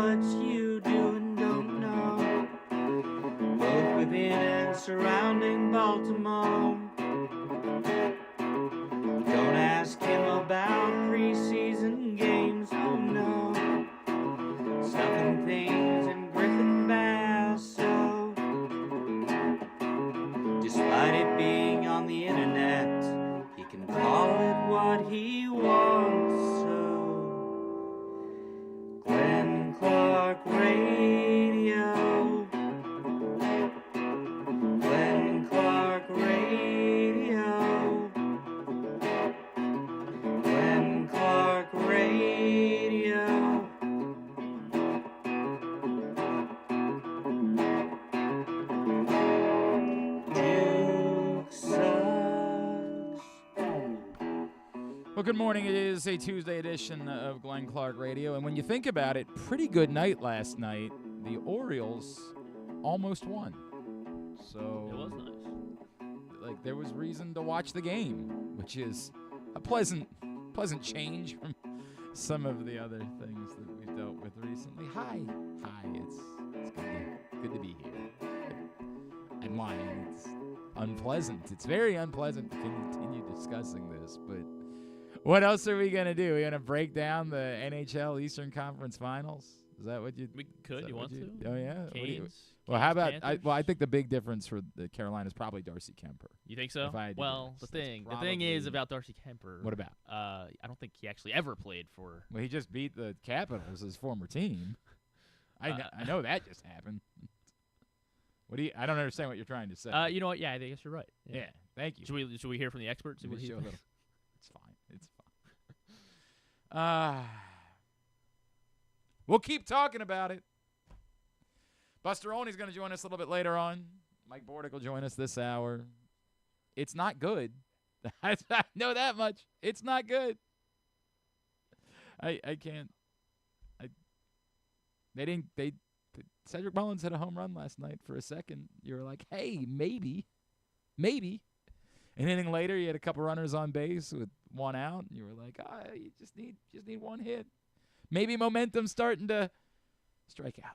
what you do and don't know, both within and surrounding Baltimore. Don't ask him about preseason games, oh no, stuffing things in Griffin Basso. Despite it being on the internet, he can call it what he wants, so Glenn Clark Radio, Glenn Clark Radio, Glenn Clark Radio. Duke sucks. Well, good morning. It is a Tuesday edition of Glenn Clark Radio, and when you think about it, pretty good night last night. The Orioles almost won. So It was nice. like there was reason to watch the game, which is a pleasant change from some of the other things that we've dealt with recently. Hi, it's good to be here. I'm lying. It's unpleasant. It's very unpleasant to continue discussing this, but what else are we gonna do? We're gonna break down the NHL Eastern Conference Finals. Is that what you? We could. You want to? Oh yeah. What do you- Canes. Well, how Canes, about? Panthers? I think the big difference for the Carolina is probably Darcy Kemper. You think so? if I had to Well, guess, the that's thing is probably- about Darcy Kemper. What about? I don't think he actually ever played for. Well, he just beat the Capitals, his former team. I know that just happened. What do you? I don't understand what you're trying to say. You know what? Yeah, I guess you're right. yeah. Thank you. Should we hear from the experts? See Let what me he show a thinks? little. It's fine. It's fine. We'll keep talking about it. Buster Olney's going to join us a little bit later on. Mike Bordick will join us this hour. It's not good. I know that much. It's not good. I can't. Cedric Mullins hit a home run last night for a second. You were like, hey, maybe. An inning later, you had a couple runners on base with one out, and you were like, you just need one hit. Maybe momentum's starting to strike out.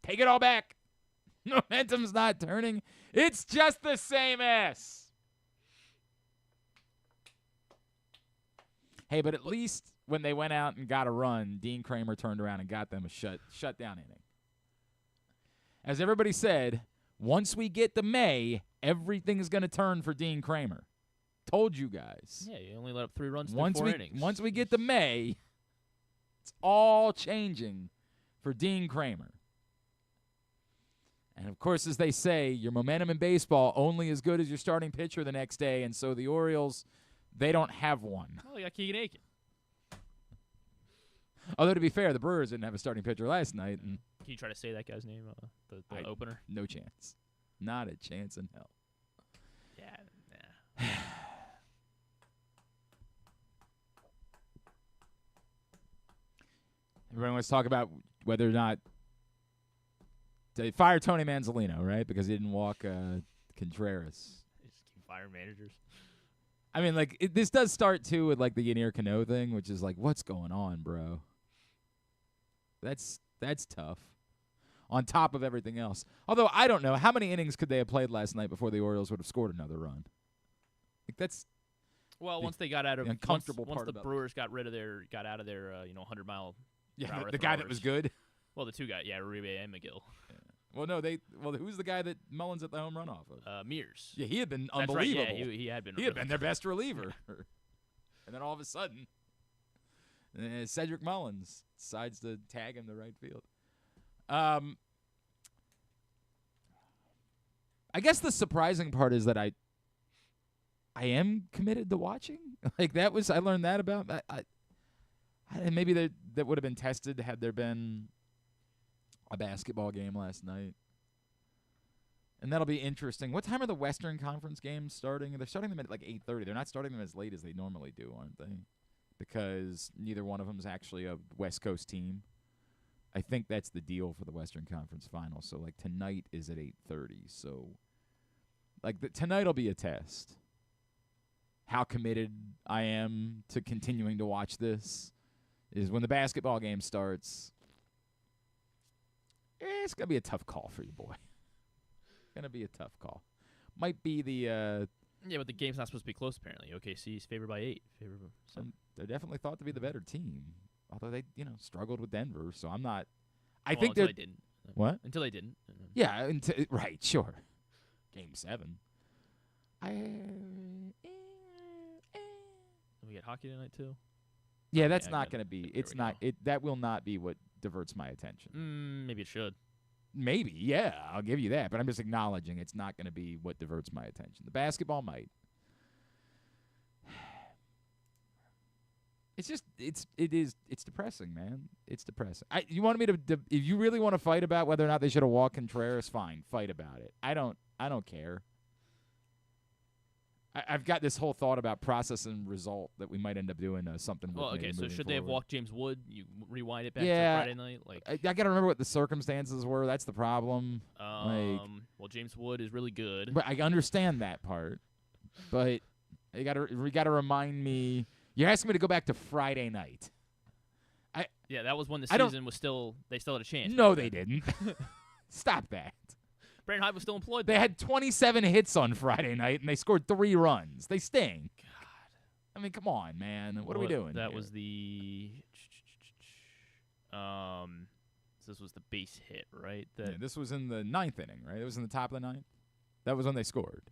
Take it all back. Momentum's not turning. It's just the same ass. Hey, but at least when they went out and got a run, Dean Kramer turned around and got them a shutdown inning. As everybody said, once we get to May, everything's going to turn for Dean Kramer. Told you guys. Yeah, you only let up 3 runs through 4 innings. Once we get to May, it's all changing for Dean Kramer. And, of course, as they say, your momentum in baseball only as good as your starting pitcher the next day, and so the Orioles, they don't have one. Oh, they got Keegan Aiken. Although, to be fair, the Brewers didn't have a starting pitcher last night. And Can you try to say that guy's name, the opener? no chance. Not a chance in hell. Yeah, nah. Everyone wants to talk about whether or not they fire Tony Manzolino, right? Because he didn't walk Contreras. They just keep firing managers. I mean, like, this does start, too, with, like, the Yannier Cano thing, which is like, what's going on, bro? That's tough. On top of everything else. Although, I don't know. How many innings could they have played last night before the Orioles would have scored another run? Like, that's... Well, once they got out of uncomfortable once part the about Brewers got out of their 100-mile. Yeah, the guy that was good. Well, the two guys, Uribe and McGill. Yeah. Well, who's the guy that Mullins hit the home run off of? Mears. Yeah, he had been That's unbelievable. Right. Yeah, he had been. He had been their best reliever. And then all of a sudden, Cedric Mullins decides to tag him to right field. I guess the surprising part is that I am committed to watching. Like, that was, I learned that about, maybe that would have been tested had there been a basketball game last night. And that'll be interesting. What time are the Western Conference games starting? They're starting them at like 8:30. They're not starting them as late as they normally do, aren't they? Because neither one of them is actually a West Coast team. I think that's the deal for the Western Conference Finals. So, like, tonight is at 8:30. So, like, tonight will be a test. how committed I am to continuing to watch this is when the basketball game starts. It's going to be a tough call for you, boy. Going to be a tough call. Might be the Yeah, but the game's not supposed to be close, apparently. OKC's favored by 8. they're definitely thought to be the better team, although they, struggled with Denver, so I'm not I Well, think until they're they didn't. What? Until they didn't. Yeah, right, sure. Game 7. We get hockey tonight too. Yeah, that's I not get going it. to be. There It's we not. go. That will not be what diverts my attention. Maybe it should. Maybe, yeah, I'll give you that. But I'm just acknowledging it's not going to be what diverts my attention. The basketball might. It's just it's depressing, man. It's depressing. You want me to if you really want to fight about whether or not they should have walked Contreras, fine, fight about it. I don't care. I've got this whole thought about process and result that we might end up doing something with. Well, okay, so should they have walked James Wood? You rewind it back to Friday night? I got to remember what the circumstances were. That's the problem. Well, James Wood is really good. But I understand that part. But you got to remind me. You're asking me to go back to Friday night. Yeah, that was when the season was still. They still had a chance. No, they didn't. Stop that. Brandon Hyde was still employed. They had 27 hits on Friday night, and they scored 3 runs. They stink. God. I mean, come on, man. What are we doing? That here? was the. This was the base hit, right? This was in the 9th inning, right? It was in the top of the 9th. That was when they scored.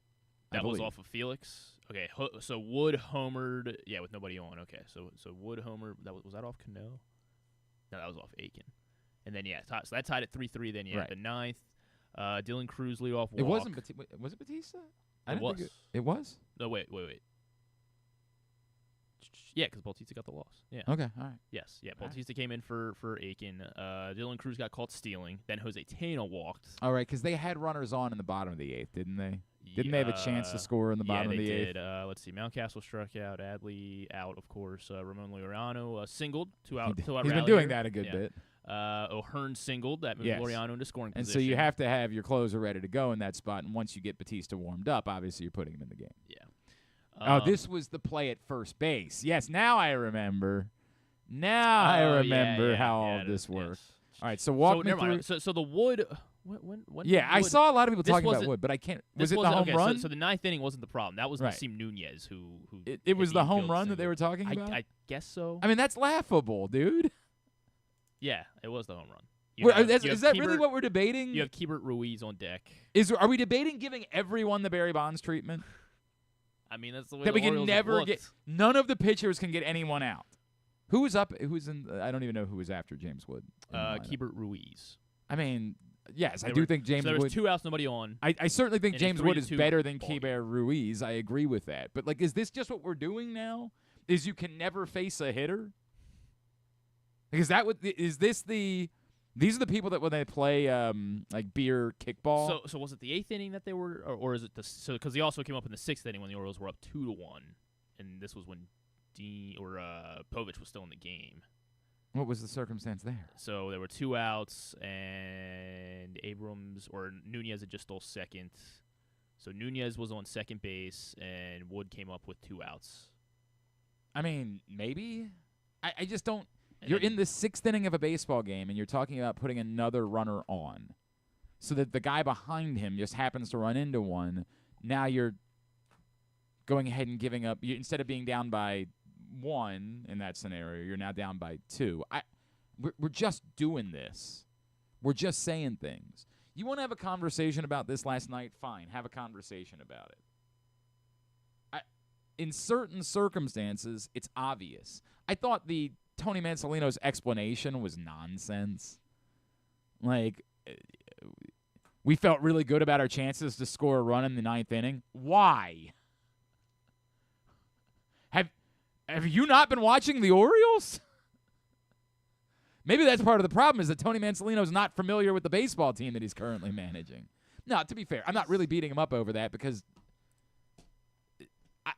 That was off of Felix. Okay, so Wood homered. Yeah, with nobody on. Okay, so Wood homered. Was that off Cano? No, that was off Aiken. And then so that tied at 3-3. Then right. The 9th. Dylan Cruz lead off walk. It wasn't. Was it Batista? It was. It was. No, wait. Yeah, because Bautista got the loss. Yeah. Okay. All right. Yes. Yeah. Bautista came in for Aiken. Dylan Cruz got caught stealing. Then Jose Tano walked. All right, because they had runners on in the bottom of the 8th, didn't they? Didn't they have a chance to score in the bottom of the 8th? Yeah, they did. Let's see. Mountcastle struck out. Adley out, of course. Ramon Laureano singled. Two out. He's rally been doing here. that a good bit. O'Hearn singled. That moved Laureano into scoring and position. so you have to have your closer ready to go in that spot. And once you get Batista warmed up, obviously you're putting him in the game. Yeah. This was the play at first base. Yes, now I remember. I remember how all this worked. Yes. All right, so walk me never through. mind. So the Wood. When yeah, I Wood, saw a lot of people talking about Wood, but I can't. Was it the home run? So the 9th inning wasn't the problem. That was right. Nasim Nunez who. It was the home run that they were talking about. I guess so. I mean, that's laughable, dude. Yeah, it was the home run. Is that really what we're debating? You have Keibert Ruiz on deck. Are we debating giving everyone the Barry Bonds treatment? I mean, that's the way that the we can Orioles never have get. None of the pitchers can get anyone out. Who was up? Who's in? I don't even know who was after James Wood. Keibert Ruiz. I mean, yes, I do think James Wood. Wood. There was 2 outs, nobody on. I certainly think James Wood is better than Bordick. Keibert Ruiz. I agree with that. But is this just what we're doing now? Is you can never face a hitter? Because these are the people that when they play like beer kickball. So was it the 8th inning that they were, or is it because he also came up in the 6th inning when the Orioles were up 2-1, and this was when Povich was still in the game. What was the circumstance there? So there were 2 outs, and Nunez had just stole second. So Nunez was on second base, and Wood came up with 2 outs. I mean, maybe. I just don't. You're in the 6th inning of a baseball game, and you're talking about putting another runner on so that the guy behind him just happens to run into one. Now you're going ahead and giving up. Instead of being down by 1 in that scenario, you're now down by 2. We're just doing this. We're just saying things. You want to have a conversation about this last night? Fine, have a conversation about it. In certain circumstances, it's obvious. I thought the Tony Mansolino's explanation was nonsense. We felt really good about our chances to score a run in the 9th inning. Why? Have you not been watching the Orioles? Maybe that's part of the problem is that Tony Mansolino's not familiar with the baseball team that he's currently managing. No, to be fair, I'm not really beating him up over that because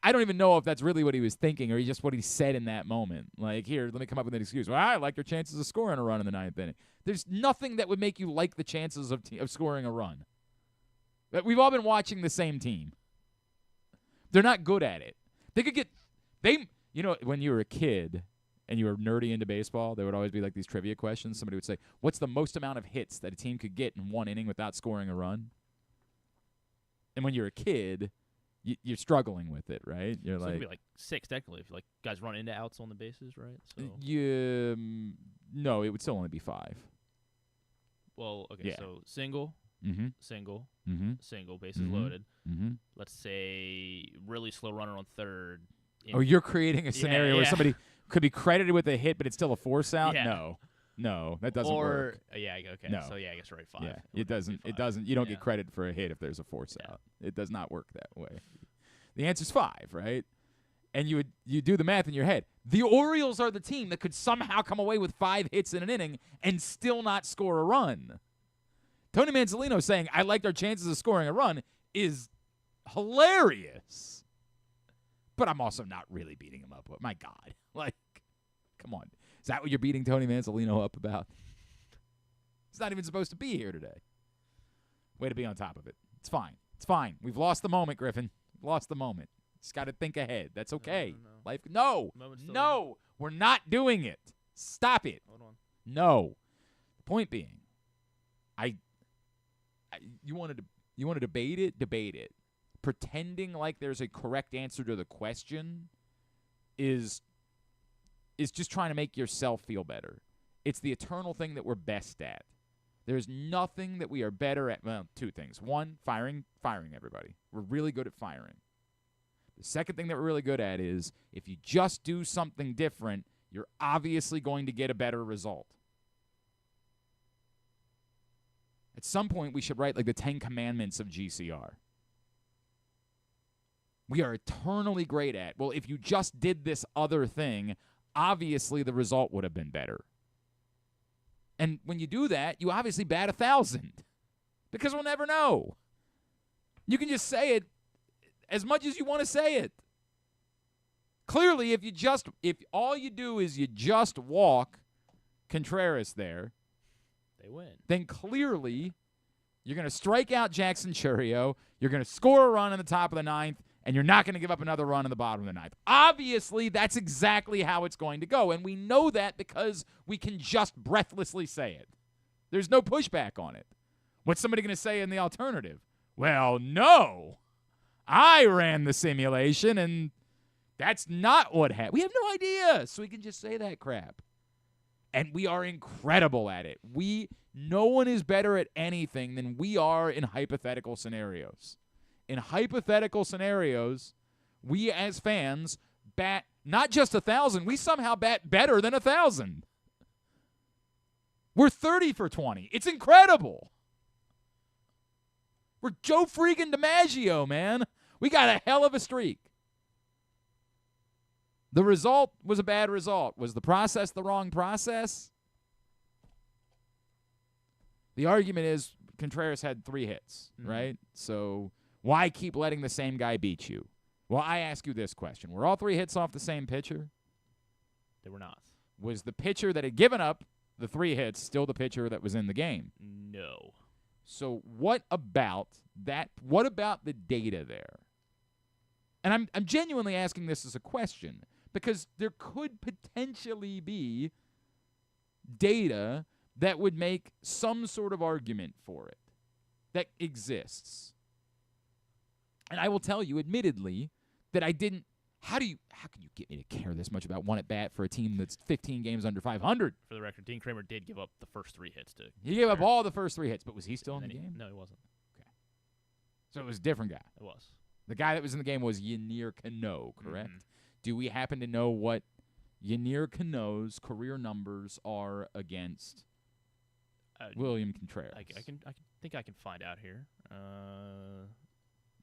I don't even know if that's really what he was thinking or just what he said in that moment. Here, let me come up with an excuse. Well, I like your chances of scoring a run in the 9th inning. There's nothing that would make you like the chances of scoring a run. We've all been watching the same team. They're not good at it. They could get when you were a kid and you were nerdy into baseball, there would always be like these trivia questions. Somebody would say, "What's the most amount of hits that a team could get in one inning without scoring a run?" And when you're a kid, you're struggling with it, right? You're So it like, could be like 6 technically if like guys run into outs on the bases, right? So no, it would still only be 5. well, okay, Yeah. so single, Mm-hmm. single, Mm-hmm. single, bases Mhm. loaded. Mm-hmm. Let's say really slow runner on third. Oh, you're creating a scenario where yeah. somebody could be credited with a hit, but it's still a force out? Yeah. No, that doesn't work. Yeah, okay. No. So yeah, I guess right 5. Yeah, would it doesn't. be It 5. doesn't. You don't Yeah. get credit for a hit if there's a force Yeah. out. It does not work that way. The answer's 5, right? And you do the math in your head. The Orioles are the team that could somehow come away with 5 hits in an inning and still not score a run. Tony Manzolino saying, "I liked our chances of scoring a run," is hilarious. But I'm also not really beating him up. My God, like, come on. Is that what you're beating Tony Manzolino up about? He's not even supposed to be here today. Way to be on top of it. It's fine. It's fine. We've lost the moment, Griffin. We've lost the moment. Just got to think ahead. That's okay. No. Life. Moment's still No. We're not doing it. Stop it. Hold on. No. The point being, you want to debate it. Debate it. Pretending like there's a correct answer to the question is just trying to make yourself feel better. It's the eternal thing that we're best at. There's nothing that we are better at. Well, 2 things. 1, firing everybody. We're really good at firing. The second thing that we're really good at is if you just do something different, you're obviously going to get a better result. At some point, we should write like the 10 commandments of GCR. We are eternally great at, well, if you just did this other thing, obviously the result would have been better. And when you do that, you obviously bat 1,000 because we'll never know. You can just say it as much as you want to say it. Clearly, if all you do is you just walk Contreras there, They win. then clearly you're going to strike out Jackson Churio, you're going to score a run in the top of the 9th, and you're not going to give up another run in the bottom of the 9th. Obviously, that's exactly how it's going to go, and we know that because we can just breathlessly say it. There's no pushback on it. What's somebody going to say in the alternative? Well, no. I ran the simulation, and that's not what happened. We have no idea, so we can just say that crap. And we are incredible at it. No one is better at anything than we are in hypothetical scenarios. In hypothetical scenarios, we as fans bat not just 1,000, we somehow bat better than 1,000. We're 30 for 20. It's incredible. We're Joe freaking DiMaggio, man. We got a hell of a streak. The result was a bad result. Was the process the wrong process? The argument is Contreras had 3 hits, right? So why keep letting the same guy beat you? Well, I ask you this question. Were all 3 hits off the same pitcher? They were not. Was the pitcher that had given up the 3 hits still the pitcher that was in the game? No. So what about that? What about the data there? And I'm genuinely asking this as a question because there could potentially be data that would make some sort of argument for it that exists. And I will tell you, admittedly, that I didn't. How can you get me to care this much about one at bat for a team that's 15 games under 500? For the record, Dean Kramer did give up the first 3 hits to. He gave up all the first 3 hits, but was he still in the And game? No, he wasn't. So it was a different guy. It was. The guy that was in the game was Yennier Cano, correct? Mhm. Do we happen to know what Yennier Cano's career numbers are against William Contreras? I think I can find out here.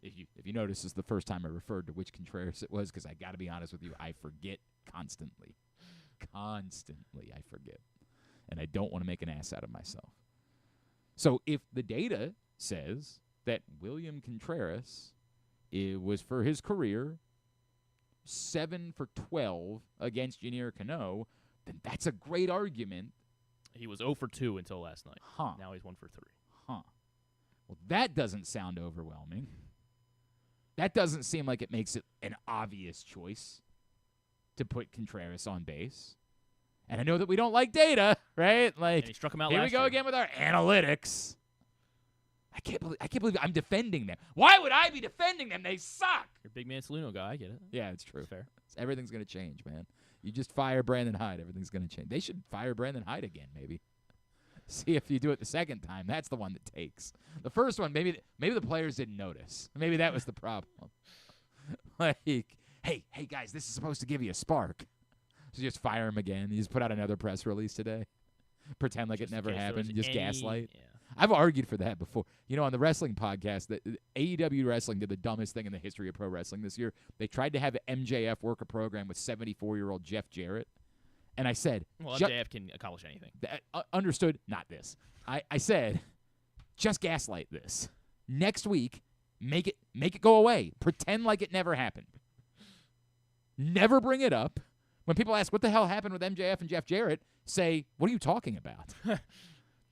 If you notice, this is the first time I referred to which Contreras it was because I got to be honest with you, I forget constantly. Constantly, I forget. And I don't want to make an ass out of myself. So if the data says that William Contreras was for his career 7 for 12 against Yennier Cano, then that's a great argument. He was 0 for 2 until last night. Huh. Now he's 1 for 3. Huh. Well, that doesn't sound overwhelming. That doesn't seem like it makes it an obvious choice to put Contreras on base. And I know that we don't like data, right? Like, And he struck him out here we last go year. again with our analytics. I can't believe I'm defending them. Why would I be defending them? They suck. You're a big man Salino guy. I get it. Yeah, it's true. That's fair. Everything's going to change, man. You just fire Brandon Hyde. Everything's going to change. They should fire Brandon Hyde again, maybe. See if you do it the second time. That's the one that takes. The first one, maybe the players didn't notice. Maybe that was the problem. Like, hey, guys, this is supposed to give you a spark. So you just fire him again. You just put out another press release today. Pretend like Just it in never case there happened. was Just any- gaslight. Yeah. I've argued for that before. You know, on the wrestling podcast, that AEW Wrestling did the dumbest thing in the history of pro wrestling this year. They tried to have MJF work a program with 74-year-old Jeff Jarrett. And I said, Well, MJF can accomplish anything. understood, not this. I said, just gaslight this. Next week, make it go away. Pretend like it never happened. Never bring it up. When people ask what the hell happened with MJF and Jeff Jarrett, say, what are you talking about?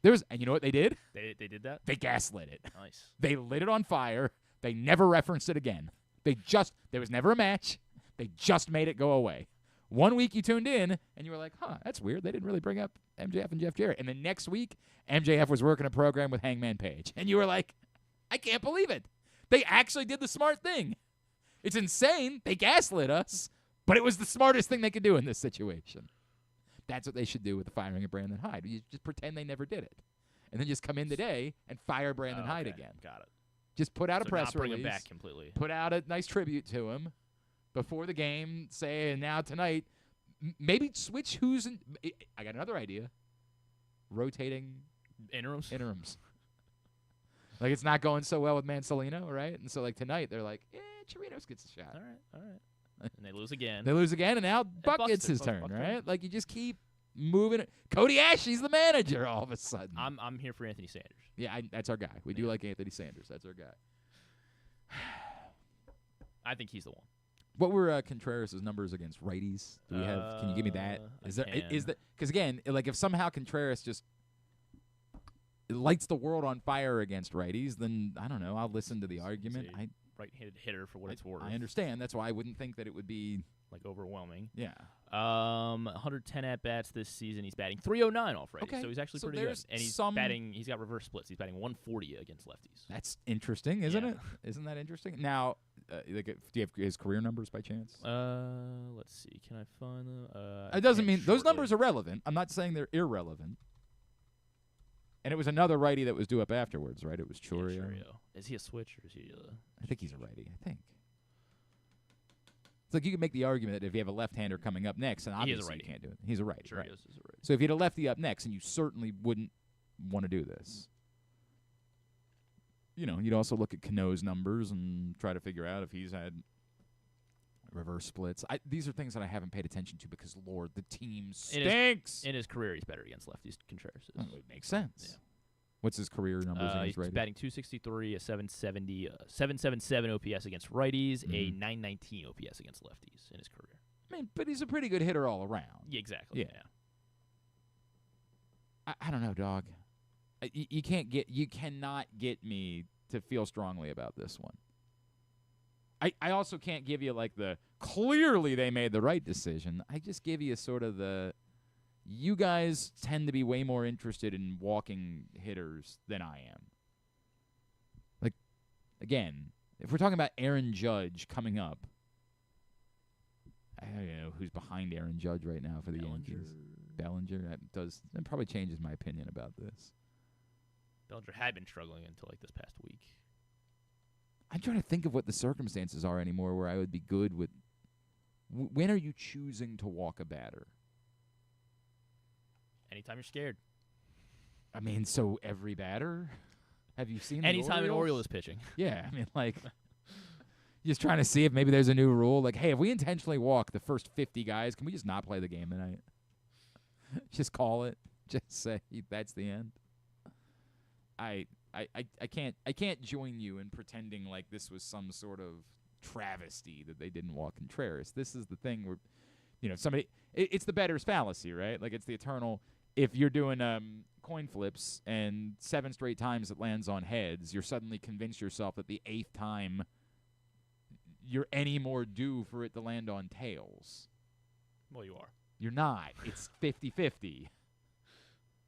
And you know what they did? They did that? They gaslit it. Nice. They lit it on fire. They never referenced it again. There was never a match. They just made it go away. 1 week you tuned in, and you were like, that's weird. They didn't really bring up MJF and Jeff Jarrett. And the next week, MJF was working a program with Hangman Page. And you were like, I can't believe it. They actually did the smart thing. It's insane. They gaslit us, but it was the smartest thing they could do in this situation. That's what they should do with the firing of Brandon Hyde. You just pretend they never did it. And then just come in today and fire Brandon Hyde Okay. again. Got it. Just put out a So press not bring release. him back completely. Put out a nice tribute to him before the game. Say, and now tonight, maybe switch who's in. I got another idea. Rotating Interims. Like, it's not going so well with Mansolino, right? And so, like, tonight, they're like, Chirinos gets a shot. All right. And they lose again. They lose again, and now Buck Buck's gets turn. his turn, Buck's right? turn. Like, you just keep moving it. Cody Ashley's the manager all of a sudden. I'm here for Anthony Sanders. Yeah, that's our guy. We do like Anthony Sanders. That's our guy. I think he's the one. What were Contreras' numbers against righties? Do we have? Can you give me that? Is that because again, like if somehow Contreras just lights the world on fire against righties, then I don't know. I'll listen to the argument. Say right-handed hitter for what it's worth. I understand. That's why I wouldn't think that it would be Like overwhelming. yeah. 110 at bats this season. He's batting 309 off righties, Okay, so he's actually so pretty good. there's And he's some- batting. He's got reverse splits. He's batting 140 against lefties. That's interesting, isn't Yeah. it? Isn't that interesting? Now, do you have his career numbers by chance? Let's see. Can I find them? It doesn't mean those numbers are relevant. I'm not saying they're irrelevant. And it was another righty that was due up afterwards, right? It was Chorio. Chorio. Is he a switch or is he? I think he's a righty. I think. It's like you can make the argument that if you have a left-hander coming up next, and He is a obviously righty. you can't do it. He's a righty, Sure, right? is a righty. So if you had a lefty up next, and you certainly wouldn't want to do this. You know, you'd also look at Cano's numbers and try to figure out if he's had reverse splits. These are things that I haven't paid attention to because, Lord, the team stinks. In his career, he's better against lefties. Contreras is. It makes sense. Yeah. What's his career numbers He's against righties? batting 263, a 770, 777 OPS against righties, a 919 OPS against lefties in his career. I mean, but he's a pretty good hitter all around. Yeah, exactly. Yeah. I don't know, dog. You cannot get me to feel strongly about this one. I also can't give you like the clearly they made the right decision. I just give you sort of the you guys tend to be way more interested in walking hitters than I am. Like, again, if we're talking about Aaron Judge coming up, I don't know who's behind Aaron Judge right now for the Yankees. Bellinger. That probably changes my opinion about this. Bellinger had been struggling until like this past week. I'm trying to think of what the circumstances are anymore where I would be good with. When are you choosing to walk a batter? Anytime you're scared. I mean, so every batter? Have you seen Anytime the an Orioles? Oriole is pitching. Yeah, I mean, like, just trying to see if maybe there's a new rule. Like, hey, if we intentionally walk the first 50 guys, can we just not play the game tonight? Just call it. Just say that's the end. I can't join you in pretending like this was some sort of travesty that they didn't walk Contreras. This is the thing where, somebody. It's the better's fallacy, right? Like it's the eternal. If you're doing coin flips and 7 straight times it lands on heads, you're suddenly convinced yourself that the 8th time you're any more due for it to land on tails. Well, you are. You're not. It's 50-50.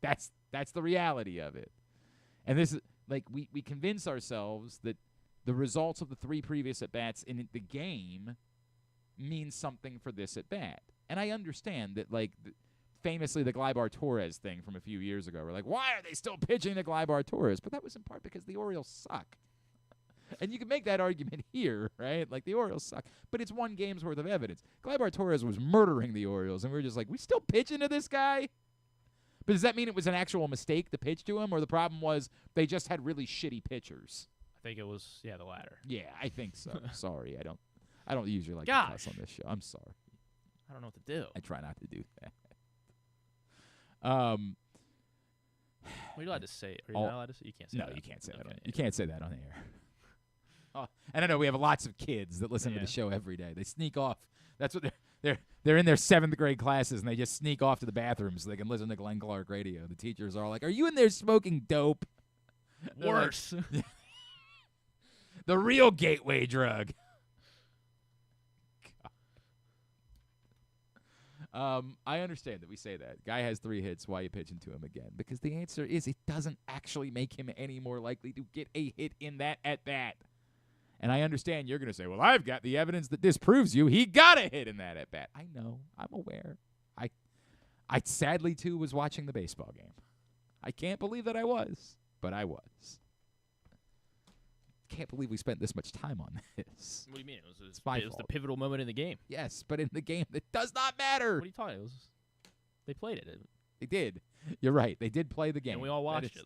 That's the reality of it. And this is like we convince ourselves that the results of the 3 previous at-bats in the game means something for this at-bat. And I understand that, like, famously the Gleibar-Torres thing from a few years ago. We're like, why are they still pitching to Gleibar-Torres? But that was in part because the Orioles suck. And you can make that argument here, right? Like, the Orioles suck. But it's 1 game's worth of evidence. Gleibar-Torres was murdering the Orioles, and we were just like, we still pitching to this guy? But does that mean it was an actual mistake to pitch to him, or the problem was they just had really shitty pitchers? I think it was, the latter. Yeah, I think so. Sorry, I don't usually like to cuss on this show. I'm sorry. I don't know what to do. I try not to do that. Are you allowed to say? Are you not allowed to say? You can't say that. No, you can't say that. You can't say that on air. Oh, and I know we have lots of kids that listen to the show every day. They sneak off. That's what they're in their 7th grade classes, and they just sneak off to the bathroom so they can listen to Glenn Clark radio. The teachers are like, "Are you in there smoking dope?" Worse. Like, the real gateway drug. I understand that we say that. Guy has 3 hits. Why are you pitching to him again? Because the answer is it doesn't actually make him any more likely to get a hit in that at-bat. And I understand you're going to say, well, I've got the evidence that disproves you. He got a hit in that at-bat. I know. I'm aware. I sadly, too, was watching the baseball game. I can't believe that I was, but I was. Can't believe we spent this much time on this. What do you mean? It was fault. the pivotal moment in the game. Yes, but in the game, it does not matter. What are you talking about? They played it. They did. You're right. They did play the game. And we all watched it.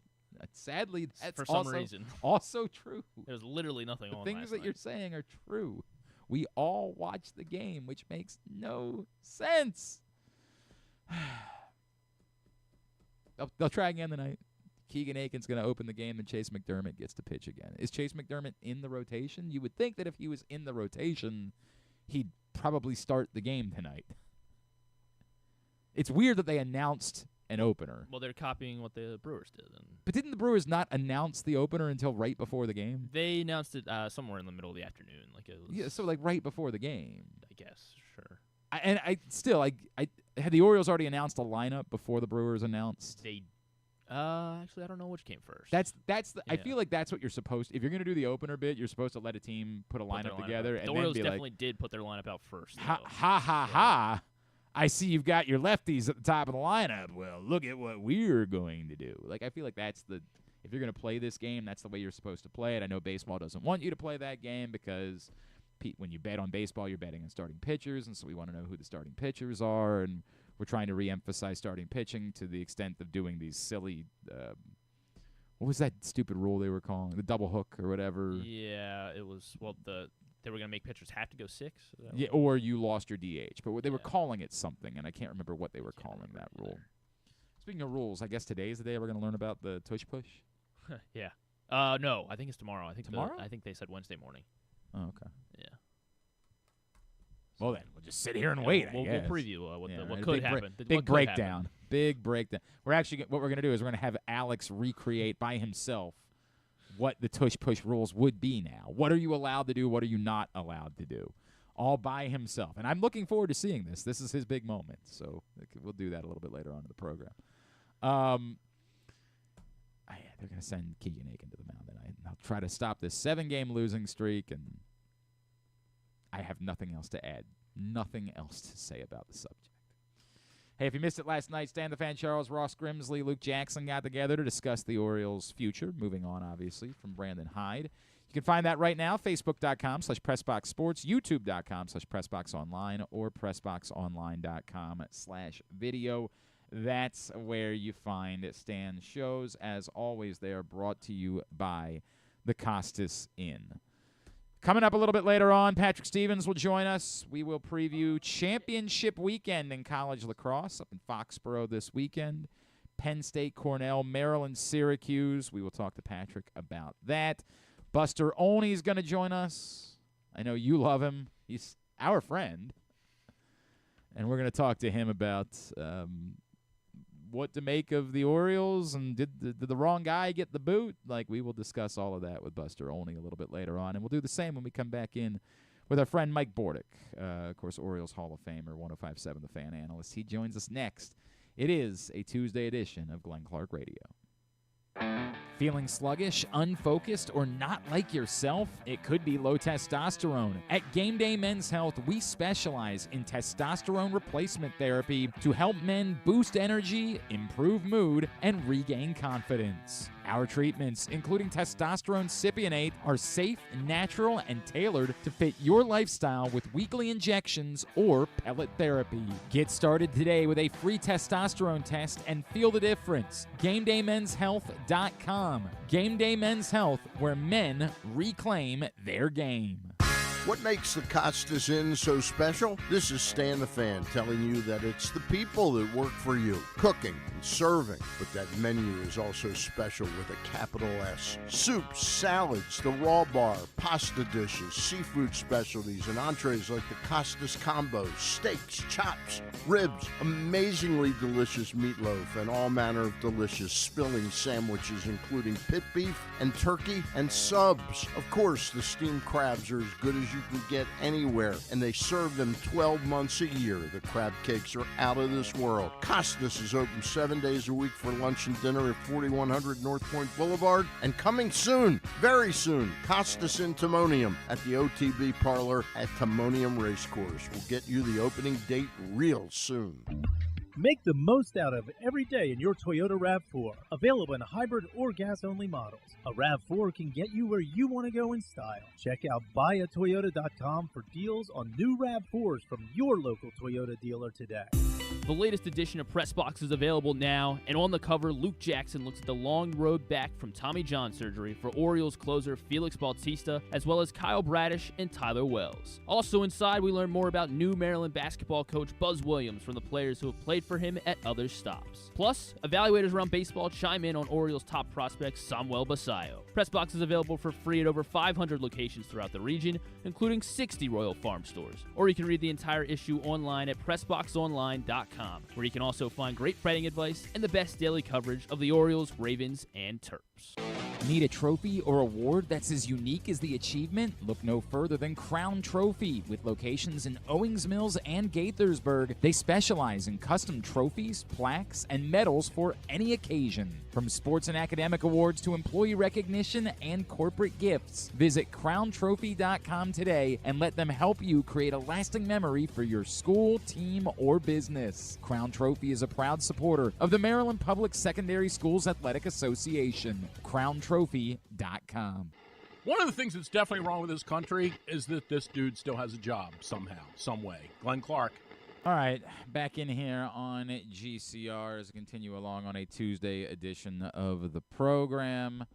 Sadly, that's for some reason also true. There's literally nothing on. The things that you're saying are true. We all watched the game, which makes no sense. They'll try again tonight. Keegan Aiken's going to open the game, and Chase McDermott gets to pitch again. Is Chase McDermott in the rotation? You would think that if he was in the rotation, he'd probably start the game tonight. It's weird that they announced an opener. Well, they're copying what the Brewers did. But didn't the Brewers not announce the opener until right before the game? They announced it somewhere in the middle of the afternoon. Like it was, so like right before the game. I guess, sure. I had the Orioles already announced a lineup before the Brewers announced. They actually, I don't know which came first. I feel like that's what you're supposed to. If you're going to do the opener bit, you're supposed to let a team put a lineup together. And the then Orioles be definitely like, did put their lineup out first. Ha. I see you've got your lefties at the top of the lineup. Well, look at what we're going to do. Like, I feel like if you're going to play this game, that's the way you're supposed to play it. I know baseball doesn't want you to play that game because when you bet on baseball, you're betting on starting pitchers, and so we want to know who the starting pitchers are, and we're trying to re-emphasize starting pitching to the extent of doing these silly what was that stupid rule they were calling? The double hook or whatever. Yeah, it was, they were going to make pitchers have to go 6? Yeah, or you lost your DH. But they were calling it something, and I can't remember what they were calling that rule. Speaking of rules, I guess today is the day we're going to learn about the tush push. Yeah. No, I think it's tomorrow. I think tomorrow? I think they said Wednesday morning. Oh, okay. Yeah. Well, then, we'll just sit here and wait, We'll preview what could happen. Big breakdown. Big breakdown. We're actually what we're going to do is we're going to have Alex recreate by himself what the tush-push rules would be now. What are you allowed to do? What are you not allowed to do? All by himself. And I'm looking forward to seeing this. This is his big moment. So we'll do that a little bit later on in the program. They're going to send Keegan Aiken to the mound tonight. And I'll try to stop this 7-game losing streak, and I have nothing else to add. Nothing else to say about the subject. Hey, if you missed it last night, Stan the Fan Charles, Ross Grimsley, Luke Jackson got together to discuss the Orioles' future, moving on, obviously, from Brandon Hyde. You can find that right now, Facebook.com/PressBoxSports, YouTube.com/PressBoxOnline, or PressBoxOnline.com/video. That's where you find Stan's shows. As always, they are brought to you by the Costas Inn. Coming up a little bit later on, Patrick Stevens will join us. We will preview championship weekend in college lacrosse up in Foxborough this weekend. Penn State, Cornell, Maryland, Syracuse. We will talk to Patrick about that. Buster Olney is going to join us. I know you love him. He's our friend. And we're going to talk to him about what to make of the Orioles, and did the wrong guy get the boot? Like, we will discuss all of that with Buster Olney a little bit later on, and we'll do the same when we come back in with our friend Mike Bordick, of course, Orioles Hall of Famer, 105.7 The Fan analyst. He joins us next. It is a Tuesday edition of Glenn Clark Radio. Feeling sluggish, unfocused, or not like yourself? It could be low testosterone. At Game Day Men's Health, we specialize in testosterone replacement therapy to help men boost energy, improve mood, and regain confidence. Our treatments, including testosterone cypionate, are safe, natural, and tailored to fit your lifestyle with weekly injections or pellet therapy. Get started today with a free testosterone test and feel the difference. GameDayMen'sHealth.com. Game Day Men's Health, where men reclaim their game. What makes the Costas Inn so special? This is Stan the Fan telling you that it's the people that work for you, cooking and serving. But that menu is also special with a capital S. Soups, salads, the raw bar, pasta dishes, seafood specialties, and entrees like the Costas combos, steaks, chops, ribs, amazingly delicious meatloaf, and all manner of delicious spilling sandwiches, including pit beef and turkey and subs. Of course, the steamed crabs are as good as you can get anywhere, and they serve them 12 months a year. The crab cakes are out of this world. Costas is open 7 days a week for lunch and dinner at 4100 North Point Boulevard, and coming soon, very soon, Costas in Timonium at the OTB Parlor at Timonium Racecourse. We'll get you the opening date real soon. Make the most out of every day in your Toyota RAV4. Available in hybrid or gas-only models. A RAV4 can get you where you want to go in style. Check out buyatoyota.com for deals on new RAV4s from your local Toyota dealer today. The latest edition of Press Box is available now, and on the cover, Luke Jackson looks at the long road back from Tommy John surgery for Orioles closer Felix Bautista, as well as Kyle Bradish and Tyler Wells. Also inside, we learn more about new Maryland basketball coach Buzz Williams from the players who have played for him at other stops. Plus, evaluators around baseball chime in on Orioles top prospect Samuel Basayo. Press Box is available for free at over 500 locations throughout the region, including 60 Royal Farm stores. Or you can read the entire issue online at PressBoxOnline.com, where you can also find great betting advice and the best daily coverage of the Orioles, Ravens, and Terps. Need a trophy or award that's as unique as the achievement? Look no further than Crown Trophy. With locations in Owings Mills and Gaithersburg, they specialize in custom trophies, plaques, and medals for any occasion. From sports and academic awards to employee recognition and corporate gifts, visit crowntrophy.com today and let them help you create a lasting memory for your school, team, or business. Crown Trophy is a proud supporter of the Maryland Public Secondary Schools Athletic Association. crowntrophy.com. One of the things that's definitely wrong with this country is that this dude still has a job somehow, some way. Glenn Clark. All right, back in here on GCR as we continue along on a Tuesday edition of the program.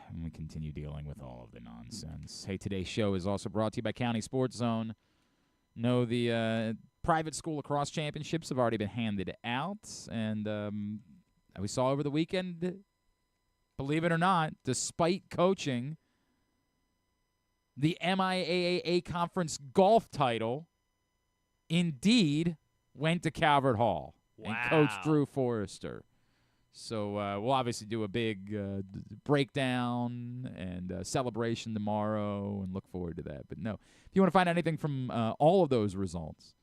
And we continue dealing with all of the nonsense. Hey, today's show is also brought to you by County Sports Zone. No, the private school lacrosse championships have already been handed out. And we saw over the weekend, believe it or not, despite coaching, the MIAA conference golf title indeed went to Calvert Hall and Coach Drew Forrester. So we'll obviously do a big breakdown and celebration tomorrow and look forward to that. But no, if you want to find anything from all of those results,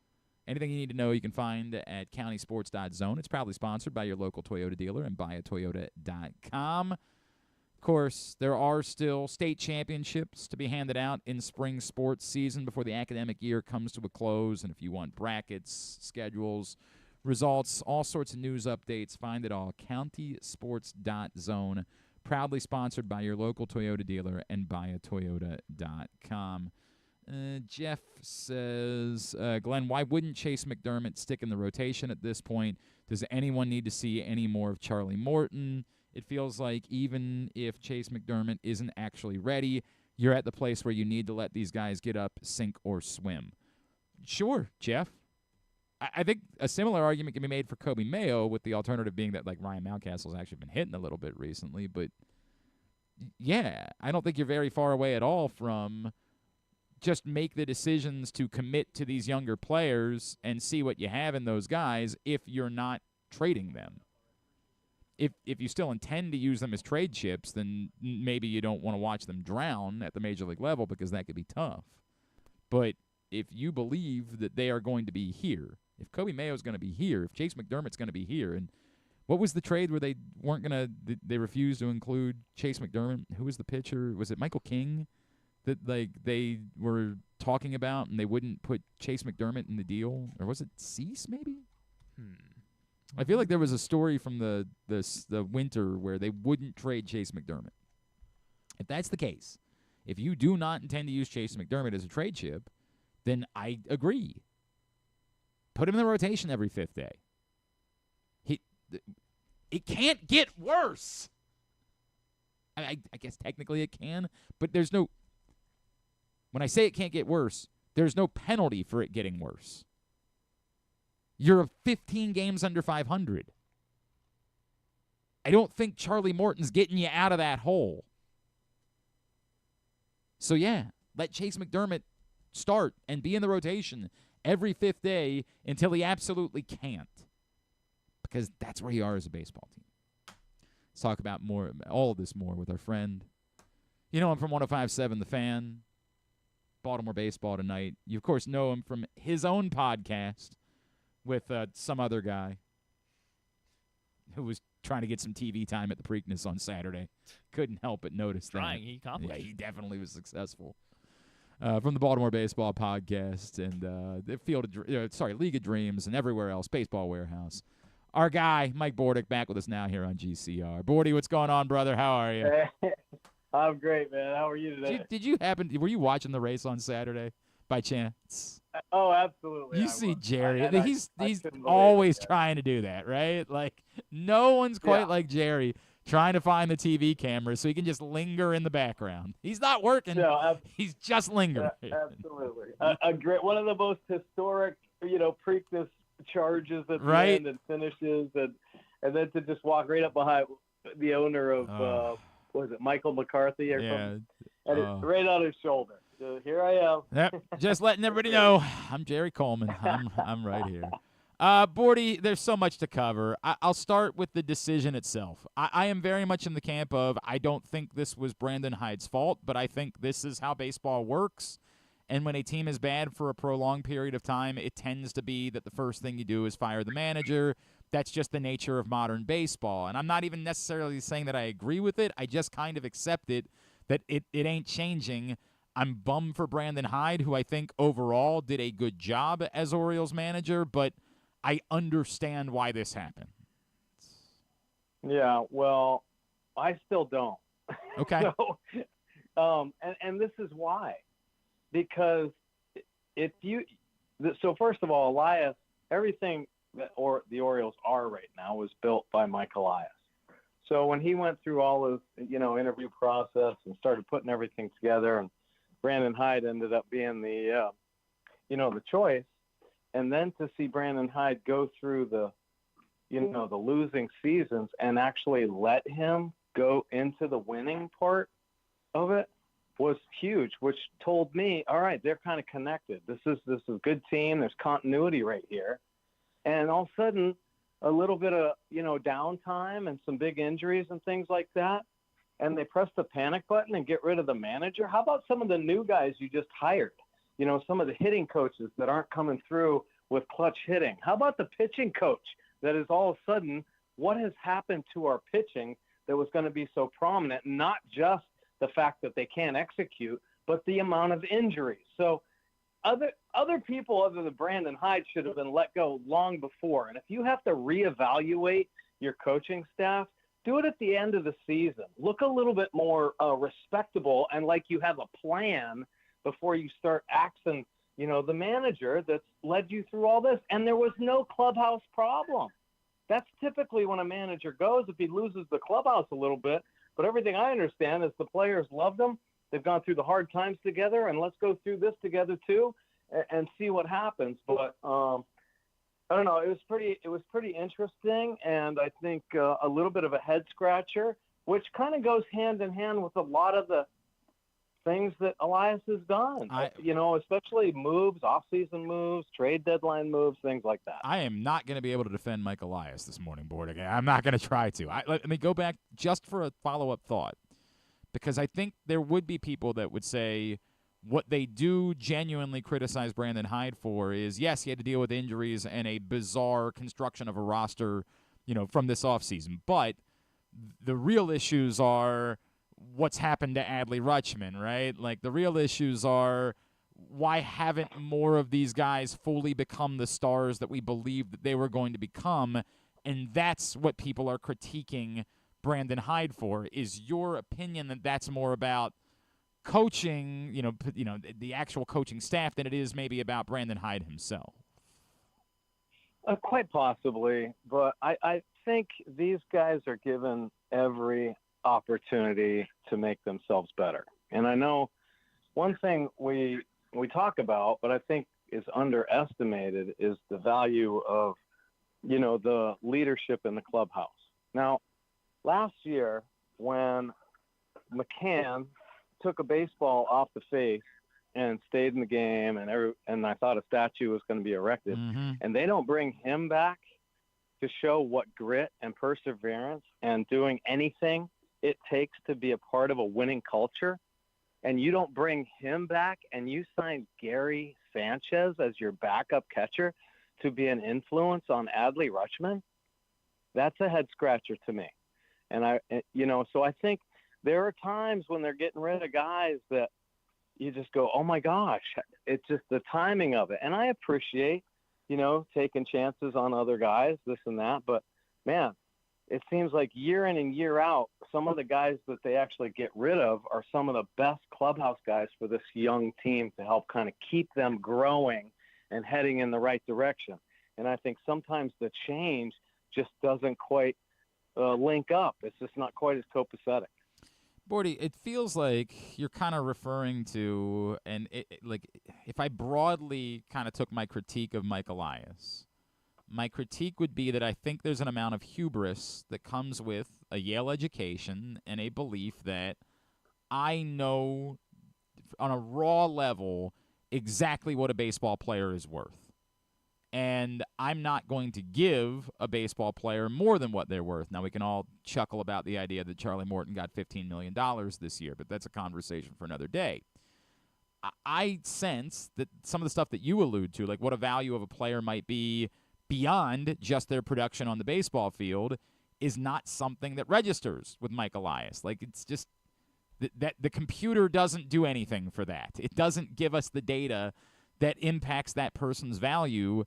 anything you need to know, you can find at countysports.zone. It's proudly sponsored by your local Toyota dealer and buyatoyota.com. Of course, there are still state championships to be handed out in spring sports season before the academic year comes to a close. And if you want brackets, schedules, results, all sorts of news updates, find it all countysports.zone. Proudly sponsored by your local Toyota dealer and buyatoyota.com. Jeff says, Glenn, why wouldn't Chase McDermott stick in the rotation at this point? Does anyone need to see any more of Charlie Morton? It feels like even if Chase McDermott isn't actually ready, you're at the place where you need to let these guys get up, sink, or swim. Sure, Jeff. I think a similar argument can be made for Kobe Mayo, with the alternative being that like Ryan Mountcastle's actually been hitting a little bit recently. But, yeah, I don't think you're very far away at all from just make the decisions to commit to these younger players and see what you have in those guys if you're not trading them. If you still intend to use them as trade chips, then maybe you don't want to watch them drown at the major league level because that could be tough. But if you believe that they are going to be here, if Kobe Mayo's going to be here, if Chase McDermott's going to be here, and what was the trade where they weren't going to – they refused to include Chase McDermott? Who was the pitcher? Was it Michael King that, like, they were talking about and they wouldn't put Chase McDermott in the deal? Or was it Cease maybe? I feel like there was a story from the winter where they wouldn't trade Chase McDermott. If that's the case, if you do not intend to use Chase McDermott as a trade chip, then I agree. Put him in the rotation every fifth day. It can't get worse. I guess technically it can, but there's no – when I say it can't get worse, there's no penalty for it getting worse. You're 15 games under 500. I don't think Charlie Morton's getting you out of that hole. So, yeah, let Chase McDermott start and be in the rotation every fifth day until he absolutely can't, because that's where you are as a baseball team. Let's talk about all of this more with our friend. You know him from 105.7 The Fan, Baltimore Baseball Tonight. You, of course, know him from his own podcast with some other guy who was trying to get some TV time at the Preakness on Saturday. Couldn't help but notice that. He accomplished. Yeah, he definitely was successful. From the Baltimore Baseball Podcast and the League of Dreams and everywhere else, Baseball Warehouse. Our guy, Mike Bordick, back with us now here on GCR. Bordy, what's going on, brother? How are you? I'm great, man. How are you today? Were you watching the race on Saturday by chance? Oh, absolutely. You see Jerry. He's always trying to do that, right? Like, no one's quite like Jerry trying to find the TV camera so he can just linger in the background. He's not working. No, he's just lingering. Absolutely. A great, one of the most historic, Preakness charges at the end and finishes, and then to just walk right up behind the owner of, what was it, Michael McCarthy? Or something, and it's right on his shoulder. So here I am. Yep. Just letting everybody know, I'm Jerry Coleman. I'm right here. Bordy, there's so much to cover. I'll start with the decision itself. I am very much in the camp of I don't think this was Brandon Hyde's fault, but I think this is how baseball works. And when a team is bad for a prolonged period of time, it tends to be that the first thing you do is fire the manager. That's just the nature of modern baseball. And I'm not even necessarily saying that I agree with it. I just kind of accept it, that it ain't changing. I'm bummed for Brandon Hyde, who I think overall did a good job as Orioles manager, but I understand why this happened. Yeah, well, I still don't. Okay. And this is why. Because so first of all, Elias, everything that the Orioles are right now was built by Mike Elias. So when he went through all his, interview process and started putting everything together, and Brandon Hyde ended up being the choice, and then to see Brandon Hyde go through the losing seasons and actually let him go into the winning part of it was huge, which told me, all right, they're kind of connected. This is a good team. There's continuity right here. And all of a sudden, a little bit of, downtime and some big injuries and things like that, and they press the panic button and get rid of the manager. How about some of the new guys you just hired? Some of the hitting coaches that aren't coming through with clutch hitting. How about the pitching coach that is all of a sudden, what has happened to our pitching that was going to be so prominent, not just the fact that they can't execute, but the amount of injuries. So other people other than Brandon Hyde should have been let go long before. And if you have to reevaluate your coaching staff, do it at the end of the season. Look a little bit more respectable and like you have a plan before you start axing, the manager that's led you through all this. And there was no clubhouse problem. That's typically when a manager goes if he loses the clubhouse a little bit. But everything I understand is the players loved them. They've gone through the hard times together, and let's go through this together too, and see what happens. But I don't know. It was pretty interesting, and I think a little bit of a head scratcher, which kind of goes hand in hand with a lot of the things that Elias has done. Especially moves, off-season moves, trade deadline moves, things like that. I am not going to be able to defend Mike Elias this morning, Bordick. I'm not going to try to. Let me go back just for a follow-up thought, because I think there would be people that would say, What they do genuinely criticize Brandon Hyde for is, yes, he had to deal with injuries and a bizarre construction of a roster, from this offseason. But the real issues are what's happened to Adley Rutschman, right? Like, the real issues are, why haven't more of these guys fully become the stars that we believed that they were going to become? And that's what people are critiquing Brandon Hyde for. Is your opinion that that's more about coaching, the actual coaching staff, than it is maybe about Brandon Hyde himself? Quite possibly, but I think these guys are given every opportunity to make themselves better. And I know one thing we talk about, but I think is underestimated, is the value of, the leadership in the clubhouse. Now, last year when McCann took a baseball off the face and stayed in the game, and I thought a statue was going to be erected, and they don't bring him back to show what grit and perseverance and doing anything it takes to be a part of a winning culture, and you don't bring him back and you sign Gary Sanchez as your backup catcher to be an influence on Adley Rutschman, that's a head scratcher to me. And so I think there are times when they're getting rid of guys that you just go, oh my gosh, it's just the timing of it. And I appreciate, taking chances on other guys, this and that. But man, it seems like year in and year out, some of the guys that they actually get rid of are some of the best clubhouse guys for this young team to help kind of keep them growing and heading in the right direction. And I think sometimes the change just doesn't quite link up. It's just not quite as copacetic. Bordy, it feels like you're kind of referring to, and like if I broadly kind of took my critique of Mike Elias, my critique would be that I think there's an amount of hubris that comes with a Yale education and a belief that I know on a raw level exactly what a baseball player is worth. And I'm not going to give a baseball player more than what they're worth. Now, we can all chuckle about the idea that Charlie Morton got $15 million this year, but that's a conversation for another day. I sense that some of the stuff that you allude to, like what a value of a player might be beyond just their production on the baseball field, is not something that registers with Mike Elias. Like, it's just that the computer doesn't do anything for that. It doesn't give us the data that impacts that person's value.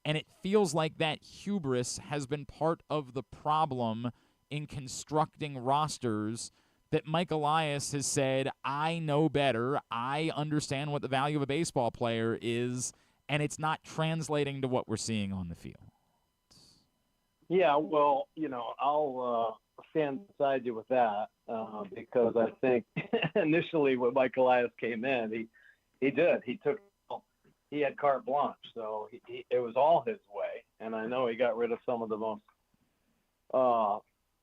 And it feels like that hubris has been part of the problem in constructing rosters, that Mike Elias has said, I know better, I understand what the value of a baseball player is, and it's not translating to what we're seeing on the field. Yeah, well, I'll stand beside you with that because I think initially when Mike Elias came in, he did. He had carte blanche, so it was all his way. And I know he got rid of some of the most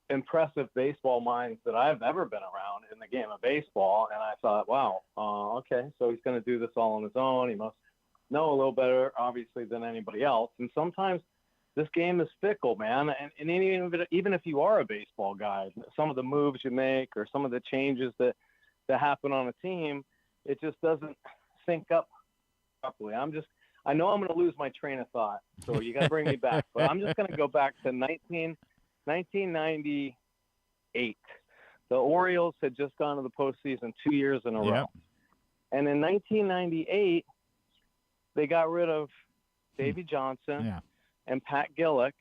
impressive baseball minds that I've ever been around in the game of baseball. And I thought, wow, okay, so he's going to do this all on his own. He must know a little better, obviously, than anybody else. And sometimes this game is fickle, man. And even if you are a baseball guy, some of the moves you make or some of the changes that happen on a team, it just doesn't sync up properly. I know I'm going to lose my train of thought, so you got to bring me back. But I'm just going to go back to 1998. The Orioles had just gone to the postseason 2 years in a row. And in 1998, they got rid of Davey Johnson and Pat Gillick.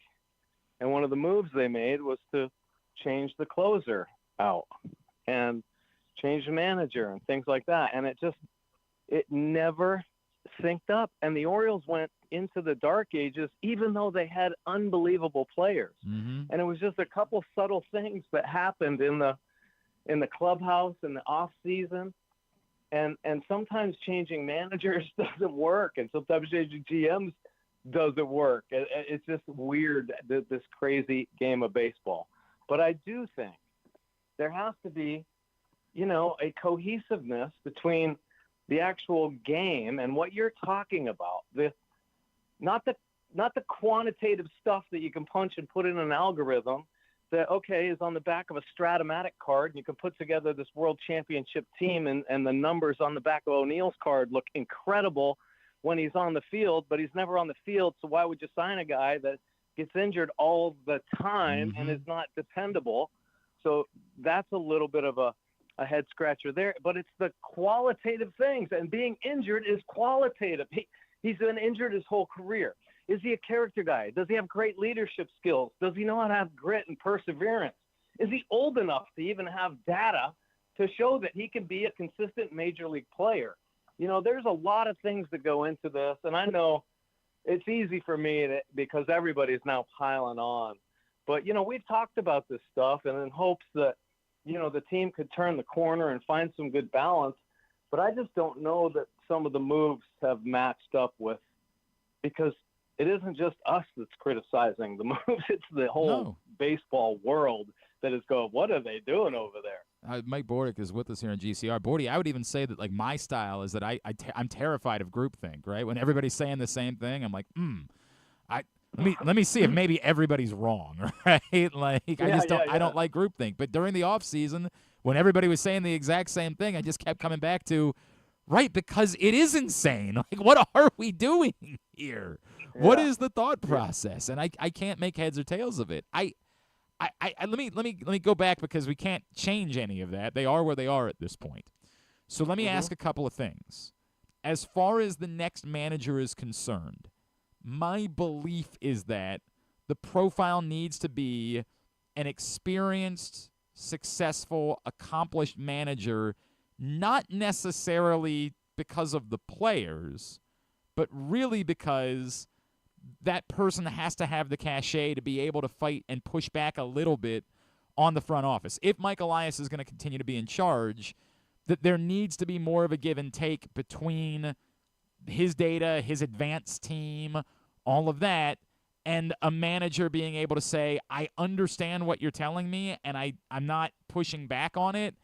And one of the moves they made was to change the closer out and change the manager and things like that. And it never synced up, and the Orioles went into the dark ages even though they had unbelievable players. And it was just a couple subtle things that happened in the clubhouse in the off season, and sometimes changing managers doesn't work, and sometimes changing GMs doesn't work. It's just weird, this crazy game of baseball. But I do think there has to be a cohesiveness between the actual game and what you're talking about. Not the quantitative stuff that you can punch and put in an algorithm that, okay, is on the back of a Stratomatic card. And you can put together this world championship team, and the numbers on the back of O'Neal's card look incredible when he's on the field, but he's never on the field. So why would you sign a guy that gets injured all the time and is not dependable? So that's a little bit of a head scratcher there, but it's the qualitative things, and being injured is qualitative. He's been injured his whole career. Is he a character guy? Does he have great leadership skills? Does he know how to have grit and perseverance? Is he old enough to even have data to show that he can be a consistent major league player? You know, there's a lot of things that go into this, and I know it's easy for me because everybody's now piling on. But, you know, we've talked about this stuff and in hopes that, you know, the team could turn the corner and find some good balance. But I just don't know that some of the moves have matched up with, because it isn't just us that's criticizing the moves. It's the whole baseball world that is going, what are they doing over there? Mike Bordick is with us here on GCR. Bordy, I would even say that, like, my style is that I'm terrified of groupthink, right? When everybody's saying the same thing, I'm like, let me see if maybe everybody's wrong, right? Like, I don't like groupthink. But during the off season, when everybody was saying the exact same thing, I just kept coming back to, right, because it is insane. Like, what are we doing here? Yeah. What is the thought process? And I can't make heads or tails of it. Let me go back, because we can't change any of that. They are where they are at this point. So let me ask a couple of things. As far as the next manager is concerned, my belief is that the profile needs to be an experienced, successful, accomplished manager, not necessarily because of the players, but really because that person has to have the cachet to be able to fight and push back a little bit on the front office. If Mike Elias is going to continue to be in charge, that there needs to be more of a give and take between his data, his advanced team, all of that, and a manager being able to say, I understand what you're telling me, and I'm not pushing back on it.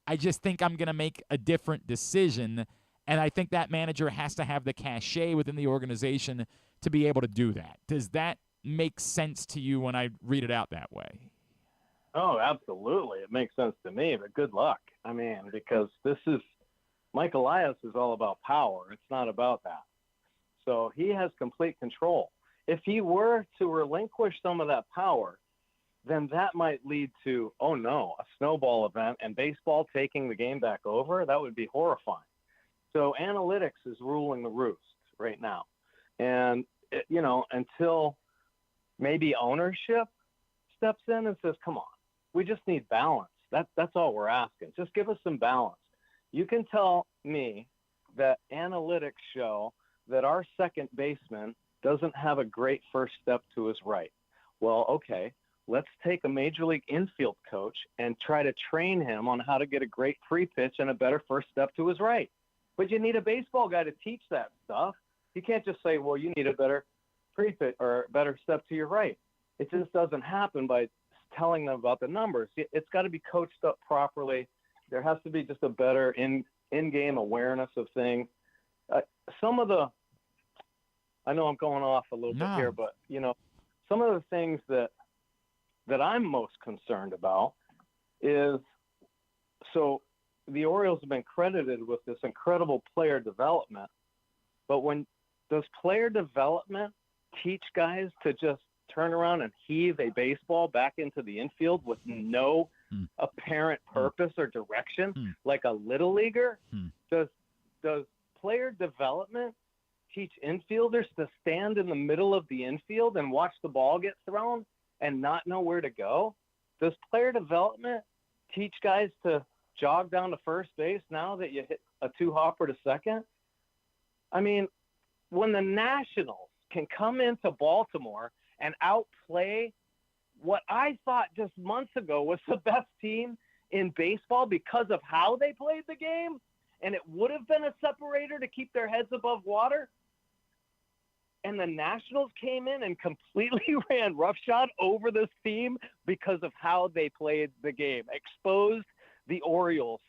I just think I'm going to make a different decision, and I think that manager has to have the cachet within the organization to be able to do that. Does that make sense to you when I read it out that way? Oh, absolutely. It makes sense to me, but good luck. I mean, because Mike Elias is all about power. It's not about that. So he has complete control. If he were to relinquish some of that power, then that might lead to, oh no, a snowball event and baseball taking the game back over. That would be horrifying. So analytics is ruling the roost right now. And, until maybe ownership steps in and says, come on, we just need balance. That's all we're asking. Just give us some balance. You can tell me that analytics show that our second baseman doesn't have a great first step to his right. Well, okay, let's take a major league infield coach and try to train him on how to get a great pre-pitch and a better first step to his right. But you need a baseball guy to teach that stuff. You can't just say, well, you need a better pre-pitch or a better step to your right. It just doesn't happen by telling them about the numbers. It's got to be coached up properly. There has to be just a better in-game awareness of things. I know I'm going off a little bit here, but, some of the things that I'm most concerned about is, so the Orioles have been credited with this incredible player development, but does player development teach guys to just turn around and heave a baseball back into the infield with no apparent purpose or direction, like a little leaguer? Does player development teach infielders to stand in the middle of the infield and watch the ball get thrown and not know where to go? Does player development teach guys to jog down to first base now that you hit a two-hopper to second? I mean, when the Nationals can come into Baltimore and outplay what I thought just months ago was the best team in baseball because of how they played the game, and it would have been a separator to keep their heads above water, and the Nationals came in and completely ran roughshod over this team because of how they played the game, exposed the Orioles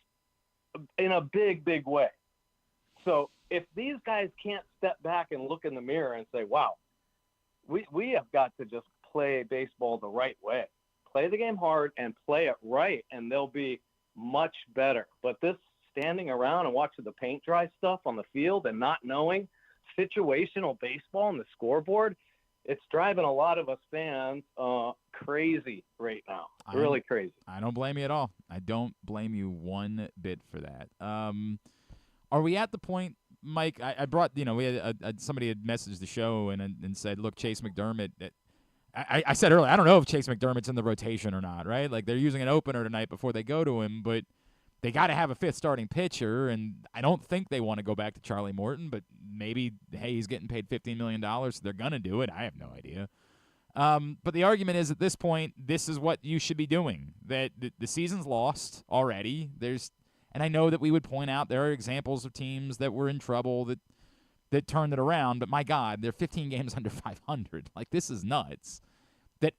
in a big, big way. So if these guys can't step back and look in the mirror and say, wow, we have got to just play baseball the right way, play the game hard and play it right, and they'll be much better. But this standing around and watching the paint dry stuff on the field and not knowing situational baseball on the scoreboard, it's driving a lot of us fans crazy right now. Really crazy. I don't blame you at all. I don't blame you one bit for that. Are we at the point, Mike? I brought, we had somebody had messaged the show and said, look, Chase McDermott. I said earlier, I don't know if Chase McDermott's in the rotation or not, right? Like, they're using an opener tonight before they go to him, but they got to have a fifth starting pitcher, and I don't think they want to go back to Charlie Morton, but maybe, hey, he's getting paid $15 million, so they're going to do it. I have no idea. But the argument is, at this point, this is what you should be doing, that the season's lost already. And I know that we would point out there are examples of teams that were in trouble that turned it around, but my God, they're 15 games under 500. Like, this is nuts. That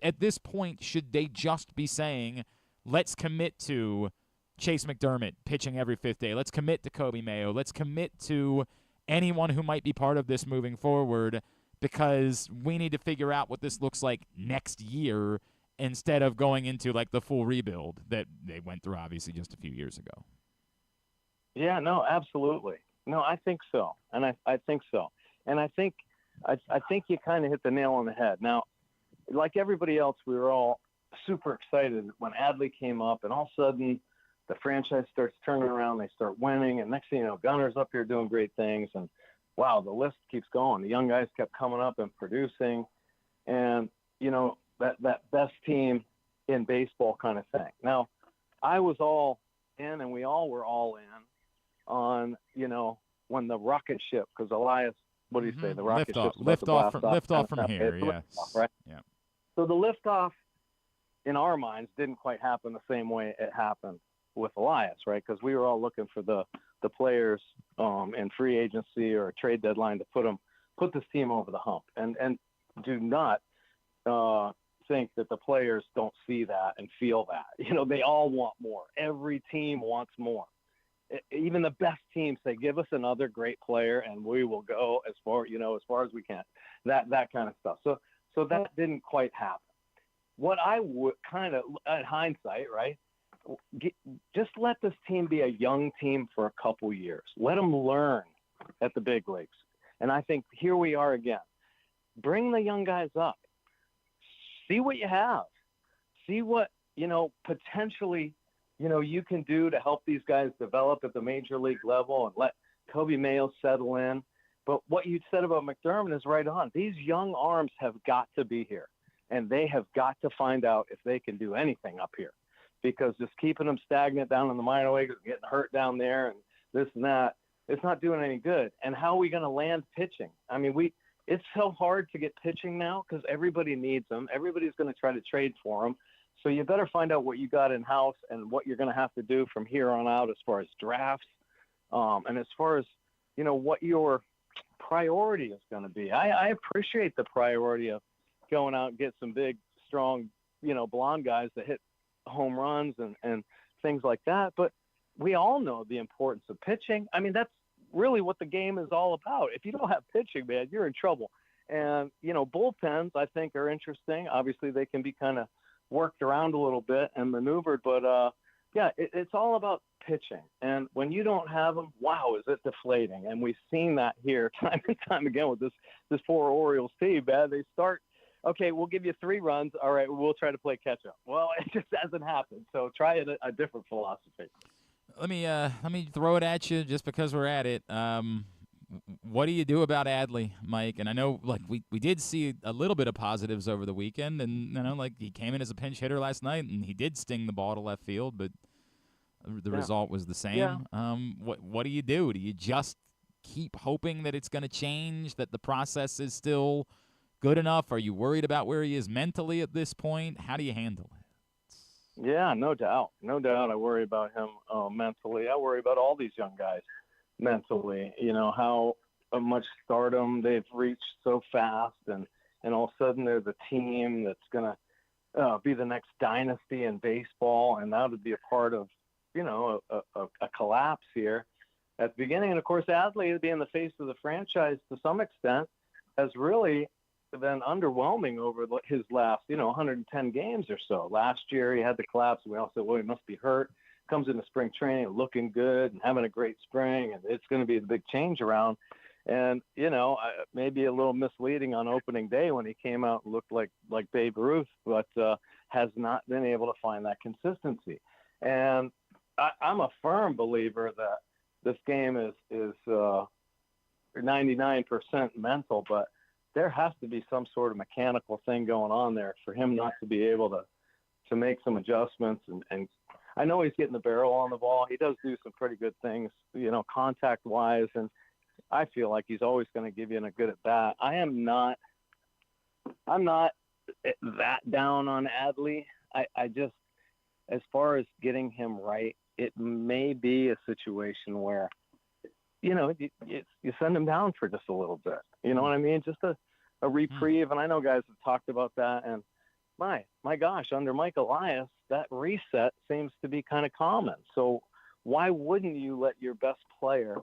at this point, should they just be saying, let's commit to Chase McDermott pitching every fifth day. Let's commit to Kobe Mayo. Let's commit to anyone who might be part of this moving forward, because we need to figure out what this looks like next year instead of going into, like, the full rebuild that they went through, obviously, just a few years ago. Yeah, no, absolutely. No, I think so. And I think so. And I think you kind of hit the nail on the head. Now, like everybody else, we were all super excited when Adley came up, and all of a sudden the franchise starts turning around, they start winning, and next thing you know, Gunner's up here doing great things, and wow, the list keeps going. The young guys kept coming up and producing, and that best team in baseball kind of thing. Now, I was all in, and we all were all in on, when the rocket ship, because Elias, what do you say? The rocket ship lift off from here. Yes. Off, right? Yeah. So the liftoff in our minds didn't quite happen the same way it happened with Elias, right? Because we were all looking for the players in free agency or a trade deadline to put this team over the hump, and do not think that the players don't see that and feel that. They all want more. Every team wants more. Even the best teams say, give us another great player and we will go as far as we can. That kind of stuff. So that didn't quite happen. What I would kind of, in hindsight, right, just let this team be a young team for a couple years. Let them learn at the big leagues. And I think here we are again. Bring the young guys up. See what you have. See what, potentially, you can do to help these guys develop at the major league level, and let Kobe Mayo settle in. But what you said about McDermott is right on. These young arms have got to be here, and they have got to find out if they can do anything up here, because just keeping them stagnant down in the minor leagues, getting hurt down there and this and that, it's not doing any good. And how are we going to land pitching? I mean, it's so hard to get pitching now because everybody needs them. Everybody's going to try to trade for them. So you better find out what you got in-house and what you're going to have to do from here on out as far as drafts, and as far as, what your priority is going to be. I appreciate the priority of going out and get some big, strong, blonde guys that hit home runs and things like that. But we all know the importance of pitching. I mean, that's really what the game is all about. If you don't have pitching, man, you're in trouble. And, bullpens, I think, are interesting. Obviously, they can be kind of worked around a little bit and maneuvered, but it's all about pitching. And when you don't have them, wow, is it deflating? And we've seen that here time and time again with this poor Orioles team, man. They start, okay, we'll give you 3 runs. All right, we'll try to play catch up. Well, it just hasn't happened. So try a different philosophy. Let me throw it at you just because we're at it. What do you do about Adley, Mike? And I know, like, we did see a little bit of positives over the weekend, and like, he came in as a pinch hitter last night, and he did sting the ball to left field, but the result was the same. Yeah. What do you do? Do you just keep hoping that it's going to change, that the process is still good enough? Are you worried about where he is mentally at this point? How do you handle it? Yeah, no doubt. No doubt I worry about him mentally. I worry about all these young guys mentally, how much stardom they've reached so fast, and all of a sudden they're the team that's going to be the next dynasty in baseball, and that would be a part of, a collapse here at the beginning. And, of course, Adley, being the face of the franchise to some extent, has really been underwhelming over his last, 110 games or so. Last year he had the collapse. We all said, well, he must be hurt. Comes into spring training looking good and having a great spring, and it's going to be the big change around. And, maybe a little misleading on opening day when he came out and looked like Babe Ruth, but has not been able to find that consistency. And I'm a firm believer that this game is 99% mental, but there has to be some sort of mechanical thing going on there for him not to be able to make some adjustments. And I know he's getting the barrel on the ball. He does do some pretty good things, contact-wise, and I feel like he's always going to give you a good at bat. I'm not that down on Adley. I just, as far as getting him right, it may be a situation where, you send him down for just a little bit. You know what I mean? Just a reprieve. And I know guys have talked about that. And my gosh, under Mike Elias, that reset seems to be kind of common. So why wouldn't you let your best player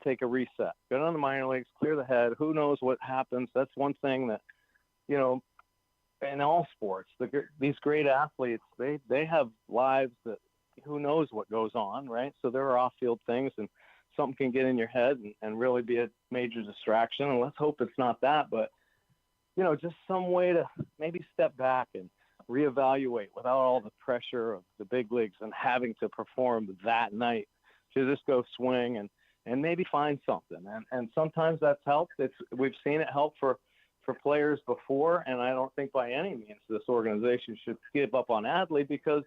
take a reset, go down to the minor leagues, clear the head? Who knows what happens? That's one thing that, in all sports, these great athletes, they have lives that who knows what goes on, right? So there are off-field things, and something can get in your head and really be a major distraction. And let's hope it's not that, but, just some way to maybe step back and reevaluate without all the pressure of the big leagues and having to perform that night, to just go swing and maybe find something. And sometimes that's helped. We've seen it help for players before, and I don't think by any means this organization should give up on Adley, because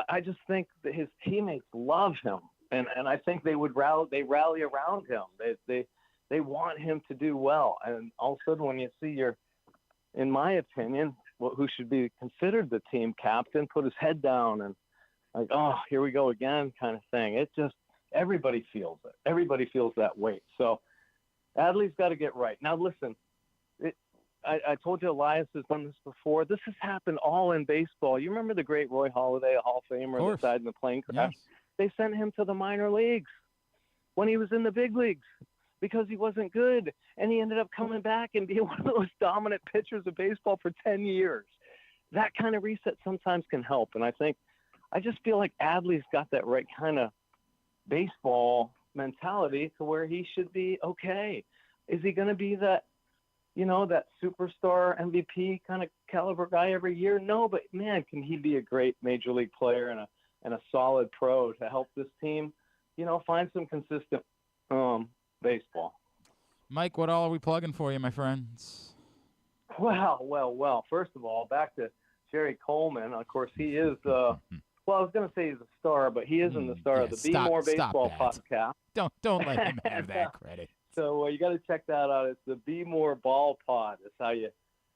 I just think that his teammates love him, and I think they rally around him. They want him to do well, and all of a sudden when you see in my opinion, who should be considered the team captain, put his head down and like, oh, here we go again kind of thing. It just, everybody feels it. Everybody feels that weight. So Adley's got to get right. Now, listen, I told you Elias has done this before. This has happened all in baseball. You remember the great Roy Halladay, a Hall of Famer, that died in the plane crash? Yes. They sent him to the minor leagues when he was in the big leagues because he wasn't good. And he ended up coming back and being one of those dominant pitchers of baseball for 10 years. That kind of reset sometimes can help. And I just feel like Adley's got that right kind of baseball mentality to where he should be okay. Is he going to be that superstar MVP kind of caliber guy every year? No, but man, can he be a great major league player and a solid pro to help this team, find some consistent baseball. Mike, what all are we plugging for you, my friends? Well. First of all, back to Jerry Coleman. Of course, he is. Well, I was going to say he's a star, but he isn't the star of the Be More Baseball podcast. Don't let him have that credit. So you got to check that out. It's the Be More Ball Pod. That's how you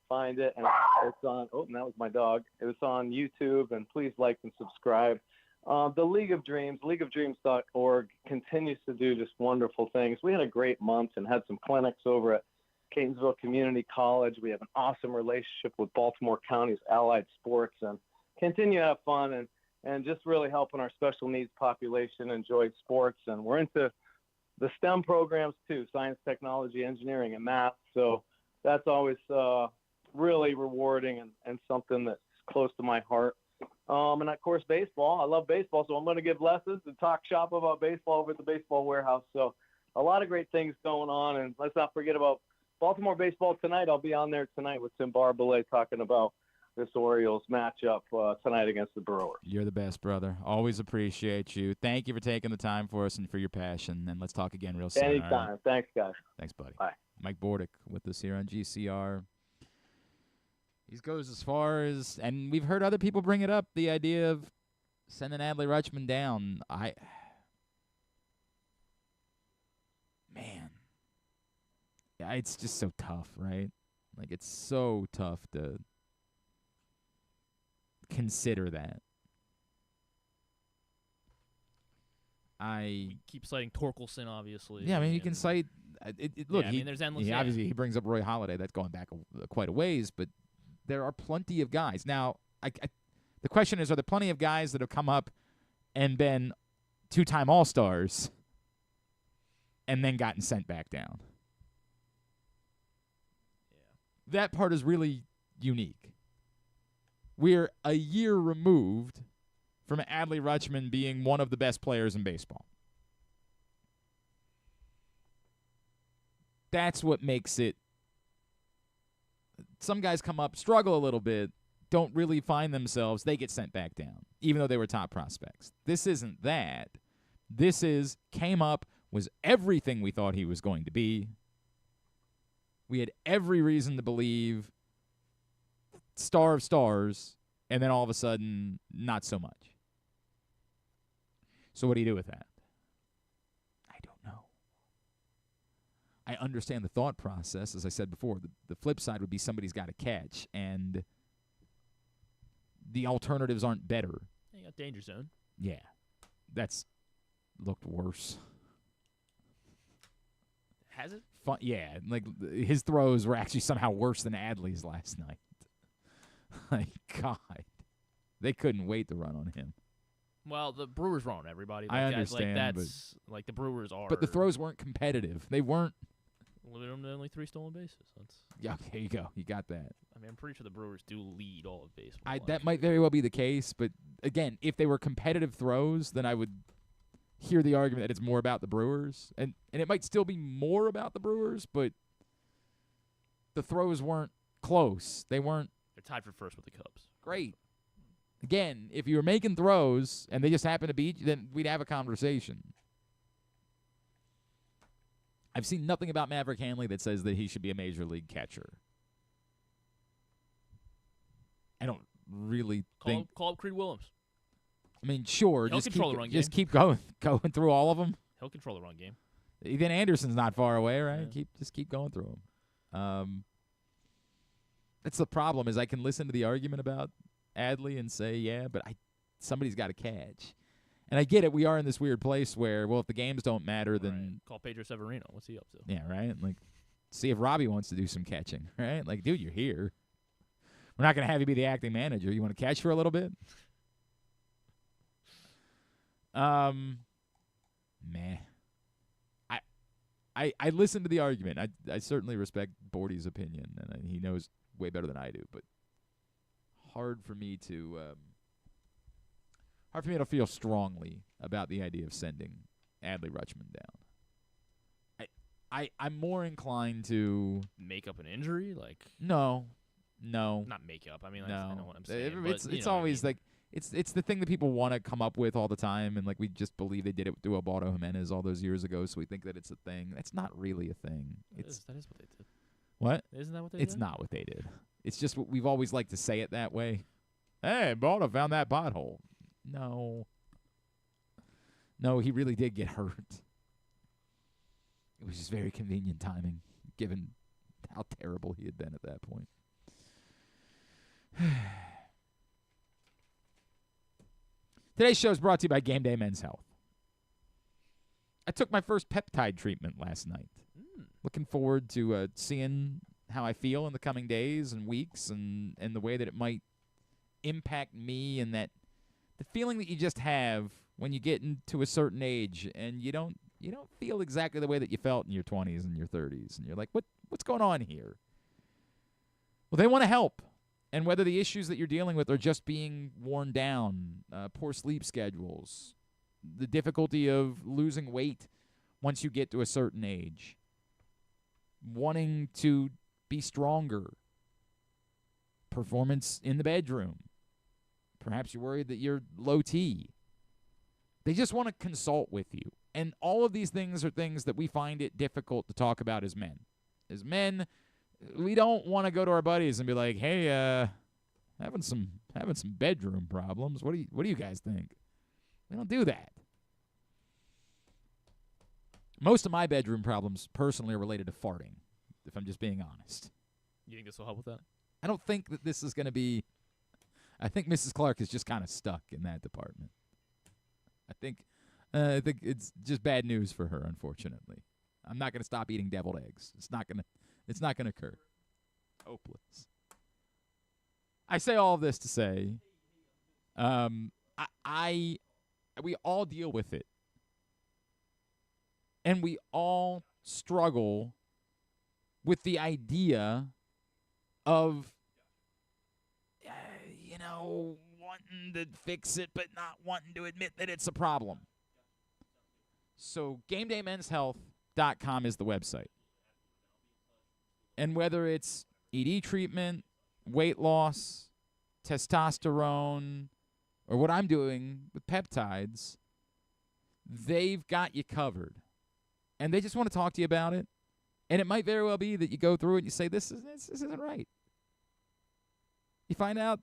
find it. And it's on. Oh, and that was my dog. It was on YouTube. And please like and subscribe. The League of Dreams, leagueofdreams.org, continues to do just wonderful things. We had a great month and had some clinics over at Catonsville Community College. We have an awesome relationship with Baltimore County's Allied Sports, and continue to have fun and just really helping our special needs population enjoy sports. And we're into the STEM programs too, science, technology, engineering, and math. So that's always really rewarding and something that's close to my heart. And of course, baseball. I love baseball, so I'm going to give lessons and talk shop about baseball over at the Baseball Warehouse. So a lot of great things going on. And let's not forget about Baltimore baseball tonight. I'll be on there tonight with Tim Barbalet talking about this Orioles matchup tonight against the Brewers. You're the best, brother. Always appreciate you. Thank you for taking the time for us and for your passion. And let's talk again real soon. Anytime. Right? Thanks, guys. Thanks, buddy. Bye. Mike Bordick with us here on GCR. He goes as far as, and we've heard other people bring it up, the idea of sending Adley Rutschman down. Man. Yeah, it's just so tough, right? Like, it's so tough to consider that. You keep citing Torkelson, obviously. Yeah, I mean, you can cite. Look, there's endless. Obviously, he brings up Roy Halladay. That's going back quite a ways, but there are plenty of guys. Now, the question is, are there plenty of guys that have come up and been two-time All-Stars and then gotten sent back down? that part is really unique. We're a year removed from Adley Rutschman being one of the best players in baseball. That's what makes it. Some guys come up, struggle a little bit, don't really find themselves, they get sent back down, even though they were top prospects. This isn't that. This is came up, was everything we thought he was going to be. We had every reason to believe star of stars, and then all of a sudden, not so much. So what do you do with that? I don't know. I understand the thought process. As I said before, the flip side would be somebody's got to catch, and the alternatives aren't better. You got danger zone. Yeah. That's looked worse. Has it? Yeah, like his throws were actually somehow worse than Adley's last night. Like, God. They couldn't wait to run on him. Well, the Brewers were on everybody. I understand, that's like the Brewers are. But the throws weren't competitive. They weren't. Only 3 stolen bases. Yeah, there you go. You got that. I mean, I'm pretty sure the Brewers do lead all of baseball. That might very well be the case, but again, if they were competitive throws, then I would hear the argument that it's more about the Brewers, and it might still be more about the Brewers, but the throws weren't close. They're tied for first with the Cubs. Great. Again, if you were making throws and they just happened to beat you, then we'd have a conversation. I've seen nothing about Maverick Hanley that says that he should be a major league catcher. I don't really think. Call up Creed Willems. I mean, sure. He'll control the run game. Just keep going through all of them. He'll control the run game. Even Anderson's not far away, right? Yeah. Keep going through them. That's the problem. Is I can listen to the argument about Adley and say, yeah, but somebody's got to catch. And I get it. We are in this weird place where, well, if the games don't matter, then Right. Call Pedro Severino. What's he up to? Yeah, right. Like, see if Robbie wants to do some catching, right? Like, dude, you're here. We're not going to have you be the acting manager. You want to catch for a little bit? Meh. I listen to the argument. I certainly respect Bordy's opinion, and he knows way better than I do. But hard for me to feel strongly about the idea of sending Adley Rutschman down. I'm more inclined to make up an injury, like no, not make up. I mean, no. I know what I'm saying. It's always like. It's the thing that people want to come up with all the time, and like we just believe they did it to Alberto Jimenez all those years ago, so we think that it's a thing. That's not really a thing. That is what they did. What? Isn't that what they did? It's not what they did. It's just what we've always liked to say it that way. Hey, Alberto found that pothole. No, he really did get hurt. It was just very convenient timing, given how terrible he had been at that point. Today's show is brought to you by Game Day Men's Health. I took my first peptide treatment last night. Looking forward to seeing how I feel in the coming days and weeks, and the way that it might impact me, and that the feeling that you just have when you get into a certain age and you don't feel exactly the way that you felt in your 20s and your 30s, and you're like, what's going on here? Well, they want to help. And whether the issues that you're dealing with are just being worn down, poor sleep schedules, the difficulty of losing weight once you get to a certain age, wanting to be stronger, performance in the bedroom, perhaps you're worried that you're low T. They just want to consult with you. And all of these things are things that we find it difficult to talk about as men. As men, we don't want to go to our buddies and be like, "Hey, having some bedroom problems. What do you guys think?" We don't do that. Most of my bedroom problems personally are related to farting, if I'm just being honest. You think this will help with that? I don't think that this is going to be. I think Mrs. Clark is just kind of stuck in that department. I think it's just bad news for her, unfortunately. I'm not going to stop eating deviled eggs. It's not going to occur. Hopeless. I say all of this to say, we all deal with it. And we all struggle with the idea of, wanting to fix it but not wanting to admit that it's a problem. So GameDayMen'sHealth.com is the website. And whether it's ED treatment, weight loss, testosterone, or what I'm doing with peptides, they've got you covered. And they just want to talk to you about it. And it might very well be that you go through it and you say, this isn't right. You find out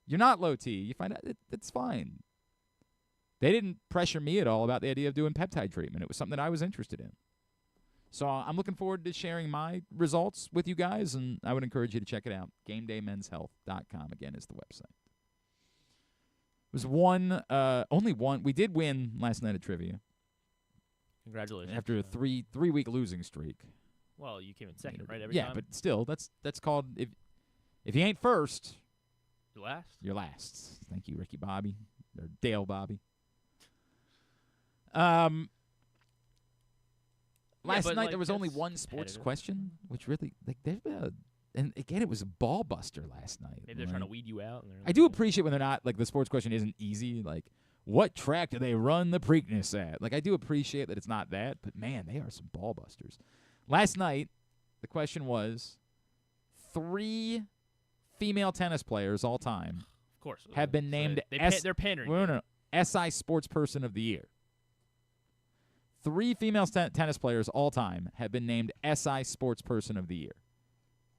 you're not low T. You find out it's fine. They didn't pressure me at all about the idea of doing peptide treatment. It was something that I was interested in. So I'm looking forward to sharing my results with you guys, and I would encourage you to check it out. GameDayMen'sHealth.com, again, is the website. It was only one. We did win last night at trivia. Congratulations. After a three-week losing streak. Well, you came in second, right? Every yeah, time? but still, that's called, if you ain't first, You're last? You're last. Thank you, Ricky Bobby. Or Dale Bobby. Last night there was only one sports question, which really, there's been and again, it was a ball buster last night. Maybe they're trying to weed you out. I do appreciate when they're not, the sports question isn't easy. What track do they run the Preakness at? I do appreciate that it's not that, but man, they are some ball busters. Last night, the question was 3 female tennis players all time, of course, have been named they're pandering. SI Sports Person of the Year. 3 female tennis players all time have been named SI Sports Person of the Year.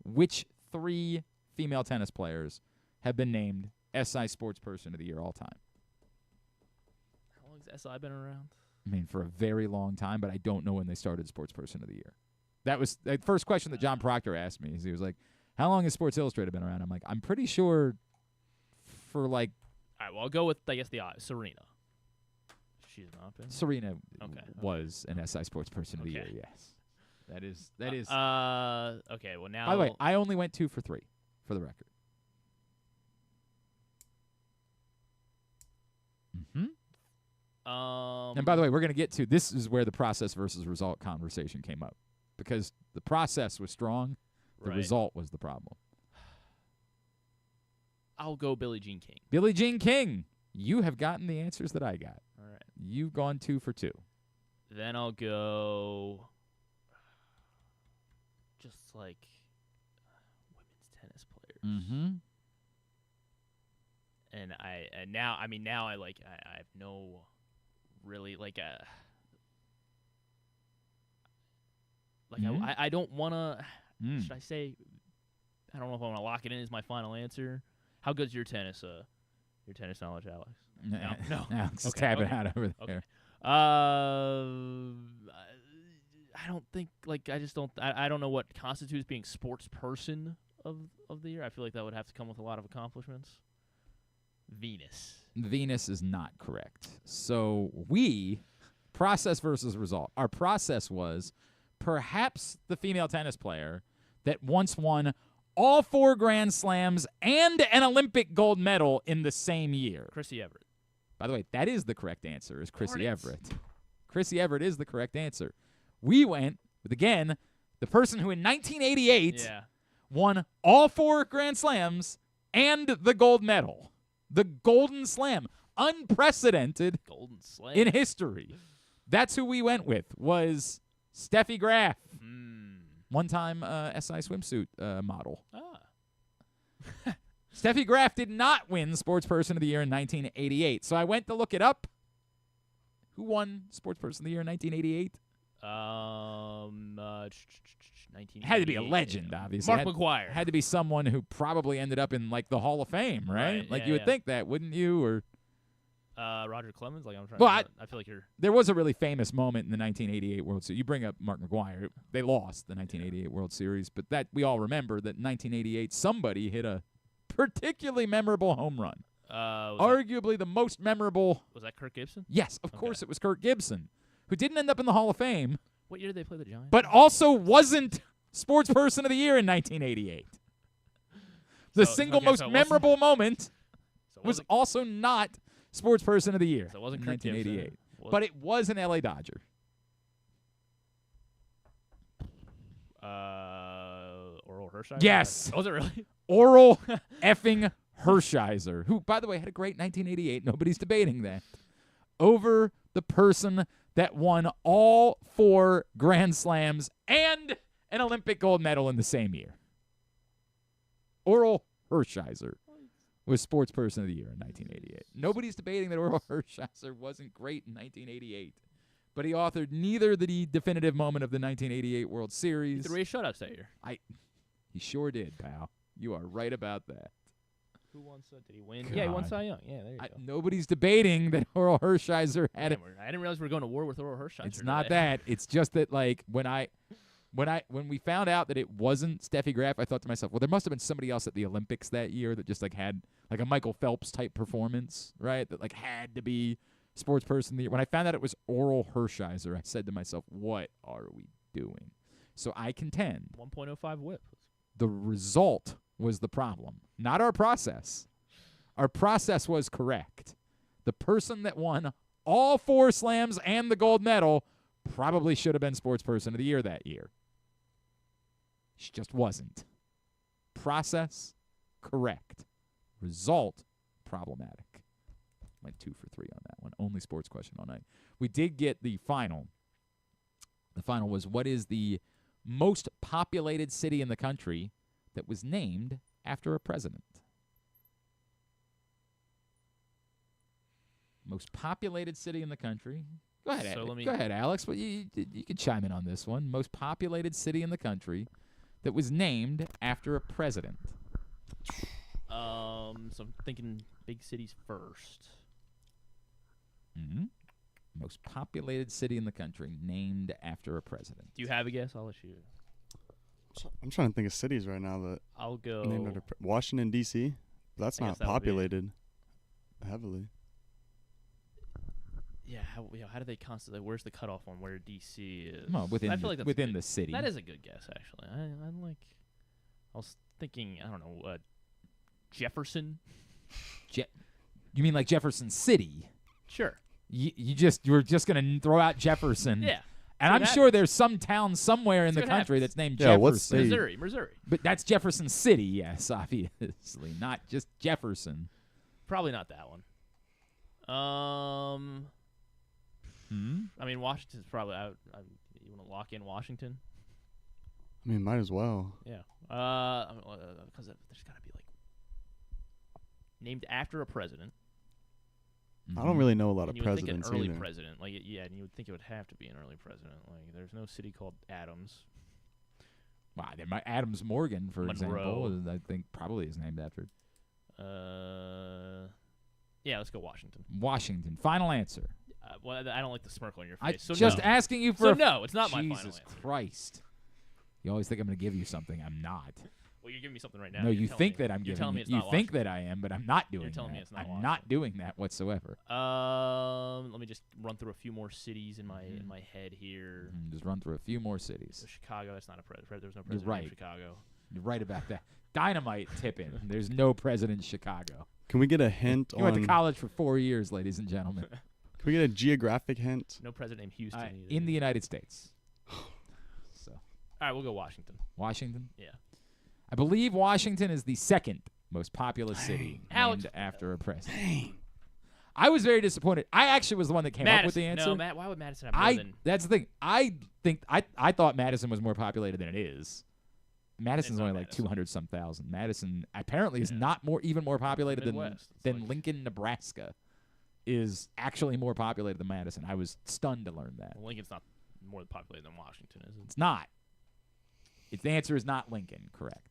Which 3 female tennis players have been named SI Sports Person of the Year all time? How long has SI been around? I mean, for a very long time, but I don't know when they started Sports Person of the Year. That was the first question that John Proctor asked me. He was like, how long has Sports Illustrated been around? I'm like, I'm pretty sure for All right, well, I'll go with, I guess, Serena. She's not been. Serena was an SI Sports Person of the Year, yes. That is. Okay, well, now. By the way, I only went 2 for 3, for the record. And by the way, we're going to get to, this is where the process versus result conversation came up. Because the process was strong, the result was the problem. I'll go Billie Jean King. Billie Jean King. You have gotten the answers that I got. All right. You've gone 2 for 2. Then I'll go just women's tennis players. Mm-hmm. And now I have no really I don't want to. Should I say? I don't know if I want to lock it in as my final answer. How good's your tennis knowledge, Alex? No. Alex is tapping out over there. Okay. I don't think I don't know what constitutes being sports person of the year. I feel like that would have to come with a lot of accomplishments. Venus is not correct. So process versus result. Our process was perhaps the female tennis player that once won all 4 Grand Slams and an Olympic gold medal in the same year. Chrissy Everett. By the way, that is the correct answer, is Chrissy Everett. Chrissy Everett is the correct answer. We went with, again, the person who in 1988 won all 4 Grand Slams and the gold medal. The Golden Slam. Unprecedented Golden Slam in history. That's who we went with, was Steffi Graf. One-time SI swimsuit model. Steffi Graf did not win Sports Person of the Year in 1988. So I went to look it up. Who won Sports Person of the Year in 1988? 1988. Had to be a legend, obviously. Mark McGwire. Had to be someone who probably ended up in the Hall of Fame, right? You would think that, wouldn't you? Or Roger Clemens. I'm trying. Well, I feel like you're. There was a really famous moment in the 1988 World Series. You bring up Mark McGwire. They lost the 1988 World Series, but that we all remember that in 1988 somebody hit a particularly memorable home run. Arguably the most memorable. Was that Kirk Gibson? Yes, of course it was Kirk Gibson, who didn't end up in the Hall of Fame. What year did they play the Giants? But also wasn't Sports Person of the Year in 1988. The single most memorable moment was also not Sports Person of the Year so it wasn't in Kirk 1988. Gibson. But it was an LA Dodger. Oral Hershiser? Yes. Was it really? Oral effing Hershiser, who, by the way, had a great 1988. Nobody's debating that. Over the person that won all 4 Grand Slams and an Olympic gold medal in the same year. Oral Hershiser was Sports Person of the Year in 1988. Nobody's debating that Oral Hershiser wasn't great in 1988. But he authored neither the definitive moment of the 1988 World Series. He threw 8 shutouts that year. He sure did, pal. You are right about that. Who won? Did he win? God. Yeah, he won Cy Young. Yeah, there you go. Nobody's debating that Oral Hershiser had it. I didn't realize we were going to war with Oral Hershiser. It's not today. that. It's just that, like, when we found out that it wasn't Steffi Graf, I thought to myself, well, there must have been somebody else at the Olympics that year that just like had like a Michael Phelps type performance, right? That like had to be Sports Person of the Year. When I found out it was Oral Hershiser, I said to myself, what are we doing? So I contend 1.05 whip. the result was the problem, not our process. Our process was correct. The person that won all 4 slams and the gold medal probably should have been Sports Person of the Year that year. She just wasn't. Process, correct. Result, problematic. Went 2 for 3 on that one. Only sports question all night. We did get the final. The final was, what is the most populated city in the country that was named after a president? Most populated city in the country. Go ahead, Go ahead, Alex. Well, you can chime in on this one. Most populated city in the country that was named after a president. So I'm thinking big cities first. Mm-hmm. Most populated city in the country named after a president. Do you have a guess? I'll let you. I'm trying to think of cities right now that I'll go. named after Washington D.C. That's I not guess that would be- populated heavily. Yeah, how do they constantly? Where's the cutoff on where DC is? Well, I feel like that's within a good, the city. That is a good guess, actually. I was thinking, I don't know, Jefferson. You mean like Jefferson City? Sure. You were just gonna throw out Jefferson. Yeah. And I'm sure there's some town somewhere in the country that's named Yeah, Jefferson. what's the- Missouri. But that's Jefferson City, yes, obviously, not just Jefferson. Probably not that one. I mean, Washington's probably out. You want to lock in Washington? I mean, might as well. Yeah. Because there's got to be like named after a president. I don't really know a lot of And you would think presidents an early either. president, and you would think it would have to be an early president. Like, there's no city called Adams. Wow, there might Adams Morgan, for Monroe. example, I think probably is named after. Yeah, let's go Washington. Washington. Final answer. Well, I don't like the smirk on your I'm face. So just no. asking you for. So no, it's not my final Jesus answer. Christ! You always think I'm going to give you something. I'm not. Well, you're giving me something right now. No, You're you telling think me- that I'm you're giving telling me you. it's You not think Washington. that I am, but I'm not doing that. telling me it's not I'm not doing that whatsoever. Let me just run through a few more cities in my head here. Just run through a few more cities. So Chicago, that's not a president. There's no You're president right. in Chicago. You're right about that. Dynamite tipping. There's no president in Chicago. Can we get a hint You went to on? college for 4 years, ladies and gentlemen. Can we get a geographic hint? No president named Houston either. In the United States. So, All right, we'll go Washington. Washington. Yeah. I believe Washington is the second most populous city Alex. named after a president. I was very disappointed. I actually was the one that came up with the answer. No, why would Madison have more than? That's the thing. I thought Madison was more populated than it is. Madison's It's not only like Madison. 200 some thousand. Madison apparently is not even more populated Midwest. It's than like- Lincoln, Nebraska is actually more populated than Madison. I was stunned to learn that. Well, Lincoln's not more populated than Washington, is it? It's not. The answer is not Lincoln, correct.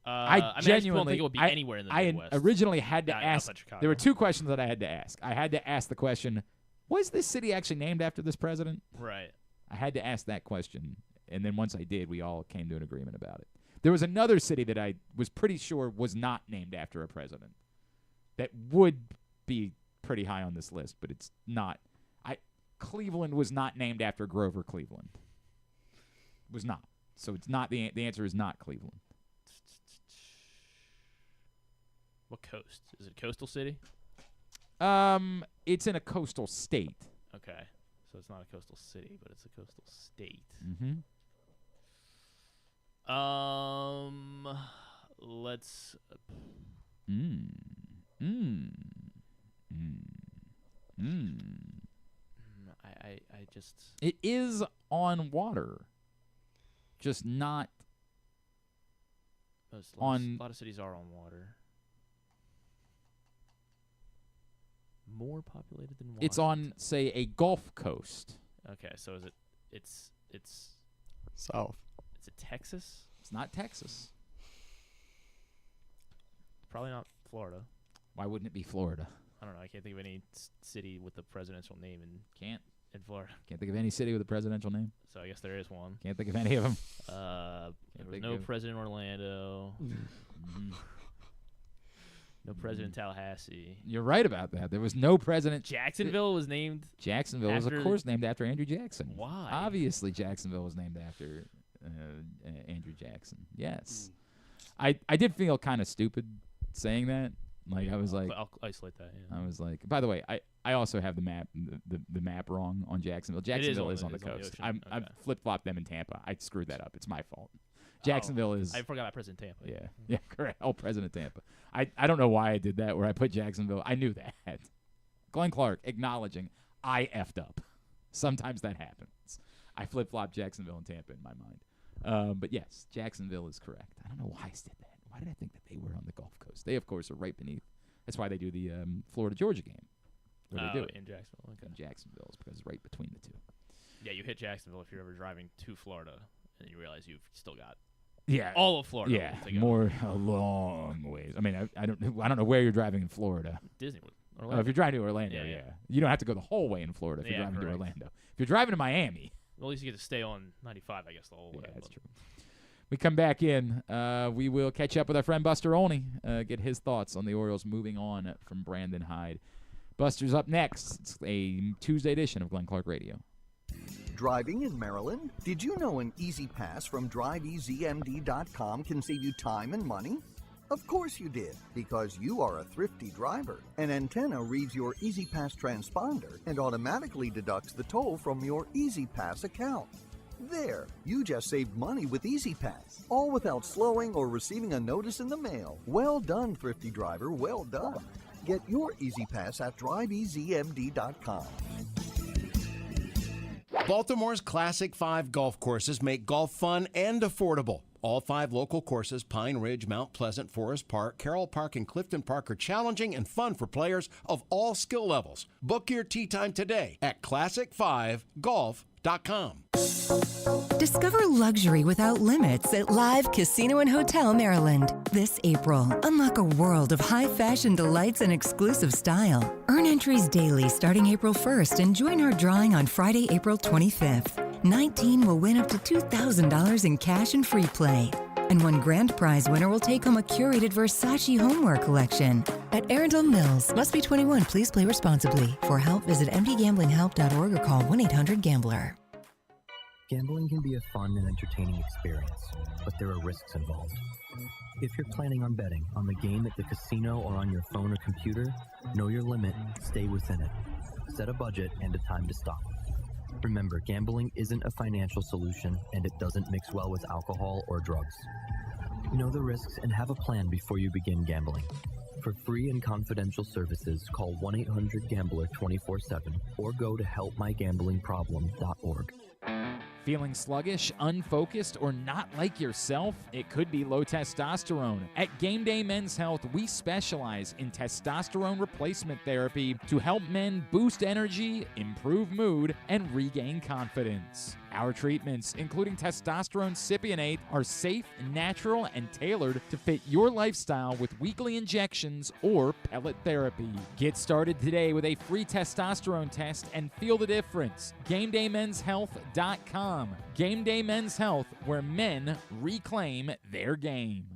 I genuinely just don't think it would be anywhere in the I Midwest. originally had to Not ask. outside Chicago. There were 2 questions that I had to ask. I had to ask the question, was this city actually named after this president? Right. I had to ask that question, and then once I did, we all came to an agreement about it. There was another city that I was pretty sure was not named after a president that would be pretty high on this list, but it's not. Cleveland was not named after Grover Cleveland. Was not. So it's not the answer is not Cleveland. What coast? Is it a coastal city? It's in a coastal state. Okay. So it's not a coastal city, but it's a coastal state. Mm-hmm. Let's. I just. It is on water, just not A on. lot of cities are on water. More populated than Washington. It's on, say, a Gulf coast. Okay, so is it? It's South. Is it Texas? It's not Texas. Probably not Florida. Why wouldn't it be Florida? I don't know. I can't think of any city with a presidential name in Florida. Can't think of any city with a presidential name. So I guess there is one. Can't think of any of them. There was no president Orlando. No president Tallahassee. You're right about that. There was no president. Jacksonville was named. Jacksonville was, of course, named after Andrew Jackson. Why? Obviously, Jacksonville was named after Andrew Jackson. Yes. I did feel kind of stupid saying that. Like, I was like, I'll isolate that. Yeah. I was like, by the way, I also have the map the map wrong on Jacksonville. Jacksonville is on the coast. I've flip flopped them in Tampa. I screwed that up. It's my fault. Jacksonville is. I forgot about President Tampa. Yeah, correct. Oh, President Tampa. I don't know why I did that. Where I put Jacksonville. I knew that. Glenn Clark acknowledging I effed up. Sometimes that happens. I flip flopped Jacksonville and Tampa in my mind. But yes, Jacksonville is correct. I don't know why I did that. Why did I think that they were on the Gulf Coast? They, of course, are right beneath. That's why they do the Florida-Georgia game. Where they do it. In Jacksonville. Okay. In Jacksonville is because it's right between the two. Yeah, you hit Jacksonville if you're ever driving to Florida, and you realize you've still got Yeah, all of Florida. Yeah, to go. more a long ways. I mean, I don't know where you're driving in Florida. Disney. Oh, if you're driving to Orlando, yeah, you don't have to go the whole way in Florida if you're driving to Orlando. If you're driving to Miami, well, at least you get to stay on 95, I guess, the whole way. Yeah, that's true. We come back in. We will catch up with our friend Buster Olney, get his thoughts on the Orioles moving on from Brandon Hyde. Buster's up next. It's a Tuesday edition of Glenn Clark Radio. Driving in Maryland? Did you know an Easy Pass from DriveEasyMD.com can save you time and money? Of course you did, because you are a thrifty driver. An antenna reads your Easy Pass transponder and automatically deducts the toll from your Easy Pass account. There, you just saved money with Easy Pass, all without slowing or receiving a notice in the mail. Well done, thrifty driver, well done. Get your Easy Pass at DriveEasyMD.com. Baltimore's Classic 5 golf courses make golf fun and affordable. All 5 local courses, Pine Ridge, Mount Pleasant, Forest Park, Carroll Park, and Clifton Park, are challenging and fun for players of all skill levels. Book your tee time today at classic5golf.com. Discover luxury without limits at Live Casino and Hotel Maryland. This April, unlock a world of high-fashion delights and exclusive style. Earn entries daily starting April 1st and join our drawing on Friday, April 25th. 19 will win up to $2,000 in cash and free play. And one grand prize winner will take home a curated Versace homeware collection. At Arundel Mills, must be 21. Please play responsibly. For help, visit mdgamblinghelp.org or call 1-800-GAMBLER. Gambling can be a fun and entertaining experience, but there are risks involved. If you're planning on betting on the game at the casino or on your phone or computer, know your limit, stay within it. Set a budget and a time to stop. Remember, gambling isn't a financial solution, and it doesn't mix well with alcohol or drugs. Know the risks and have a plan before you begin gambling. For free and confidential services, call 1-800-GAMBLER 24/7 or go to helpmygamblingproblem.org. Feeling sluggish, unfocused, or not like yourself? It could be low testosterone. At Game Day Men's Health, we specialize in testosterone replacement therapy to help men boost energy, improve mood, and regain confidence. Our treatments, including testosterone cypionate, are safe, natural, and tailored to fit your lifestyle with weekly injections or pellet therapy. Get started today with a free testosterone test and feel the difference. GameDayMen'sHealth.com. Game Day Men's Health, where men reclaim their game.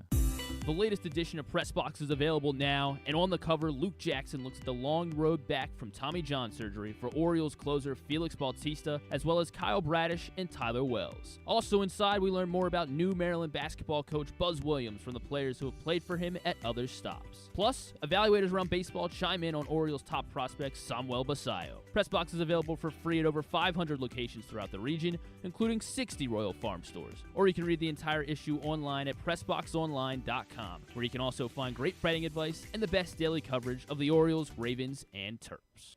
The latest edition of Press Box is available now, and on the cover, Luke Jackson looks at the long road back from Tommy John surgery for Orioles closer Felix Bautista, as well as Kyle Bradish and Tyler Wells. Also inside, we learn more about new Maryland basketball coach Buzz Williams from the players who have played for him at other stops. Plus, evaluators around baseball chime in on Orioles' top prospect Samuel Basayo. Press Box is available for free at over 500 locations throughout the region, including 60 Royal Farm stores. Or you can read the entire issue online at PressBoxOnline.com, where you can also find great betting advice and the best daily coverage of the Orioles, Ravens, and Terps.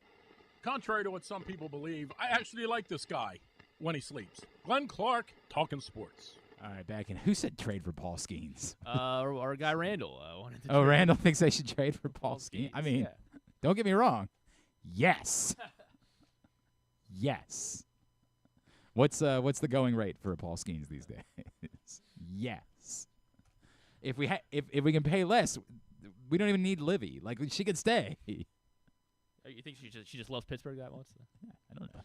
Contrary to what some people believe, I actually like this guy when he sleeps. Glenn Clark, talking sports. All right, back in. Who said trade for Paul Skeens? Our guy Randall wanted to. Randall thinks they should trade for Paul Skeens. I mean, don't get me wrong. Yes. Yes. What's the going rate for Paul Skeens these days? Yes. If we can pay less, we don't even need Livy. Like, she could stay. You think she just loves Pittsburgh that much? I don't know.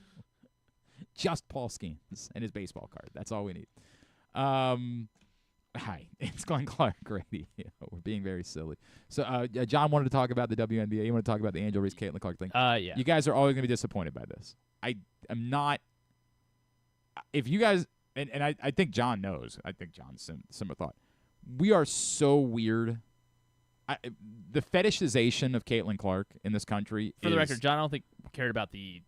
Just Paul Skeens and his baseball card. That's all we need. Hi, it's Glenn Clark Grady. We're being very silly. So, John wanted to talk about the WNBA. You want to talk about the Angel Reese, Caitlin Clark thing? Yeah. You guys are always going to be disappointed by this. I am not. If you guys, and I think John knows. I think John's similar thought. We are so weird. The fetishization of Caitlin Clark in this country. For the record, John, I don't think cared about the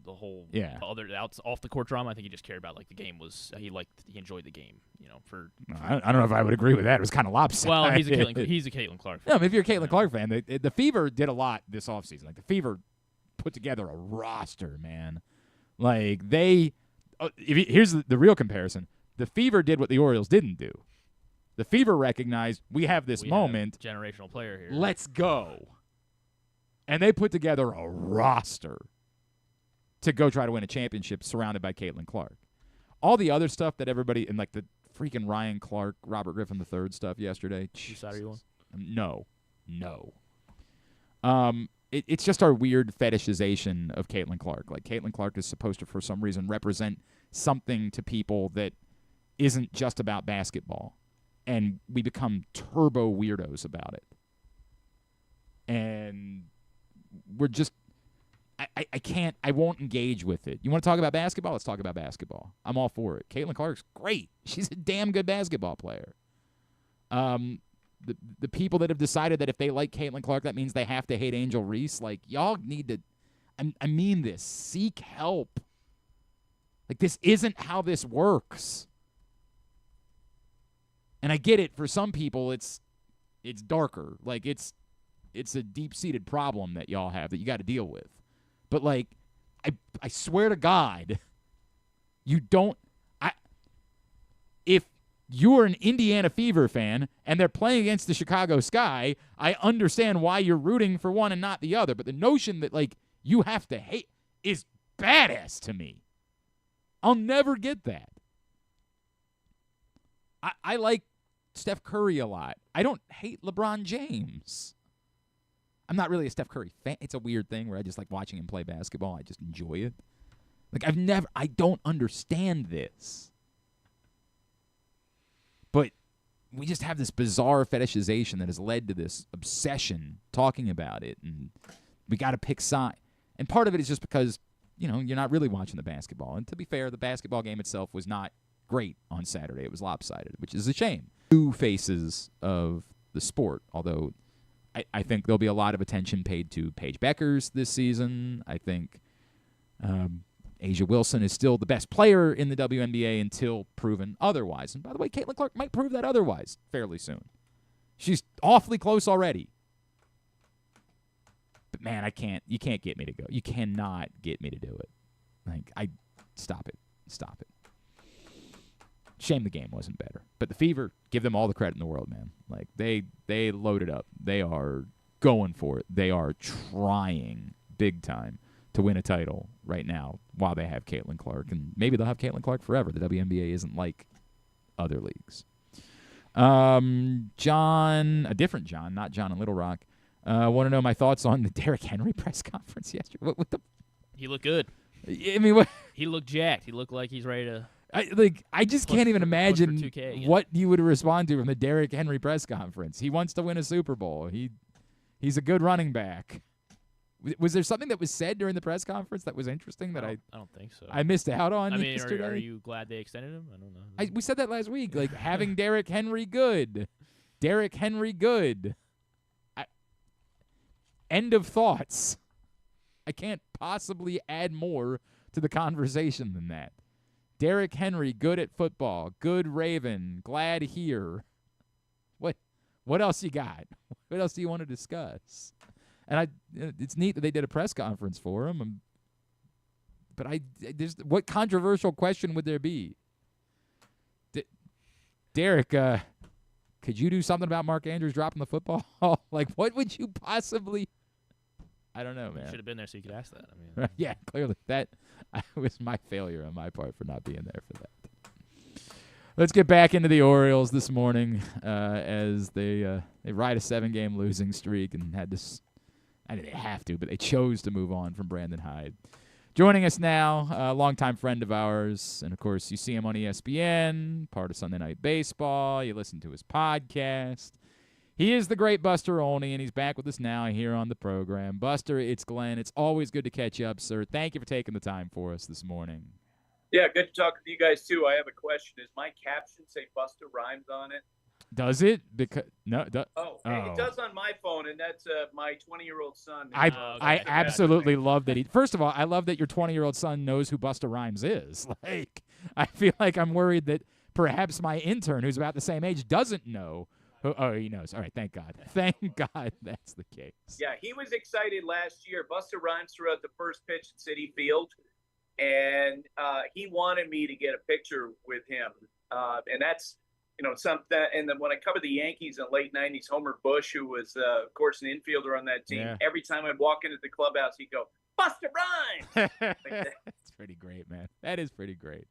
whole other off the court drama. I think he just cared about like the game was he enjoyed the game. I don't know if I would agree with that. It was kind of lopsided. Well, he's a Caitlin Clark fan. No, if you're a Caitlin Clark fan, the Fever did a lot this offseason. Like the Fever put together a roster, man. Like here's the real comparison. The Fever did what the Orioles didn't do. The Fever recognized we have this moment. Have a generational player here. Let's go. And they put together a roster to go try to win a championship surrounded by Caitlin Clark. All the other stuff that everybody, and like the freaking Ryan Clark, Robert Griffin III stuff yesterday. Whose side are you on? No. It's just our weird fetishization of Caitlin Clark. Like Caitlin Clark is supposed to, for some reason, represent something to people that isn't just about basketball. And we become turbo weirdos about it. And we're just, I won't engage with it. You want to talk about basketball? Let's talk about basketball. I'm all for it. Caitlin Clark's great. She's a damn good basketball player. The people that have decided that if they like Caitlin Clark, that means they have to hate Angel Reese, like, y'all need to, I mean this, seek help. Like, this isn't how this works. And I get it, for some people, it's darker. Like, it's a deep-seated problem that y'all have that you got to deal with. But, like, I swear to God, you don't if you're an Indiana Fever fan and they're playing against the Chicago Sky, I understand why you're rooting for one and not the other. But the notion that, like, you have to hate is badass to me. I'll never get that. I like Steph Curry a lot. I don't hate LeBron James. I'm not really a Steph Curry fan. It's a weird thing where I just like watching him play basketball. I just enjoy it. Like, I don't understand this. But we just have this bizarre fetishization that has led to this obsession talking about it, and we got to pick side. And part of it is just because, you're not really watching the basketball. And to be fair, the basketball game itself was not great on Saturday. It was lopsided, which is a shame. Two faces of the sport, although I think there'll be a lot of attention paid to Paige Beckers this season. I think Asia Wilson is still the best player in the WNBA until proven otherwise. And by the way, Caitlin Clark might prove that otherwise fairly soon. She's awfully close already. But man, you can't get me to go. You cannot get me to do it. Like, stop it. Shame the game wasn't better. But the Fever, give them all the credit in the world, man. Like, they loaded up. They are going for it. They are trying big time to win a title right now while they have Caitlin Clark. And maybe they'll have Caitlin Clark forever. The WNBA isn't like other leagues. John, a different John, not John in Little Rock, want to know my thoughts on the Derrick Henry press conference yesterday. What the? He looked good. I mean, what? He looked jacked. He looked like he's ready to. I just can't even imagine 2K, yeah. what you would respond to from the Derrick Henry press conference. He wants to win a Super Bowl. He's a good running back. Was there something that was said during the press conference that was interesting that I don't think so. I missed out on I mean, yesterday? are you glad they extended him? I don't know. We said that last week, like having Derrick Henry good. Derrick Henry good. End of thoughts. I can't possibly add more to the conversation than that. Derrick Henry good at football. Good Raven. Glad here. What else you got? What else do you want to discuss? And it's neat that they did a press conference for him. But what controversial question would there be? Derek, could you do something about Mark Andrews dropping the football? Like, what would you possibly? I don't know, man. Should have been there so you could ask that. I mean, yeah, clearly that was my failure on my part for not being there for that. Let's get back into the Orioles this morning as they ride a 7-game losing streak and had this. I mean, they have to, but they chose to move on from Brandon Hyde. Joining us now, a longtime friend of ours, and, of course, you see him on ESPN, part of Sunday Night Baseball. You listen to his podcast. He is the great Buster Olney, and he's back with us now here on the program. Buster, it's Glenn. It's always good to catch you up, sir. Thank you for taking the time for us this morning. Yeah, good to talk with you guys, too. I have a question. Does my caption say Buster Rhymes on it? Does it? Because no. It does on my phone, and that's my 20-year-old son. I absolutely love that. First of all, I love that your 20-year-old son knows who Buster Rhymes is. Like, I feel like I'm worried that perhaps my intern, who's about the same age, doesn't know. Oh, he knows. All right, thank God. Thank God that's the case. Yeah, he was excited last year. Buster Rhymes threw out the first pitch at Citi Field, and he wanted me to get a picture with him. And that's, something. And then when I covered the Yankees in the late 90s, Homer Bush, who was, of course, an infielder on that team, every time I'd walk into the clubhouse, he'd go, Buster Rhymes! Like that. That's pretty great, man. That is pretty great.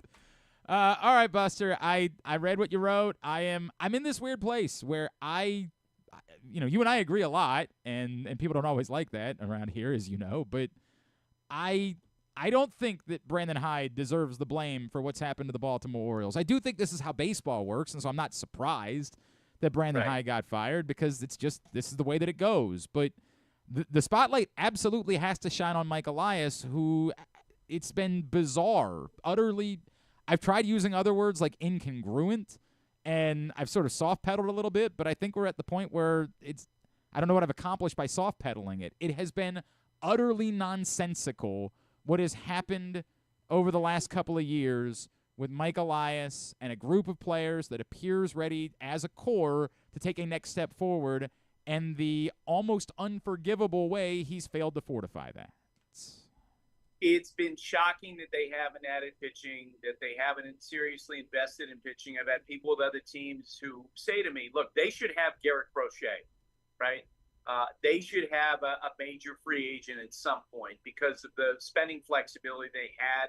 All right, Buster, I read what you wrote. I'm in this weird place where you and I agree a lot, and people don't always like that around here, as you know, but I don't think that Brandon Hyde deserves the blame for what's happened to the Baltimore Orioles. I do think this is how baseball works, and so I'm not surprised that Brandon Hyde got fired because this is the way that it goes. But the spotlight absolutely has to shine on Mike Elias, who it's been bizarre, utterly. I've tried using other words like incongruent, and I've sort of soft-pedaled a little bit, but I think we're at the point where I don't know what I've accomplished by soft-pedaling it. It has been utterly nonsensical what has happened over the last couple of years with Mike Elias and a group of players that appears ready as a core to take a next step forward, and the almost unforgivable way he's failed to fortify that. It's been shocking that they haven't added pitching, that they haven't seriously invested in pitching. I've had people with other teams who say to me, look, they should have Garrett Crochet, right? They should have a major free agent at some point because of the spending flexibility they had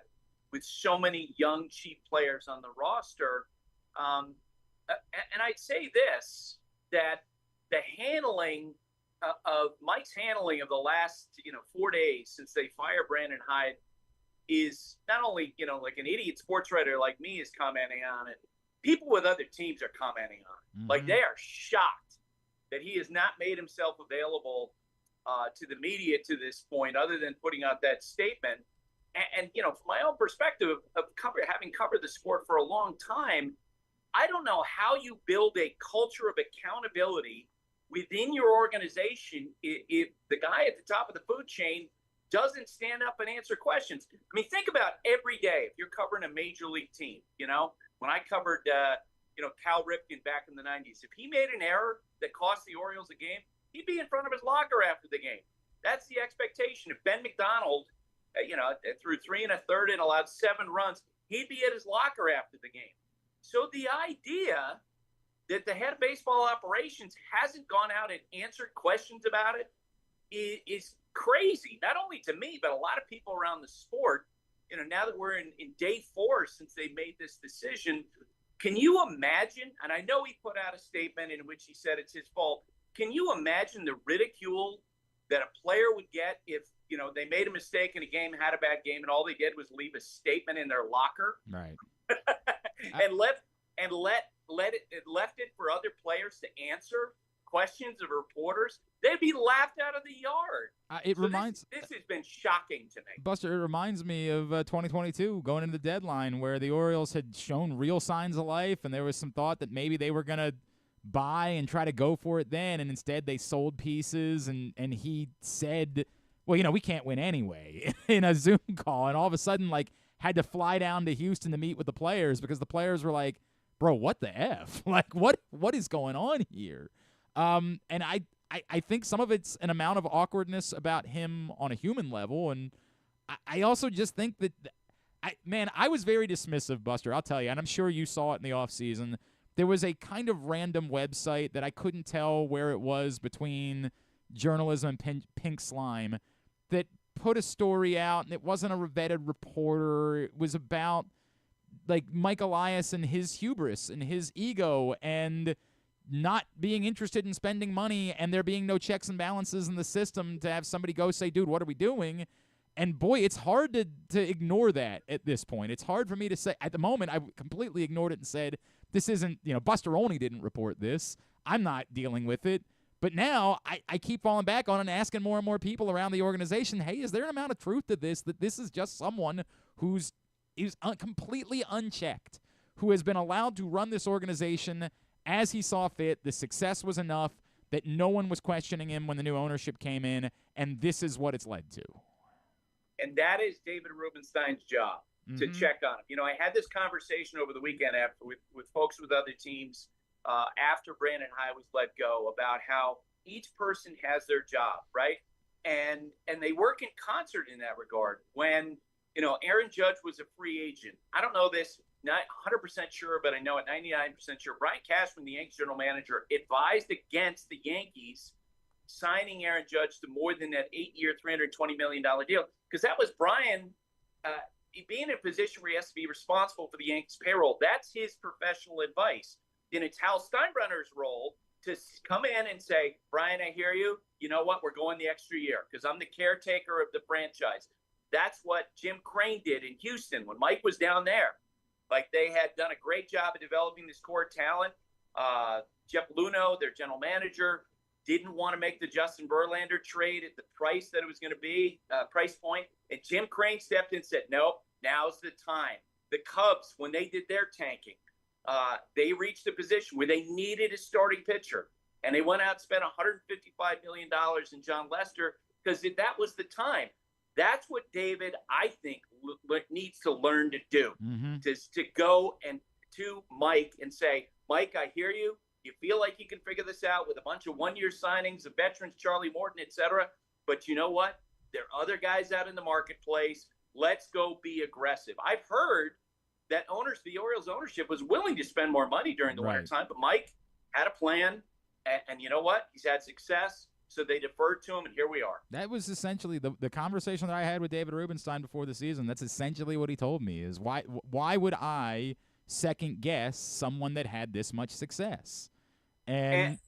with so many young, cheap players on the roster. And I'd say this, that the handling of Mike's handling of the last, 4 days since they fired Brandon Hyde is not only, like an idiot sports writer like me is commenting on it. People with other teams are commenting on it. Mm-hmm. Like, they are shocked that he has not made himself available to the media to this point, other than putting out that statement. And from my own perspective of having covered the sport for a long time, I don't know how you build a culture of accountability within your organization if the guy at the top of the food chain doesn't stand up and answer questions. I mean, think about every day if you're covering a major league team. When I covered Cal Ripken back in the 90s, if he made an error that cost the Orioles a game, he'd be in front of his locker after the game. That's the expectation. If Ben McDonald, threw 3 1/3 and allowed 7 runs, he'd be at his locker after the game. So the idea that the head of baseball operations hasn't gone out and answered questions about it is crazy, not only to me, but a lot of people around the sport. Now that we're in day 4 since they made this decision, can you imagine, and I know he put out a statement in which he said it's his fault, can you imagine the ridicule that a player would get if, they made a mistake in a game, had a bad game, and all they did was leave a statement in their locker? Right. and left it for other players to answer questions of reporters, they'd be laughed out of the yard. This has been shocking to me. Buster, it reminds me of 2022 going into the deadline where the Orioles had shown real signs of life, and there was some thought that maybe they were going to buy and try to go for it then, and instead they sold pieces, and he said, well, we can't win anyway in a Zoom call, and all of a sudden, had to fly down to Houston to meet with the players because the players were like, bro, what the F? What is going on here? And I think some of it's an amount of awkwardness about him on a human level, and I also just think that, I was very dismissive, Buster, I'll tell you, and I'm sure you saw it in the offseason. There was a kind of random website that I couldn't tell where it was between journalism and pink slime that put a story out, and it wasn't a vetted reporter. It was about, Mike Elias and his hubris and his ego and not being interested in spending money and there being no checks and balances in the system to have somebody go say, dude, what are we doing? And, boy, it's hard to ignore that at this point. It's hard for me to say. At the moment, I completely ignored it and said, this isn't, Buster Olney didn't report this. I'm not dealing with it. But now I keep falling back on it and asking more and more people around the organization, hey, is there an amount of truth to this, that this is just someone who's completely unchecked, who has been allowed to run this organization as he saw fit? The success was enough that no one was questioning him when the new ownership came in, and this is what it's led to. And that is David Rubenstein's job, to check on him. I had this conversation over the weekend with folks with other teams after Brandon Hyde was let go about how each person has their job, right? And they work in concert in that regard. When, Aaron Judge was a free agent, I don't know this, not 100% sure, but I know it 99% sure. Brian Cashman, the Yankees general manager, advised against the Yankees signing Aaron Judge to more than that 8-year, $320 million deal, because that was Brian being in a position where he has to be responsible for the Yankees payroll. That's his professional advice. Then it's Hal Steinbrenner's role to come in and say, Brian, I hear you. You know what? We're going the extra year because I'm the caretaker of the franchise. That's what Jim Crane did in Houston when Mike was down there. They had done a great job of developing this core talent. Jeff Luhnow, their general manager, didn't want to make the Justin Verlander trade at the price that it was going to be, price point. And Jim Crane stepped in and said, nope, now's the time. The Cubs, when they did their tanking, they reached a position where they needed a starting pitcher. And they went out and spent $155 million in John Lester because that was the time. That's what David, I think, needs to learn to do, to go and to Mike and say, Mike, I hear you. You feel like you can figure this out with a bunch of one-year signings of veterans, Charlie Morton, et cetera. But you know what? There are other guys out in the marketplace. Let's go be aggressive. I've heard that the Orioles ownership was willing to spend more money during the wintertime, but Mike had a plan, and you know what? He's had success, so they deferred to him, and here we are. That was essentially the conversation that I had with David Rubenstein before the season. That's essentially what he told me, is why would I second-guess someone that had this much success? And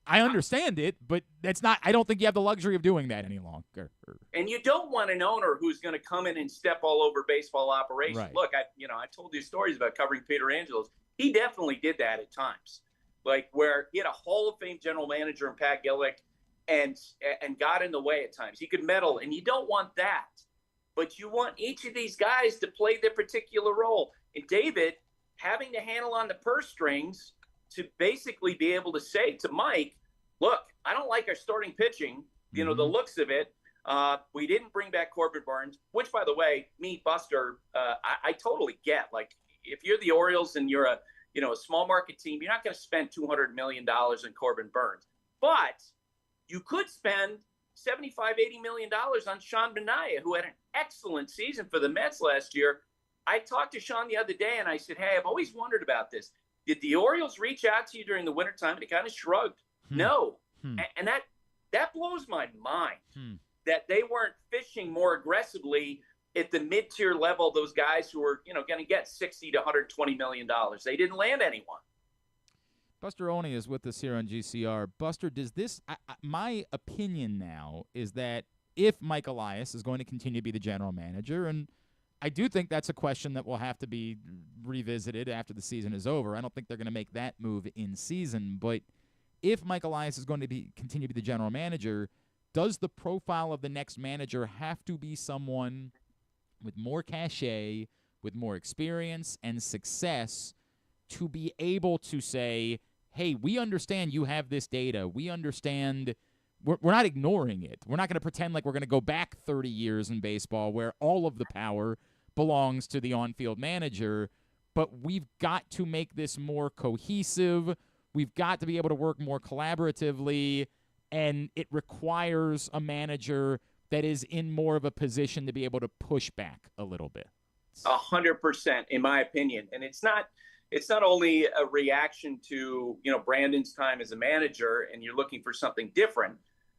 I understand it, but that's not. I don't think you have the luxury of doing that any longer. And you don't want an owner who's going to come in and step all over baseball operations. Right. Look, I told you stories about covering Peter Angelos. He definitely did that at times, where he had a Hall of Fame general manager in Pat Gillick, and got in the way at times. He could meddle, and you don't want that. But you want each of these guys to play their particular role. And David, having the handle on the purse strings, to basically be able to say to Mike, look, I don't like our starting pitching, the looks of it. We didn't bring back Corbin Burns, which, by the way, me, Buster, I totally get. If you're the Orioles and you're a small market team, you're not going to spend $200 million on Corbin Burns. But you could spend $75, $80 million on Sean Manaea, who had an excellent season for the Mets last year. I talked to Sean the other day, and I said, hey, I've always wondered about this. Did the Orioles reach out to you during the wintertime? And he kind of shrugged. No. And that blows my mind that they weren't fishing more aggressively at the mid-tier level, those guys who were, going to get $60 to $120 million. They didn't land anyone. Buster Olney is with us here on GCR. Buster, does this my opinion now is that if Mike Elias is going to continue to be the general manager, and I do think that's a question that will have to be revisited after the season is over. I don't think they're going to make that move in season, but if Mike Elias is going to continue to be the general manager, does the profile of the next manager have to be someone with more cachet, with more experience and success to be able to say, hey, we understand you have this data. We understand we're not ignoring it. We're not going to pretend like we're going to go back 30 years in baseball where all of the power belongs to the on-field manager, but we've got to make this more cohesive. We've got to be able to work more collaboratively, and it requires a manager that is in more of a position to be able to push back a little bit. 100%, in my opinion. And it's not only a reaction to, Brandon's time as a manager and you're looking for something different,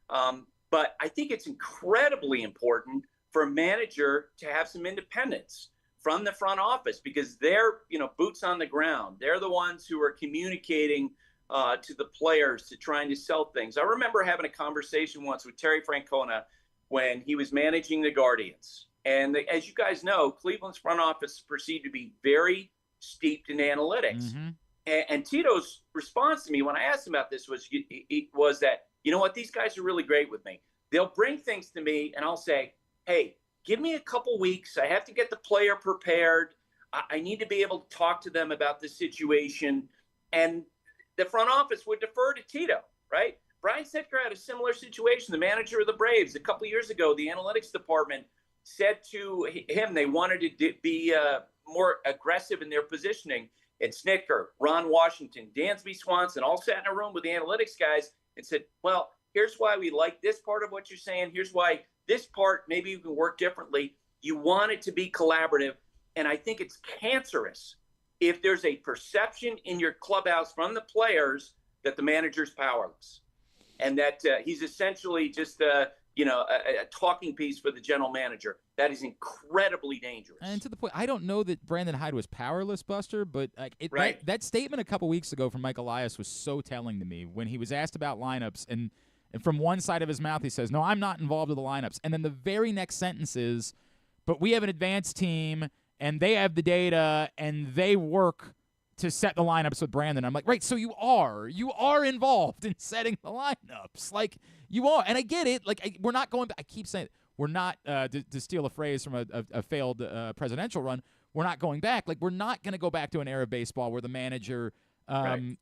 but I think it's incredibly important for a manager to have some independence from the front office, because they're, boots on the ground. They're the ones who are communicating to the players, to trying to sell things. I remember having a conversation once with Terry Francona when he was managing the Guardians. And as you guys know, Cleveland's front office perceived to be very steeped in analytics. Mm-hmm. And Tito's response to me when I asked him about this was that, you know what, these guys are really great with me. They'll bring things to me and I'll say, hey, give me a couple weeks. I have to get the player prepared. I need to be able to talk to them about the situation. And the front office would defer to Tito, right? Brian Snitker had a similar situation. The manager of the Braves a couple years ago, the analytics department said to him they wanted to be more aggressive in their positioning. And Snitker, Ron Washington, Dansby Swanson all sat in a room with the analytics guys and said, well, here's why we like this part of what you're saying. Here's why this part maybe you can work differently. You want it to be collaborative. And I think it's cancerous if there's a perception in your clubhouse from the players that the manager's powerless and that he's essentially just a talking piece for the general manager. That is incredibly dangerous. And to the point, I don't know that Brandon Hyde was powerless, Buster, but right. that statement a couple weeks ago from Mike Elias was so telling to me when he was asked about lineups, and from one side of his mouth he says, no, I'm not involved with the lineups. And then the very next sentence is, but we have an advanced team, and they have the data, and they work to set the lineups with Brandon. I'm like, right, so you are involved in setting the lineups. Like, you are. And I get it. Like, we're not going back. I keep saying, we're not, to steal a phrase from a failed presidential run, we're not going back. Like, we're not going to go back to an era of baseball where the manager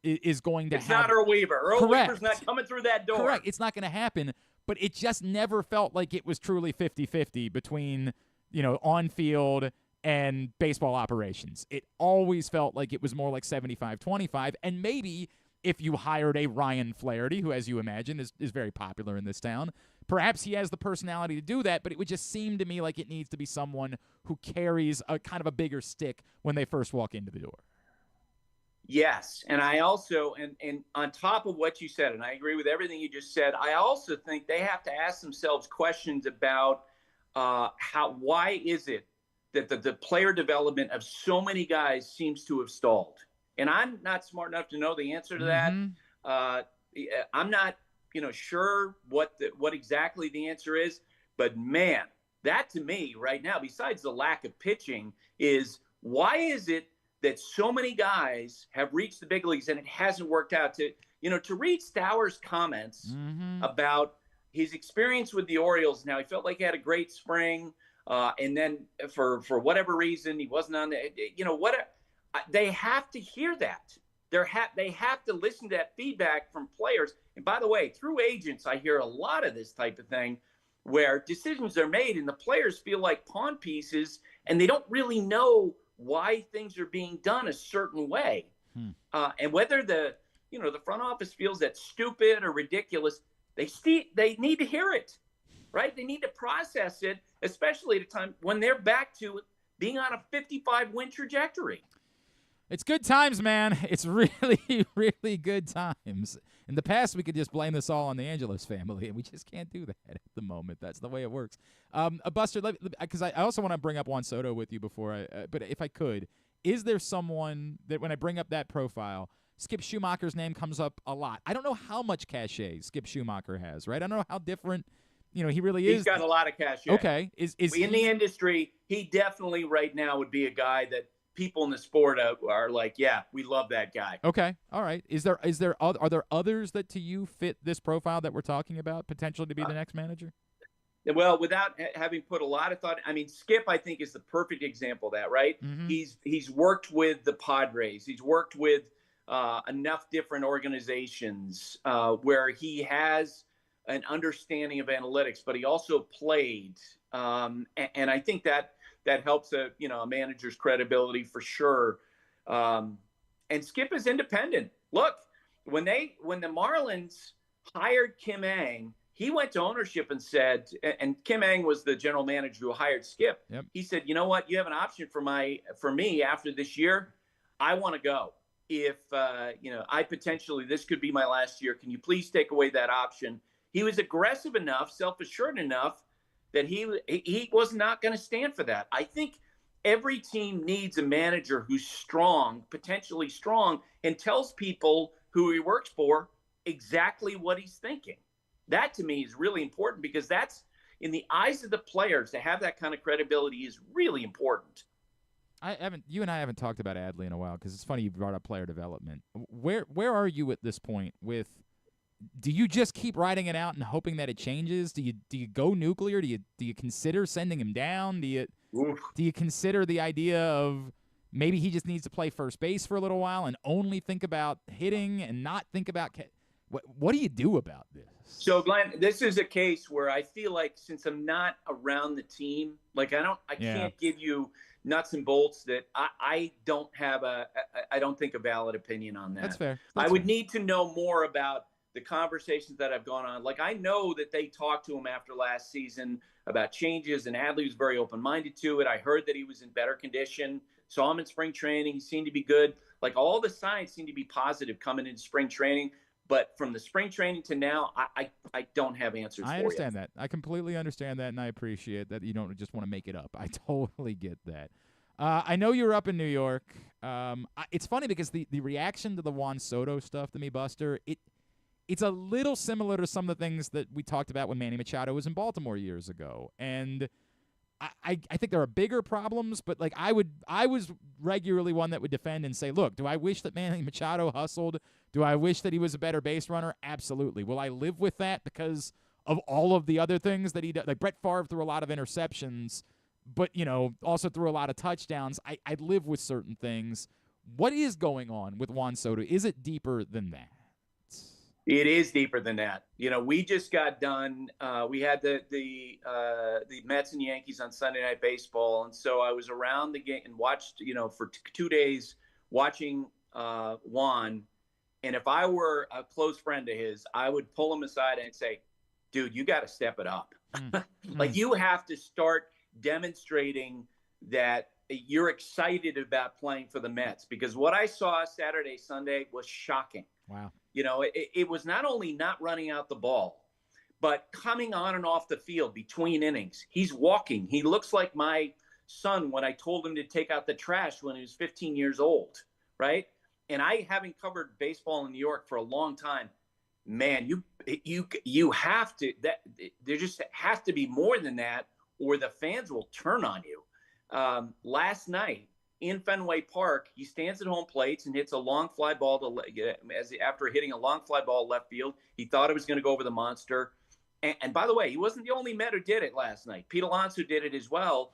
is going to It's not Earl Weaver. Earl Weaver's not coming through that door. Correct. It's not going to happen. But it just never felt like it was truly 50-50 between, on-field and baseball operations. It always felt like it was more like 75-25, and maybe if you hired a Ryan Flaherty, who, as you imagine, is very popular in this town, perhaps he has the personality to do that, but it would just seem to me like it needs to be someone who carries a kind of a bigger stick when they first walk into the door. Yes, and I also, and on top of what you said, and I agree with everything you just said, I also think they have to ask themselves questions about why is it that the player development of so many guys seems to have stalled. And I'm not smart enough to know the answer to that. I'm not, sure what exactly the answer is. But, man, that to me right now, besides the lack of pitching, is why is it that so many guys have reached the big leagues and it hasn't worked out? To read Stauer's comments about his experience with the Orioles. Now, he felt like he had a great spring. And then for whatever reason, he wasn't on the, they have to hear that. They have to listen to that feedback from players. And by the way, through agents, I hear a lot of this type of thing where decisions are made and the players feel like pawn pieces and they don't really know why things are being done a certain way. And whether the front office feels that's stupid or ridiculous, they need to hear it. Right? They need to process it, especially at a time when they're back to being on a 55-win trajectory. It's good times, man. It's really, really good times. In the past, we could just blame this all on the Angelos family, and we just can't do that at the moment. That's the way it works. Buster, because I also want to bring up Juan Soto with you before but if I could, is there someone that when I bring up that profile, Skip Schumacher's name comes up a lot. I don't know how much cachet Skip Schumacher has, right? I don't know how different he really is. He's got a lot of cachet. Okay. Is in the industry, he definitely right now would be a guy that people in the sport are like, yeah, we love that guy. Okay. All right. Are there others that to you fit this profile that we're talking about potentially to be the next manager? Well, without having put a lot of thought, I mean, Skip, I think, is the perfect example of that, right? Mm-hmm. He's worked with the Padres. He's worked with enough different organizations where he has an understanding of analytics, but he also played. And I think that helps a manager's credibility for sure. And Skip is independent. Look, when the Marlins hired Kim Ng, he went to ownership and said, and Kim Ng was the general manager who hired Skip. Yep. He said, you know what? You have an option for me after this year. I want to go. If, I potentially, this could be my last year. Can you please take away that option? He was aggressive enough, self-assured enough that he was not going to stand for that. I think every team needs a manager who's strong, potentially strong, and tells people who he works for exactly what he's thinking. That to me is really important because that's in the eyes of the players to have that kind of credibility is really important. You and I haven't talked about Adley in a while because it's funny you brought up player development. Where are you at this point with? Do you just keep writing it out and hoping that it changes? Do you go nuclear? Do you consider sending him down? Do you consider the idea of maybe he just needs to play first base for a little while and only think about hitting and not think about what do you do about this? So Glenn, this is a case where I feel like since I'm not around the team, like I can't give you nuts and bolts that I don't have I don't think a valid opinion on that. That's fair. I would need to know more about the conversations that have gone on. Like I know that they talked to him after last season about changes, and Adley was very open-minded to it. I heard that he was in better condition, saw him in spring training. He seemed to be good. Like all the signs seem to be positive coming into spring training. But from the spring training to now, I don't have answers for you. I understand that. I completely understand that, and I appreciate that you don't just want to make it up. I totally get that. I know you're up in New York. It's funny because the reaction to the Juan Soto stuff to me, Buster, it's a little similar to some of the things that we talked about when Manny Machado was in Baltimore years ago. And I think there are bigger problems, but like I was regularly one that would defend and say, look, do I wish that Manny Machado hustled? Do I wish that he was a better base runner? Absolutely. Will I live with that because of all of the other things that he does? Like Brett Favre threw a lot of interceptions, but also threw a lot of touchdowns. I'd live with certain things. What is going on with Juan Soto? Is it deeper than that? It is deeper than that. We just got done. We had the Mets and Yankees on Sunday Night Baseball, and so I was around the game and watched. For 2 days watching Juan. And if I were a close friend of his, I would pull him aside and say, "Dude, you got to step it up. Like you have to start demonstrating that you're excited about playing for the Mets." Because what I saw Saturday, Sunday was shocking. Wow. It was not only not running out the ball, but coming on and off the field between innings. He's walking. He looks like my son when I told him to take out the trash when he was 15 years old, right? And I, having covered baseball in New York for a long time, man, you have to. There just has to be more than that, or the fans will turn on you. Last night in Fenway Park, he stands at home plates and hits a long fly ball after hitting a long fly ball left field. He thought it was going to go over the monster. And by the way, he wasn't the only Met who did it last night. Pete Alonso did it as well.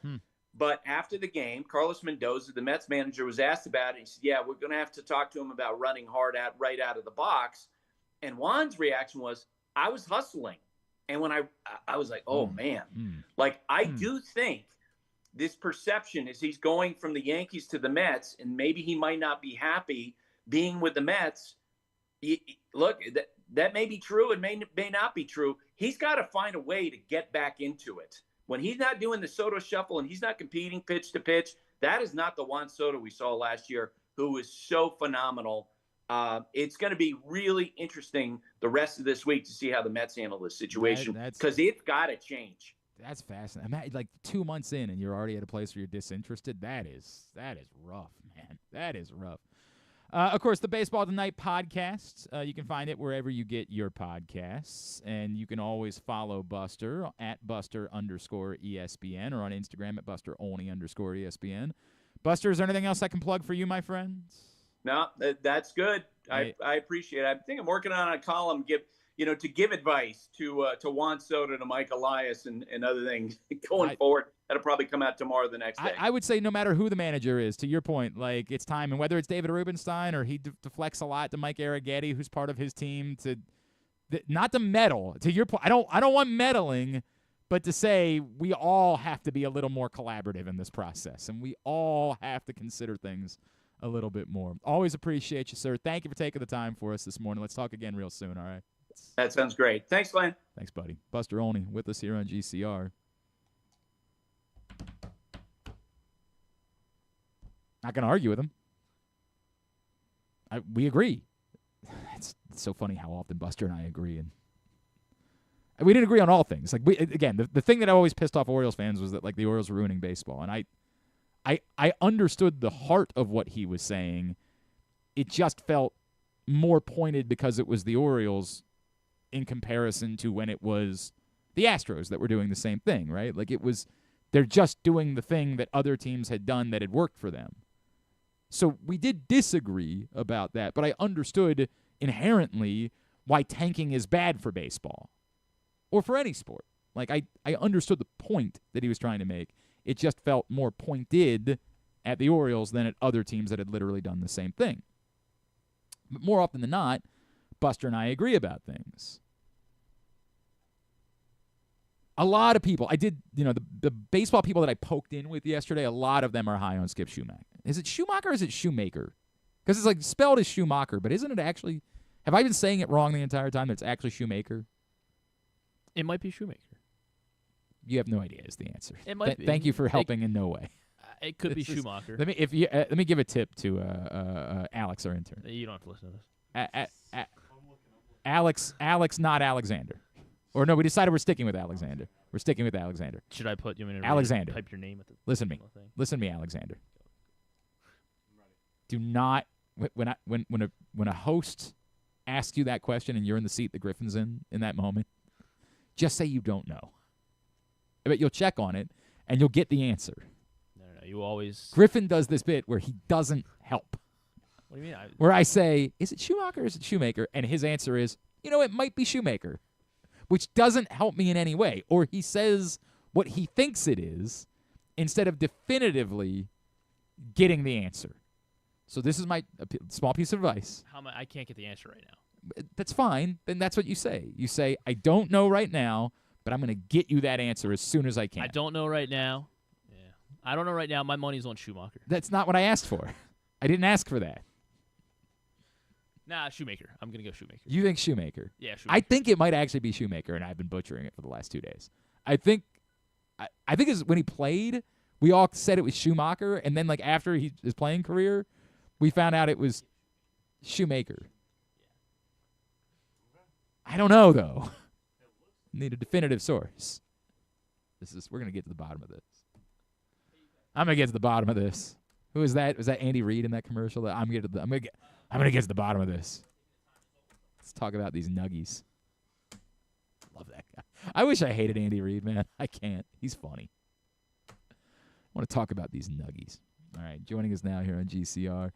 But after the game, Carlos Mendoza, the Mets manager, was asked about it. He said, yeah, we're going to have to talk to him about running hard right out of the box. And Juan's reaction was, I was hustling. And when I was like, oh, man. Like, I do think this perception is he's going from the Yankees to the Mets, and maybe he might not be happy being with the Mets. Look, that may be true. It may not be true. He's got to find a way to get back into it. When he's not doing the Soto shuffle and he's not competing pitch to pitch, that is not the Juan Soto we saw last year, who was so phenomenal. It's going to be really interesting the rest of this week to see how the Mets handle this situation, because it's got to change. That's fascinating. I'm like 2 months in and you're already at a place where you're disinterested. That is rough, man. That is rough. Of course, the Baseball Tonight podcast, you can find it wherever you get your podcasts. And you can always follow Buster at Buster_ESPN or on Instagram at Buster_ESPN. Buster, is there anything else I can plug for you, my friends? No, that's good. I appreciate it. I think I'm working on a column to give advice to Juan Soto, to Mike Elias, and other things going forward. That'll probably come out tomorrow or the next day. I would say no matter who the manager is, to your point, like it's time, and whether it's David Rubenstein or he deflects a lot to Mike Arrighetti, who's part of his team, not to meddle. To your point, I don't want meddling, but to say we all have to be a little more collaborative in this process, and we all have to consider things a little bit more. Always appreciate you, sir. Thank you for taking the time for us this morning. Let's talk again real soon, all right? That sounds great. Thanks, Glenn. Thanks, buddy. Buster Olney with us here on GCR. Not going to argue with him. We agree. It's so funny how often Buster and I agree, and we didn't agree on all things. Like the thing that always pissed off Orioles fans was that like the Orioles were ruining baseball, and I understood the heart of what he was saying. It just felt more pointed because it was the Orioles in comparison to when it was the Astros that were doing the same thing, right? Like they're just doing the thing that other teams had done that had worked for them. So we did disagree about that, but I understood inherently why tanking is bad for baseball or for any sport. Like I understood the point that he was trying to make. It just felt more pointed at the Orioles than at other teams that had literally done the same thing. But more often than not, Buster and I agree about things. A lot of people, the baseball people that I poked in with yesterday, a lot of them are high on Skip Schumacher. Is it Schumacher or is it Shoemaker? Because it's like spelled as Schumacher, but isn't it actually, have I been saying it wrong the entire time that it's actually Shoemaker? It might be Shoemaker. You have no idea is the answer. It might be. Thank you for helping in no way. It could be Schumacher. Let me give a tip to Alex, our intern. You don't have to listen to this. Alex, not Alexander. Or no, we decided we're sticking with Alexander. We're sticking with Alexander. Should I put you in Alexander? Type your name at the Listen to me. thing? Listen to me, Alexander. Do not when a host asks you that question and you're in the seat the Griffin's in that moment, just say you don't know. But you'll check on it and you'll get the answer. No. You always. Griffin does this bit where he doesn't help. What do you mean? Where I say, is it Schumacher or is it Shoemaker? And his answer is, it might be Shoemaker, which doesn't help me in any way. Or he says what he thinks it is instead of definitively getting the answer. So this is my small piece of advice. I can't get the answer right now. That's fine. Then that's what you say. You say, I don't know right now, but I'm going to get you that answer as soon as I can. I don't know right now. Yeah. I don't know right now. My money's on Schumacher. That's not what I asked for. I didn't ask for that. Nah, Shoemaker. I'm going to go Shoemaker. You think Shoemaker? Yeah, Shoemaker. I think it might actually be Shoemaker, and I've been butchering it for the last 2 days. I think it's when he played, we all said it was Schumacher, and then like after his playing career, we found out it was Shoemaker. I don't know, though. Need a definitive source. We're going to get to the bottom of this. I'm going to get to the bottom of this. Who is that? Was that Andy Reid in that commercial? I'm going to get to the bottom of this. Let's talk about these nuggies. Love that guy. I wish I hated Andy Reid, man. I can't. He's funny. I want to talk about these nuggies. All right, joining us now here on GCR.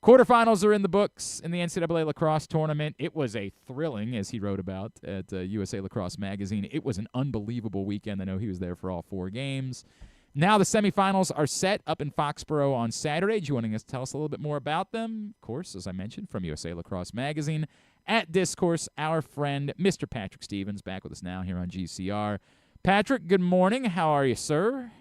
Quarterfinals are in the books in the NCAA lacrosse tournament. It was a thrilling, as he wrote about at USA Lacrosse Magazine. It was an unbelievable weekend. I know he was there for all 4 games. Now the semifinals are set up in Foxborough on Saturday. Joining us to tell us a little bit more about them, of course, as I mentioned, from USA Lacrosse Magazine, at Discourse, our friend, Mr. Patrick Stevens, back with us now here on GCR. Patrick, good morning. How are you, sir?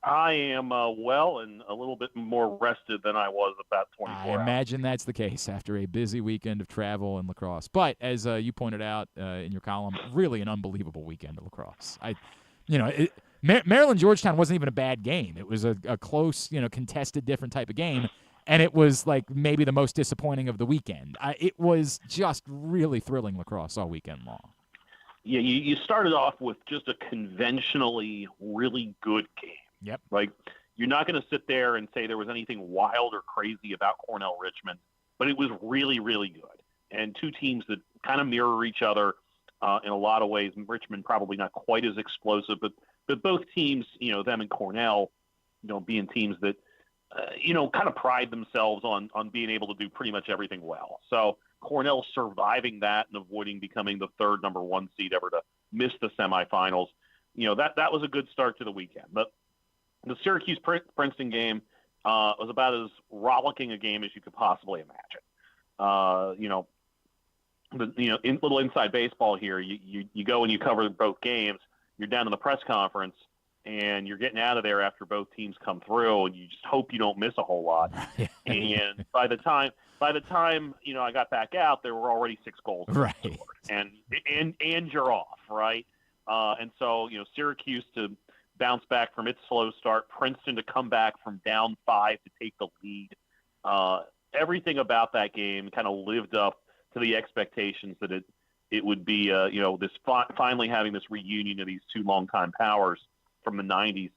I am well and a little bit more rested than I was about 24 hours. I imagine that's the case after a busy weekend of travel and lacrosse. But as you pointed out in your column, really an unbelievable weekend of lacrosse. Maryland-Georgetown wasn't even a bad game. It was a close, contested, different type of game, and it was like maybe the most disappointing of the weekend. It was just really thrilling lacrosse all weekend long. Yeah, you started off with just a conventionally really good game. Yep. Like, you're not going to sit there and say there was anything wild or crazy about Cornell-Richmond. but it was really, really good. And two teams that kind of mirror each other in a lot of ways. Richmond probably not quite as explosive, but both teams, them and Cornell, being teams that, kind of pride themselves on being able to do pretty much everything well. So Cornell surviving that and avoiding becoming the third number 1 seed ever to miss the semifinals, that was a good start to the weekend. But the Syracuse-Princeton game was about as rollicking a game as you could possibly imagine. Little inside baseball here. You go and you cover both games. You're down in the press conference, and you're getting out of there after both teams come through, and you just hope you don't miss a whole lot. And by the time I got back out, there were already 6 goals right, scored, and you're off, right? And so Syracuse to bounce back from its slow start, Princeton to come back from down 5 to take the lead. Everything about that game kind of lived up to the expectations that it would be, this finally having this reunion of these two longtime powers from the 90s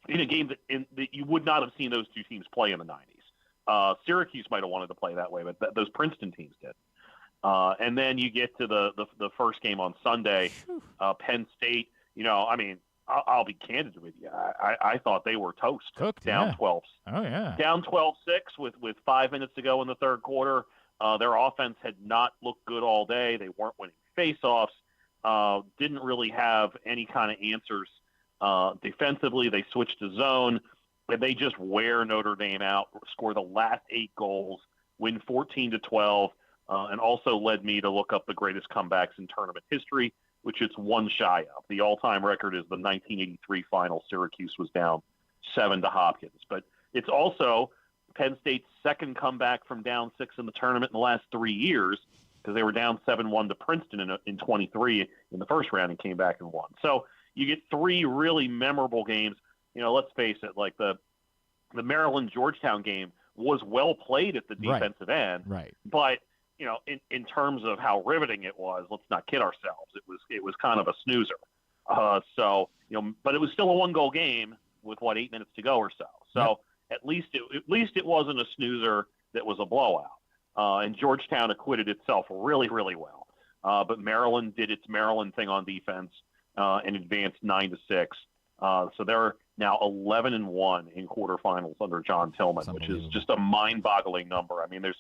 in a game that you would not have seen those two teams play in the 90s. Syracuse might have wanted to play that way, but those Princeton teams did. And then you get to the first game on Sunday, Penn State. I'll be candid with you. I thought they were toast. Cooked, down 12. Oh yeah. Down 12-6 with 5 minutes to go in the third quarter. Their offense had not looked good all day. They weren't winning faceoffs. Didn't really have any kind of answers defensively. They switched to zone, and they just wear Notre Dame out. Score the last 8 goals, win 14-12, and also led me to look up the greatest comebacks in tournament history, which it's one shy of. The all-time record is the 1983 final. Syracuse was down 7 to Hopkins, but it's also Penn State's second comeback from down 6 in the tournament in the last 3 years, because they were down 7-1 to Princeton in 23 in the first round and came back and won. So you get 3 really memorable games. Let's face it, like the Maryland-Georgetown game was well played at the defensive end. Right. But, in terms of how riveting it was, let's not kid ourselves. It was kind of a snoozer. But it was still a 1-goal game with 8 minutes to go or so. So at least it wasn't a snoozer that was a blowout. And Georgetown acquitted itself really, really well. But Maryland did its Maryland thing on defense and advanced 9-6. So they're now 11-1 in quarterfinals under John Tillman, which is just a mind-boggling number. I mean, it's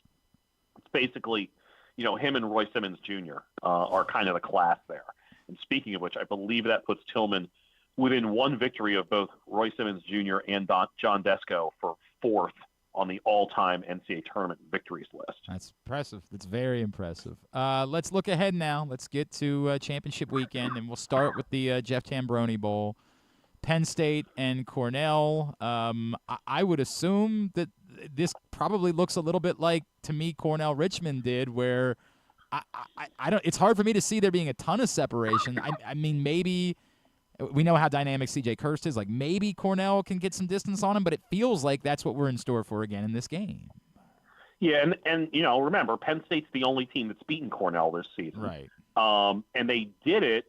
basically, him and Roy Simmons Jr. Are kind of the class there. And speaking of which, I believe that puts Tillman within 1 victory of both Roy Simmons Jr. and John Desko for 4th on the all-time NCAA tournament victories list. That's impressive. That's very impressive. Let's look ahead now. Let's get to championship weekend, and we'll start with the Jeff Tambroni Bowl. Penn State and Cornell. I would assume that this probably looks a little bit like, to me, Cornell-Richmond did, where I don't. It's hard for me to see there being a ton of separation. I mean, maybe we know how dynamic C.J. Kirst is. Like, maybe Cornell can get some distance on him, but it feels like that's what we're in store for again in this game. Yeah, and remember, Penn State's the only team that's beaten Cornell this season. Right. And they did it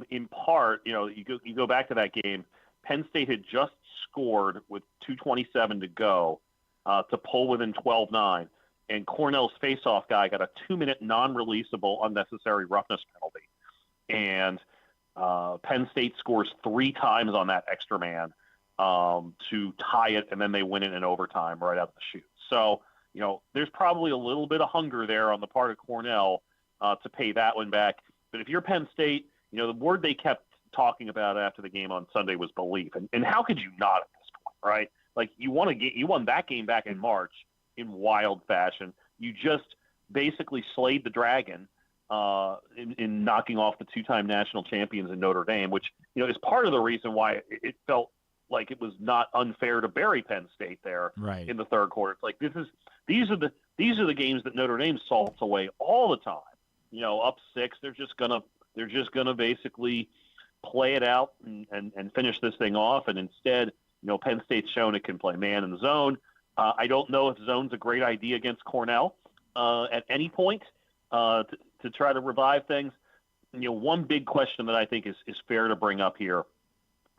in part. You go back to that game. Penn State had just scored with 2:27 to go to pull within 12-9, and Cornell's faceoff guy got a 2-minute non-releasable unnecessary roughness penalty, and Penn State scores 3 times on that extra man to tie it, and then they win it in overtime right out of the chute. So, there's probably a little bit of hunger there on the part of Cornell to pay that one back. But if you're Penn State, the word they kept talking about after the game on Sunday was belief. And how could you not at this point, right? Like, you won that game back in March in wild fashion. You just basically slayed the dragon in knocking off the 2-time national champions in Notre Dame, which, is part of the reason why it felt like it was not unfair to bury Penn State there in the third quarter. It's like, these are the games that Notre Dame salts away all the time. Up 6, they're just gonna basically play it out and finish this thing off. And instead, Penn State's shown it can play man in the zone. I don't know if zone's a great idea against Cornell at any point to try to revive things. One big question that I think is fair to bring up here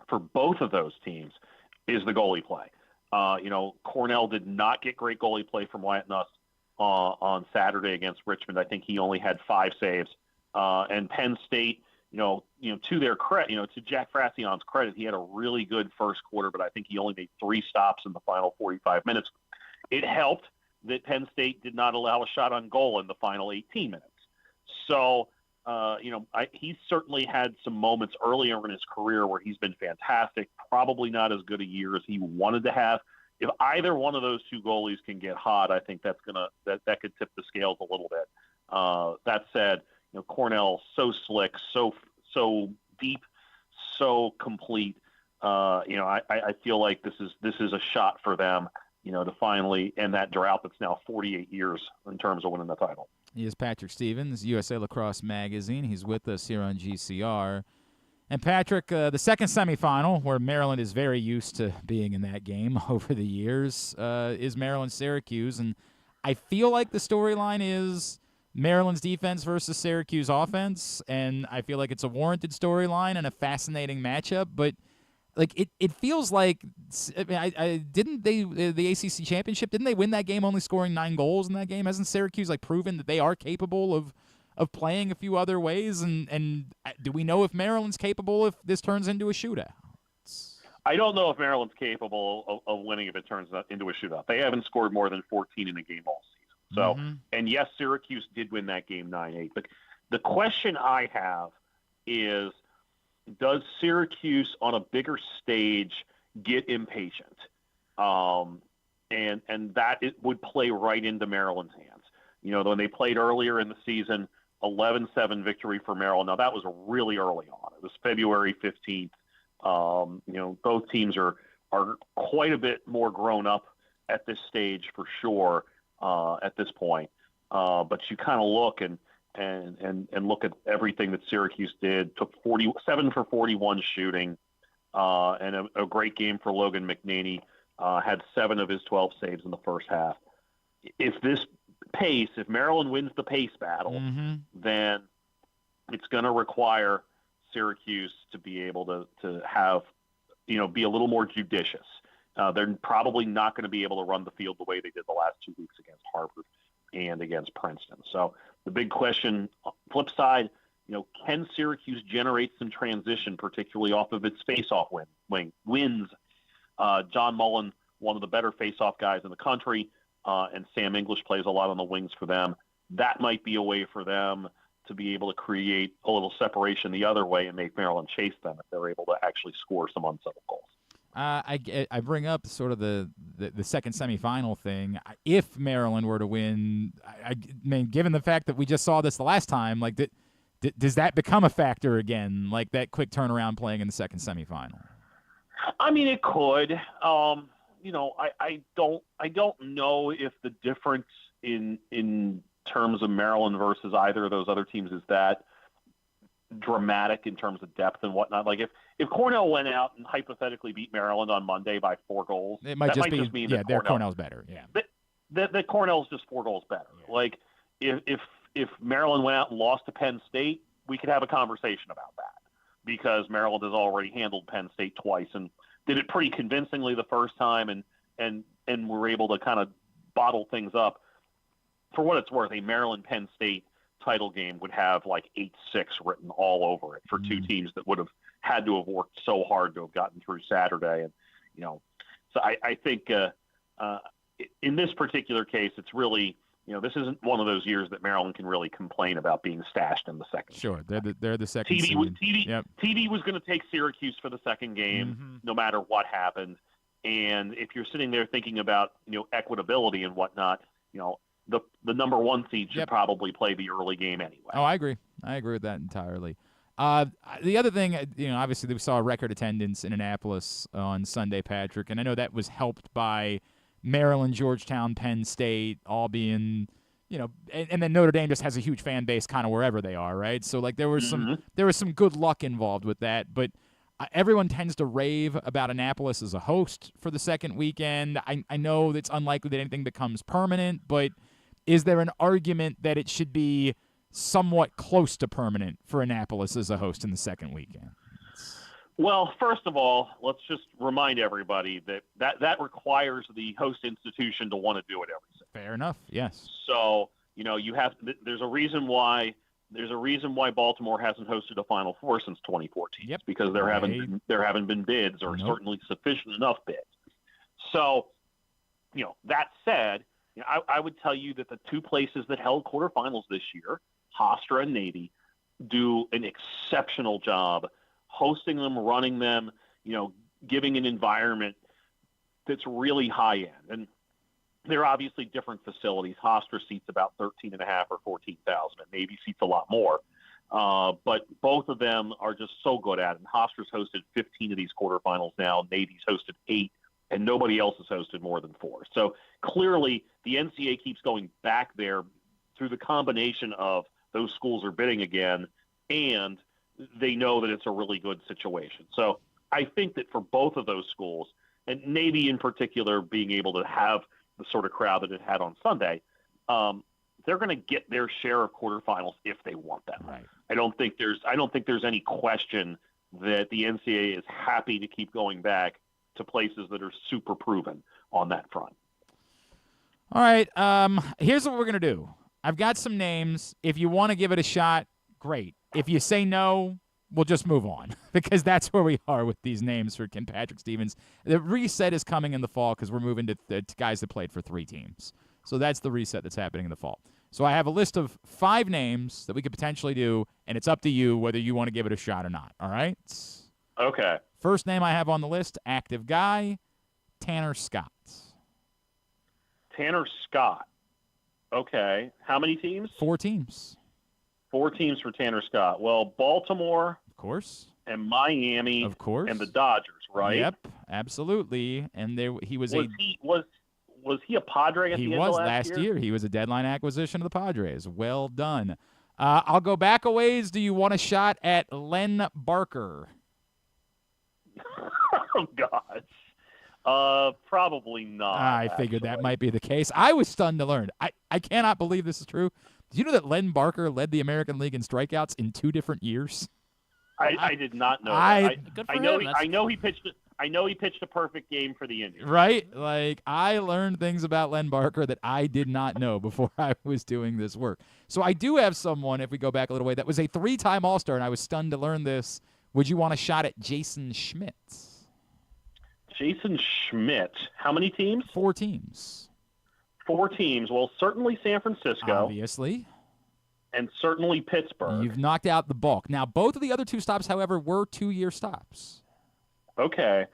for both of those teams is the goalie play. Cornell did not get great goalie play from Wyatt Nuss on Saturday against Richmond. I think he only had 5 saves. And Penn State, to their credit, to Jack Frassion's credit, he had a really good first quarter, but I think he only made 3 stops in the final 45 minutes. It helped that Penn State did not allow a shot on goal in the final 18 minutes. So, he's certainly had some moments earlier in his career where he's been fantastic, probably not as good a year as he wanted to have. If either one of those 2 goalies can get hot, I think that could tip the scales a little bit. That said, Cornell so slick, so deep, so complete. I feel like this is a shot for them, to finally end that drought that's now 48 years in terms of winning the title. He is Patrick Stevens, USA Lacrosse Magazine. He's with us here on GCR. And Patrick, the second semifinal, where Maryland is very used to being in that game over the years, is Maryland-Syracuse. And I feel like the storyline is Maryland's defense versus Syracuse offense, and I feel like it's a warranted storyline and a fascinating matchup. But it feels like, didn't they the ACC championship? Didn't they win that game only scoring 9 goals in that game? Hasn't Syracuse proven that they are capable of playing a few other ways? And do we know if Maryland's capable if this turns into a shootout? I don't know if Maryland's capable of winning if it turns into a shootout. They haven't scored more than 14 in a game all season. So, and yes, Syracuse did win that game 9-8. But the question I have is, does Syracuse on a bigger stage get impatient? And that would play right into Maryland's hands. When they played earlier in the season, 11-7 victory for Maryland. Now, that was really early on. It was February 15th. Both teams are quite a bit more grown up at this stage for sure at this point. But you kind of look and look at everything that Syracuse did. Took 47 for 41 shooting, and a great game for Logan McNaney. Had 7 of his 12 saves in the first half. If Maryland wins the pace battle, then it's going to require Syracuse to be able to have, be a little more judicious. They're probably not going to be able to run the field the way they did the last 2 weeks against Harvard and against Princeton. So the big question, flip side, can Syracuse generate some transition, particularly off of its face-off wins? John Mullen, one of the better face-off guys in the country, and Sam English plays a lot on the wings for them. That might be a way for them to be able to create a little separation the other way and make Maryland chase them if they're able to actually score some unsettled goals. I bring up sort of the second semifinal thing. If Maryland were to win, I mean, given the fact that we just saw this the last time, does that become a factor again, like that quick turnaround playing in the second semifinal? I mean, it could. I don't know if the difference in terms of Maryland versus either of those other teams is that dramatic in terms of depth and whatnot. Like if Cornell went out and hypothetically beat Maryland on Monday by 4 goals, it might just mean that Cornell's better. Yeah, that Cornell's just 4 goals better. Yeah. Like if Maryland went out and lost to Penn State, we could have a conversation about that because Maryland has already handled Penn State twice and did it pretty convincingly the first time and were able to kind of bottle things up. For what it's worth, a Maryland-Penn State title game would have like 8-6 written all over it for 2 teams that would have had to have worked so hard to have gotten through Saturday. And, so I think in this particular case, it's really, this isn't one of those years that Maryland can really complain about being stashed in the second. Sure. They're the second TV was going to take Syracuse for the second game, no matter what happened. And if you're sitting there thinking about, equitability and whatnot, the number 1 seed should probably play the early game anyway. Oh, I agree. I agree with that entirely. The other thing, obviously we saw a record attendance in Annapolis on Sunday, Patrick, and I know that was helped by Maryland, Georgetown, Penn State all being, and then Notre Dame just has a huge fan base kind of wherever they are, right? So there was some good luck involved with that, but everyone tends to rave about Annapolis as a host for the second weekend. I know it's unlikely that anything becomes permanent, but is there an argument that it should be somewhat close to permanent for Annapolis as a host in the second weekend? Well, first of all, let's just remind everybody that requires the host institution to want to do it every season. Fair enough. Yes. So, there's a reason why Baltimore hasn't hosted a Final Four since 2014. Yep. Because there haven't been bids, or certainly sufficient enough bids. So, that said, I would tell you that the two places that held quarterfinals this year, Hofstra and Navy, do an exceptional job hosting them, running them, giving an environment that's really high end. And they're obviously different facilities. Hofstra seats about 13,500 or 14,000, and Navy seats a lot more. But both of them are just so good at it. And Hofstra's hosted 15 of these quarterfinals now. Navy's hosted 8, and nobody else has hosted more than 4. So clearly the NCAA keeps going back there through the combination of those schools are bidding again, and they know that it's a really good situation. So I think that for both of those schools, and Navy in particular being able to have the sort of crowd that it had on Sunday, they're going to get their share of quarterfinals if they want them. Right. I don't think there's any question that the NCAA is happy to keep going back to places that are super proven on that front. All right. Here's what we're going to do. I've got some names. If you want to give it a shot, great. If you say no, we'll just move on because that's where we are with these names for Kim Patrick Stevens. The reset is coming in the fall because we're moving to guys that played for 3 teams. So that's the reset that's happening in the fall. So I have a list of 5 names that we could potentially do, and it's up to you whether you want to give it a shot or not. All right? Okay. First name I have on the list, active guy, Tanner Scott. Tanner Scott. Okay. How many teams? 4 teams. 4 teams for Tanner Scott. Well, Baltimore, of course, and Miami, of course, and the Dodgers, right? Yep, absolutely. And he was he a Padre at the end of last year? He was a deadline acquisition of the Padres. Well done. I'll go back a ways. Do you want a shot at Len Barker? Oh gosh. Probably not. I figured that might be the case. I was stunned to learn. I cannot believe this is true. Did you know that Len Barker led the American League in strikeouts in 2 different years? I did not know. Good for him. I know he pitched a perfect game for the Indians. Right? Like, I learned things about Len Barker that I did not know before I was doing this work. So I do have someone, if we go back a little way, that was a 3-time All-Star, and I was stunned to learn this. Would you want a shot at Jason Schmidt? Jason Schmidt. How many teams? 4 teams. 4 teams. Well, certainly San Francisco. Obviously. And certainly Pittsburgh. You've knocked out the bulk. Now, both of the other 2 stops, however, were 2-year stops. Okay.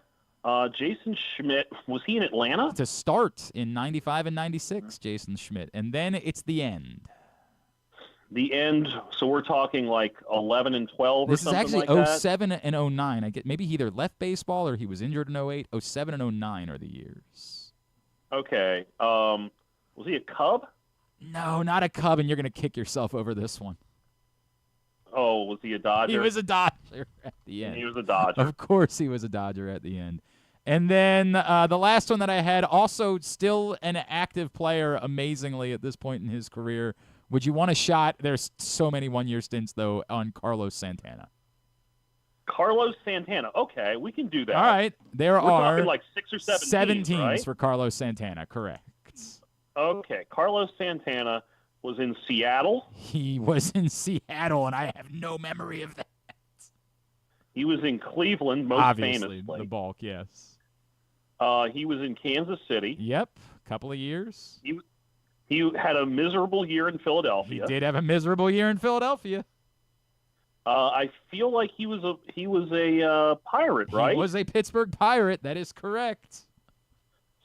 Jason Schmidt, was he in Atlanta? To start in 95 and 96, Jason Schmidt. And then it's the end. The end, so we're talking like 11 and 12 or something like that? This is actually 07 and 09. I get maybe he either left baseball or he was injured in 08. 07 and 09 are the years. Okay. Was he a Cub? No, not a Cub, and you're going to kick yourself over this one. Oh, was he a Dodger? He was a Dodger at the end. He was a Dodger. Of course he was a Dodger at the end. And then the last one that I had, also still an active player, amazingly, at this point in his career. Would you want a shot? There's so many 1-year stints, though, on Carlos Santana. Carlos Santana. Okay, we can do that. All right. We're talking like 6 or 7 teams right? for Carlos Santana, correct. Okay, Carlos Santana was in Seattle. He was in Seattle, and I have no memory of that. He was in Cleveland, most Obviously, famously. The bulk, yes. He was in Kansas City. Yep, couple of years. He had a miserable year in Philadelphia. He did have a miserable year in Philadelphia. I feel like he was a Pirate, right? He was a Pittsburgh Pirate. That is correct.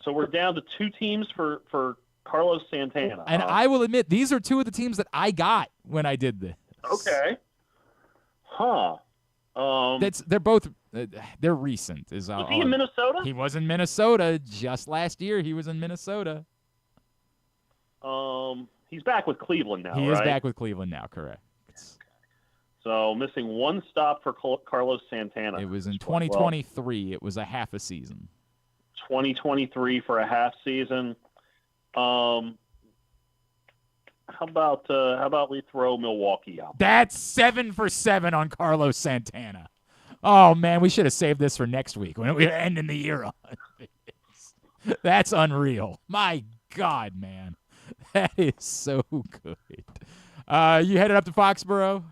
So we're down to 2 teams for Carlos Santana. And I will admit, these are 2 of the teams that I got when I did this. Okay. Huh. They're both they're recent. Was he in Minnesota? He was in Minnesota just last year. He was in Minnesota. He's back with Cleveland now, He right? is back with Cleveland now, correct. So missing 1 stop for Carlos Santana. It was in 2023. It was a half a season. 2023 for a half season. How about we throw Milwaukee out? That's 7 for 7 on Carlos Santana. Oh, man, we should have saved this for next week when we're ending the year on this. That's unreal. My God, man. That is so good. You headed up to Foxborough?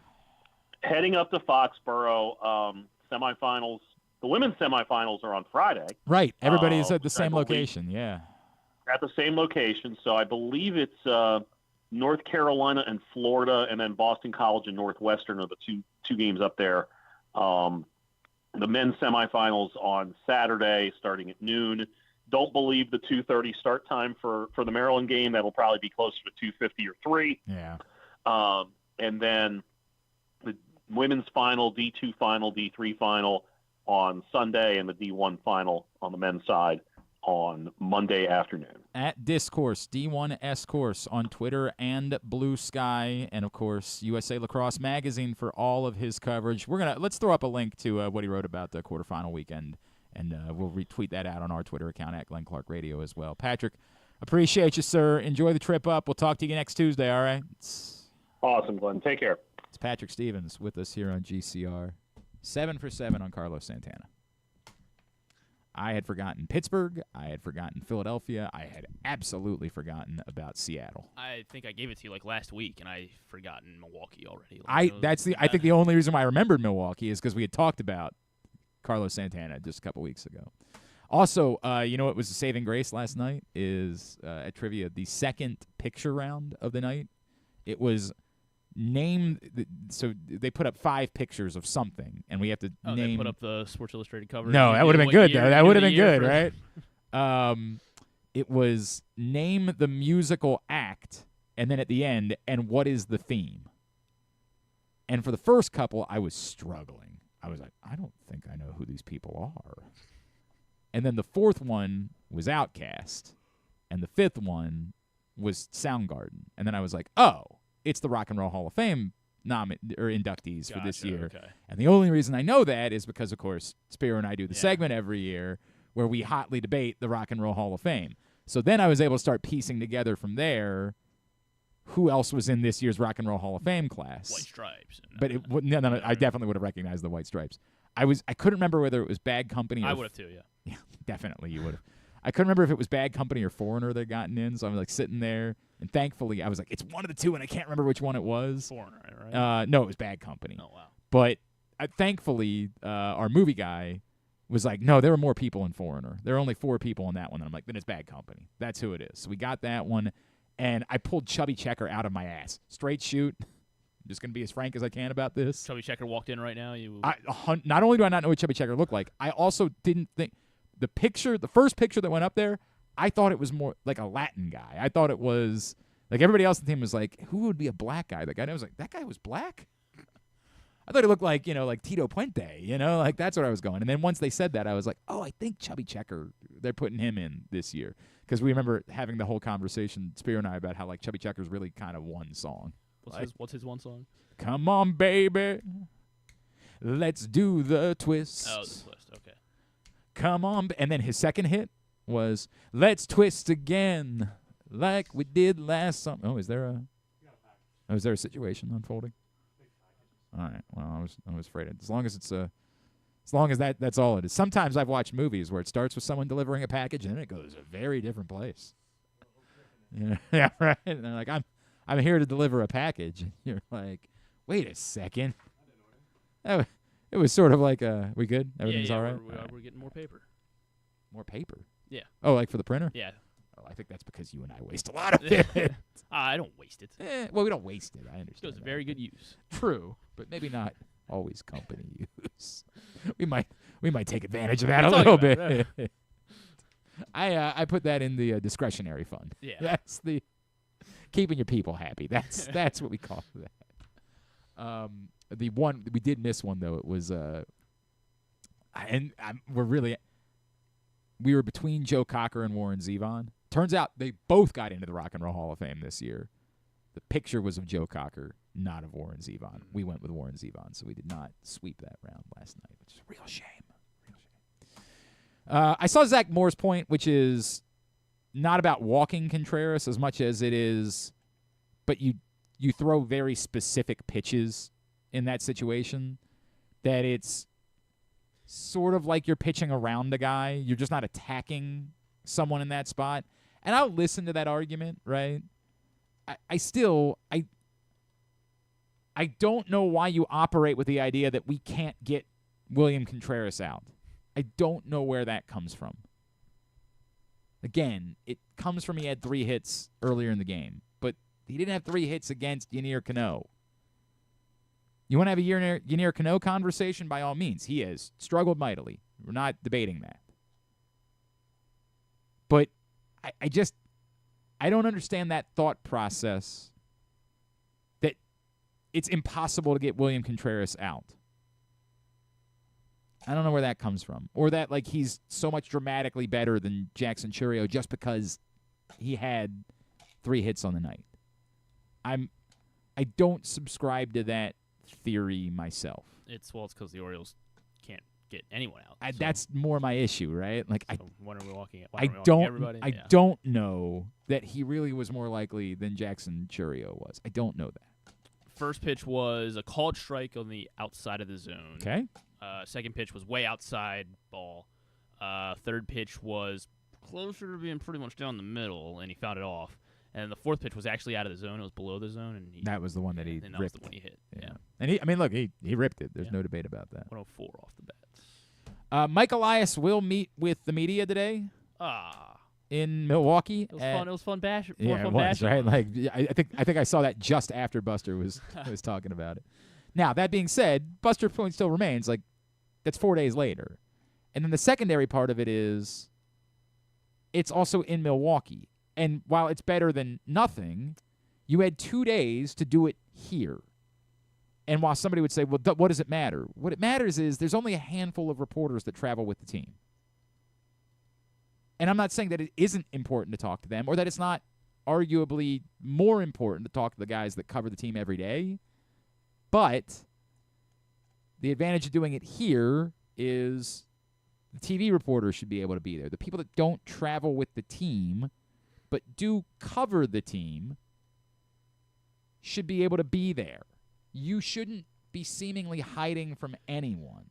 Heading up to Foxborough, semifinals. The women's semifinals are on Friday. Right. Everybody is at the same location, yeah. At the same location. So I believe it's North Carolina and Florida, and then Boston College and Northwestern are the two games up there. The men's semifinals on Saturday starting at noon. Don't believe the 2:30 start time for the Maryland game. That'll probably be closer to 2:50 or 3. Yeah. And then the women's final, D2 final, D3 final on Sunday, and the D1 final on the men's side on Monday afternoon. At Discourse, D1S Course on Twitter and Blue Sky, and of course USA Lacrosse Magazine for all of his coverage. Let's throw up a link to what he wrote about the quarterfinal weekend, and we'll retweet that out on our Twitter account at Glenn Clark Radio as well. Patrick, appreciate you, sir. Enjoy the trip up. We'll talk to you next Tuesday. All right. Awesome, Glenn. Take care. It's Patrick Stevens with us here on GCR. 7 for 7 on Carlos Santana. I had forgotten Pittsburgh. I had forgotten Philadelphia. I had absolutely forgotten about Seattle. I think I gave it to you like last week, and I forgotten Milwaukee already. I think the only reason why I remembered Milwaukee is because we had talked about Carlos Santana just a couple weeks ago. Also, you know what was a saving grace last night is at trivia, the second picture round of the night. It was so they put up 5 pictures of something, and we have to name. They put up the Sports Illustrated cover. No, that would have been good, though. That would have been good, right? It was name the musical act, and then at the end, and what is the theme? And for the first couple, I was struggling. I was like, I don't think I know who these people are. And then the fourth one was Outkast, and the fifth one was Soundgarden. And then I was like, oh, it's the Rock and Roll Hall of Fame inductees for this year. Okay. And the only reason I know that is because, of course, Spiro and I do the segment every year where we hotly debate the Rock and Roll Hall of Fame. So then I was able to start piecing together from there who else was in this year's Rock and Roll Hall of Fame class. White Stripes. But no, I definitely would have recognized the White Stripes. I couldn't remember whether it was Bad Company or... I would have too, yeah. Yeah, definitely you would have. I couldn't remember if it was Bad Company or Foreigner that gotten in, so I was like sitting there, and thankfully I was like, it's one of the two, and I can't remember which one it was. Foreigner, right? No, it was Bad Company. Oh, wow. But thankfully, our movie guy was like, no, there were more people in Foreigner. There are only 4 people in that one. And I'm like, then it's Bad Company. That's who it is. So we got that one, and I pulled Chubby Checker out of my ass. Straight shoot. I'm just going to be as frank as I can about this. Chubby Checker walked in right now. Not only do I not know what Chubby Checker looked like, I also didn't think the first picture that went up there, I thought it was more like a Latin guy. I thought it was like everybody else on the team was like, who would be a black guy? The guy was like, that guy was black? I thought he looked like, like Tito Puente, like that's what I was going. And then once they said that, I was like, oh, I think Chubby Checker, they're putting him in this year. Because we remember having the whole conversation, Spiro and I, about how like Chubby Checker's really kind of one song. What's his one song? Come on, baby. Let's do the twist. Oh, the twist, okay. Come on. And then his second hit was Let's Twist Again like we did last summer. Oh, is there a situation unfolding? All right. Well, I was afraid. As long as that's all it is. Sometimes I've watched movies where it starts with someone delivering a package and then it goes a very different place. Yeah, right. And they're like, I'm here to deliver a package. And you're like, wait a second. It was sort of like, we good? Everything's all right? We're getting more paper. More paper? Yeah. Oh, like for the printer? Yeah. Oh, I think that's because you and I waste a lot of it. I don't waste it. Well, we don't waste it. I understand. It goes to very good use. True, but maybe not always company use. We might take advantage of that a little bit. I put that in the discretionary fund. Yeah. That's the keeping your people happy. That's what we call that. The one we did miss one though. It was we were between Joe Cocker and Warren Zevon. Turns out they both got into the Rock and Roll Hall of Fame this year. The picture was of Joe Cocker, not of Warren Zevon. We went with Warren Zevon, so we did not sweep that round last night, which is a real shame. I saw Zach Moore's point, which is not about walking Contreras as much as it is, but you throw very specific pitches in that situation that it's sort of like you're pitching around a guy. You're just not attacking someone in that spot. And I'll listen to that argument, right? I don't know why you operate with the idea that we can't get William Contreras out. I don't know where that comes from. Again, it comes from he had 3 hits earlier in the game, but he didn't have 3 hits against Yennier Cano. You want to have a Yennier Cano conversation? By all means. He has struggled mightily. We're not debating that. But I don't understand that thought process that it's impossible to get William Contreras out. I don't know where that comes from. Or that, like, he's so much dramatically better than Jackson Chourio just because he had 3 hits on the night. I don't subscribe to that theory myself. It's because the Orioles can't get anyone out. That's more my issue, right? Like, when are we walking? I don't know that he really was more likely than Jackson Chourio was. I don't know that. First pitch was a called strike on the outside of the zone. Okay. Second pitch was way outside ball. Third pitch was closer to being pretty much down the middle, and he fouled it off. And the fourth pitch was actually out of the zone. It was below the zone, and that was the one that he ripped. That was the one he hit. Yeah. And he ripped it. There's no debate about that. 104 off the bat. Mike Elias will meet with the media today. In Milwaukee. It was fun. It was fun bash. Yeah, it was, right? Like, I think I saw that just after Buster was talking about it. Now, that being said, Buster's point still remains. Like, that's 4 days later. And then the secondary part of it is it's also in Milwaukee. And while it's better than nothing, you had 2 days to do it here. And while somebody would say, well, what does it matter? What it matters is there's only a handful of reporters that travel with the team. And I'm not saying that it isn't important to talk to them or that it's not arguably more important to talk to the guys that cover the team every day. But the advantage of doing it here is the TV reporters should be able to be there. The people that don't travel with the team but do cover the team should be able to be there. You shouldn't be seemingly hiding from anyone.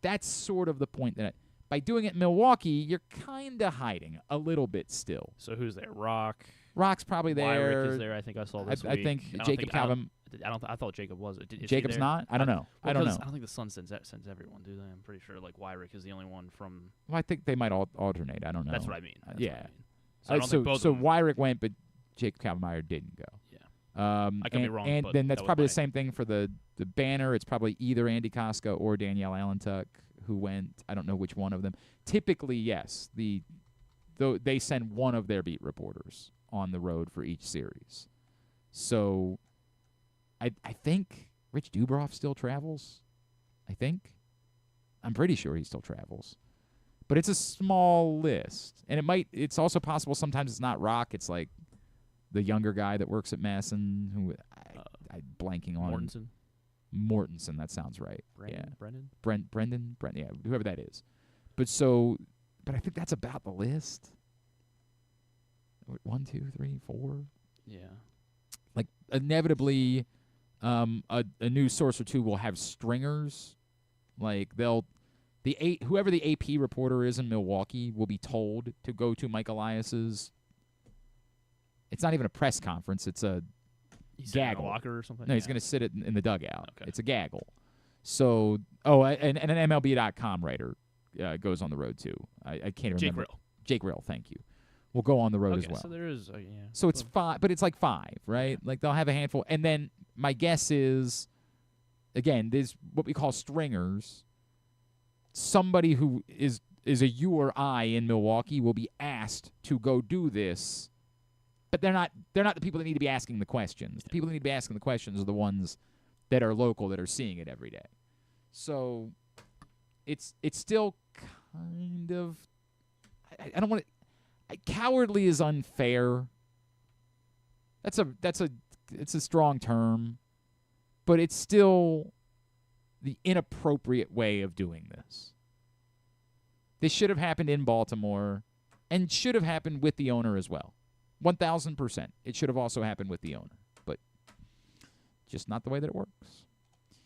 That's sort of the point that by doing it in Milwaukee, you're kind of hiding a little bit still. So who's there? Rock's probably there. Wyrick is there. I think I saw this week. I think Jacob Calvin. I thought Jacob was. Jacob's not? I don't know. I don't know. I don't think the Sun sends everyone, do they? I'm pretty sure like Wyrick is the only one from. Well, I think they might alternate. I don't know. That's what I mean. So Wyrick went, but Jacob Calvin didn't go. Yeah. I could be wrong. And but then that's probably the same thing for the banner. It's probably either Andy Koska or Danielle Allentuck who went. I don't know which one of them. Typically, yes. They send one of their beat reporters on the road for each series. So I think Rich Dubroff still travels. I'm pretty sure he still travels. But it's a small list. And it's also possible sometimes it's not Rock. It's like the younger guy that works at Masson, who I'm blanking on. Mortensen, that sounds right. Brendan? Brendan, yeah, whoever that is. But I think that's about the list. 1, 2, 3, 4. Yeah. Like, inevitably, a news source or two will have stringers. Like, whoever the AP reporter is in Milwaukee will be told to go to Mike Elias's. It's not even a press conference. It's a gaggle. In a locker or something? No, he's going to sit in the dugout. Okay. It's a gaggle. So, and an MLB.com writer goes on the road too. I can't remember. Jake Rill, thank you. Will go on the road as well. So there is, So it's 5, but it's like 5, right? Like they'll have a handful. And then my guess is, again, there's what we call stringers. Somebody who is a you or I in Milwaukee will be asked to go do this, but they're not the people that need to be asking the questions. The people that need to be asking the questions are the ones that are local, that are seeing it every day. So it's still kind of I don't want to. Cowardly is unfair. It's a strong term, but it's still the inappropriate way of doing this. This should have happened in Baltimore and should have happened with the owner as well. 1,000%. It should have also happened with the owner, but just not the way that it works.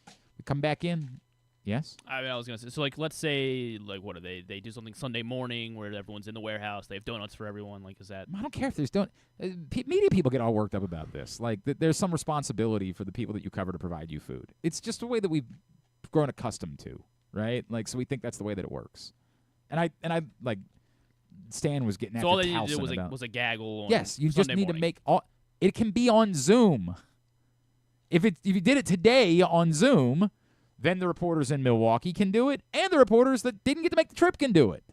We come back in. Yes? I mean, I was going to say, so, like, let's say, like, what are they? They do something Sunday morning where everyone's in the warehouse. They have donuts for everyone. Like, is that? I don't care if there's media people get all worked up about this. Like, there's some responsibility for the people that you cover to provide you food. It's just a way that we've grown accustomed to, right? Like, so we think that's the way that it works. And I like, Stan was getting so all after they needed to Towson do was a gaggle on Yes, you Sunday just need morning. to make all. It can be on Zoom. If you did it today on Zoom, then the reporters in Milwaukee can do it, and the reporters that didn't get to make the trip can do it.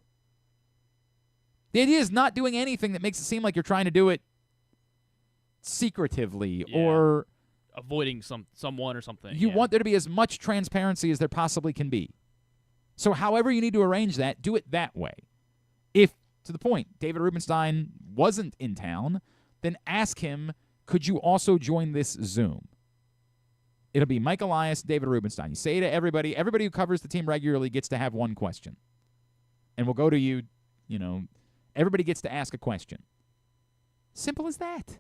The idea is not doing anything that makes it seem like you're trying to do it secretively or avoiding someone or something. You want there to be as much transparency as there possibly can be. So however you need to arrange that, do it that way. If, to the point, David Rubenstein wasn't in town, then ask him, could you also join this Zoom? It'll be Mike Elias, David Rubenstein. You say to everybody who covers the team regularly gets to have one question. And we'll go to you, everybody gets to ask a question. Simple as that.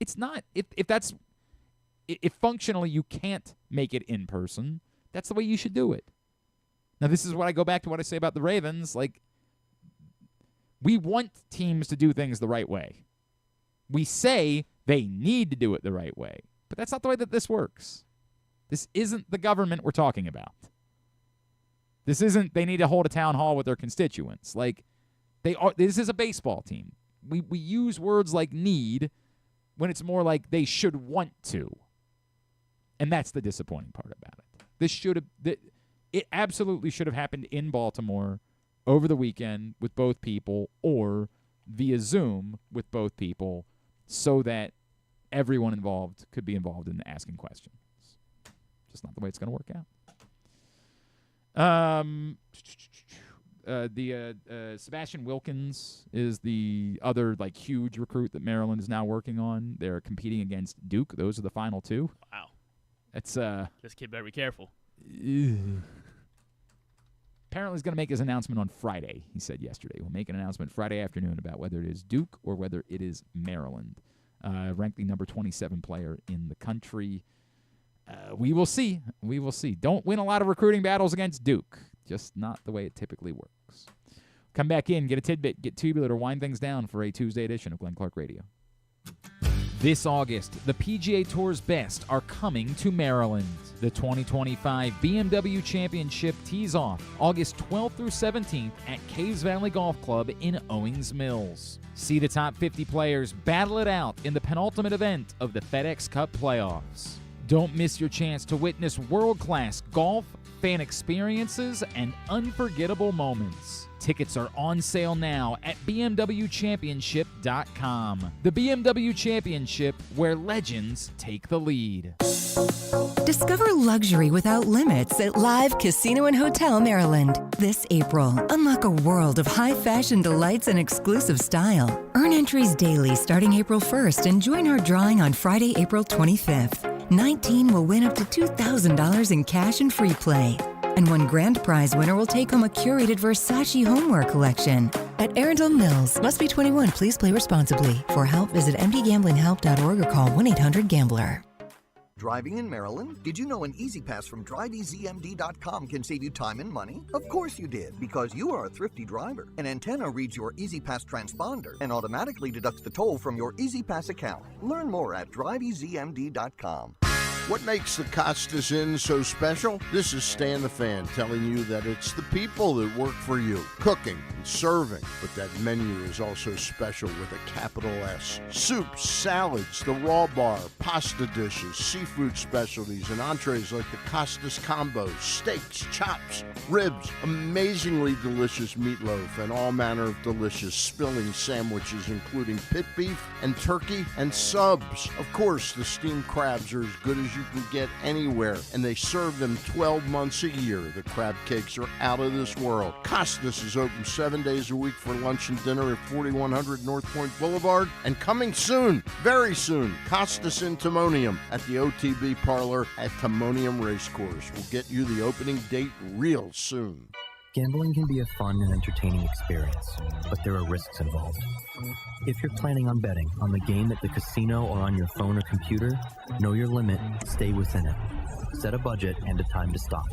It's not, if functionally you can't make it in person, that's the way you should do it. Now, this is what I go back to what I say about the Ravens. Like, we want teams to do things the right way. We say they need to do it the right way, but that's not the way that this works. This isn't the government we're talking about. This isn't they need to hold a town hall with their constituents. Like, this is a baseball team. We use words like need when it's more like they should want to. And that's the disappointing part about it. It absolutely should have happened in Baltimore over the weekend with both people or via Zoom with both people so that everyone involved could be involved in asking questions. Just not the way it's going to work out. Sebastian Wilkins is the other huge recruit that Maryland is now working on. They're competing against Duke. Those are the final two. Wow. That's this kid better be careful. Apparently he's going to make his announcement on Friday, he said yesterday. We'll make an announcement Friday afternoon about whether it is Duke or whether it is Maryland. Ranked the number 27 player in the country. We will see. We will see. Don't win a lot of recruiting battles against Duke. Just not the way it typically works. Come back in, get a tidbit, get Tubular to wind things down for a Tuesday edition of Glenn Clark Radio. This August, the PGA Tour's best are coming to Maryland. The 2025 BMW Championship tees off August 12th through 17th at Caves Valley Golf Club in Owings Mills. See the top 50 players battle it out in the penultimate event of the FedEx Cup playoffs. Don't miss your chance to witness world-class golf, fan experiences, and unforgettable moments. Tickets are on sale now at BMWChampionship.com. The BMW Championship, where legends take the lead. Discover luxury without limits at Live Casino and Hotel Maryland. This April, unlock a world of high-fashion delights and exclusive style. Earn entries daily starting April 1st and join our drawing on Friday, April 25th. 19 will win up to $2,000 in cash and free play. And one grand prize winner will take home a curated Versace homeware collection. At Arundel Mills, must be 21. Please play responsibly. For help, visit mdgamblinghelp.org or call 1-800-GAMBLER. Driving in Maryland? Did you know an Easy Pass from DriveEasyMD.com can save you time and money? Of course you did, because you are a thrifty driver. An antenna reads your Easy Pass transponder and automatically deducts the toll from your Easy Pass account. Learn more at DriveEasyMD.com. What makes the Costas Inn so special? This is Stan the Fan telling you that it's the people that work for you, cooking and serving. But that menu is also special with a capital S. Soups, salads, the raw bar, pasta dishes, seafood specialties, and entrees like the Costas combos, steaks, chops, ribs, amazingly delicious meatloaf, and all manner of delicious spilling sandwiches, including pit beef and turkey and subs. Of course, the steamed crabs are as good as you can get anywhere, and they serve them 12 months a year. The crab cakes are out of this world. Costas is open 7 days a week for lunch and dinner at 4100 North Point Boulevard, and coming soon, very soon, Costas in Timonium at the OTB Parlor at Timonium Racecourse. We'll get you the opening date real soon. Gambling can be a fun and entertaining experience, but there are risks involved. If you're planning on betting on the game at the casino or on your phone or computer, know your limit, stay within it. Set a budget and a time to stop.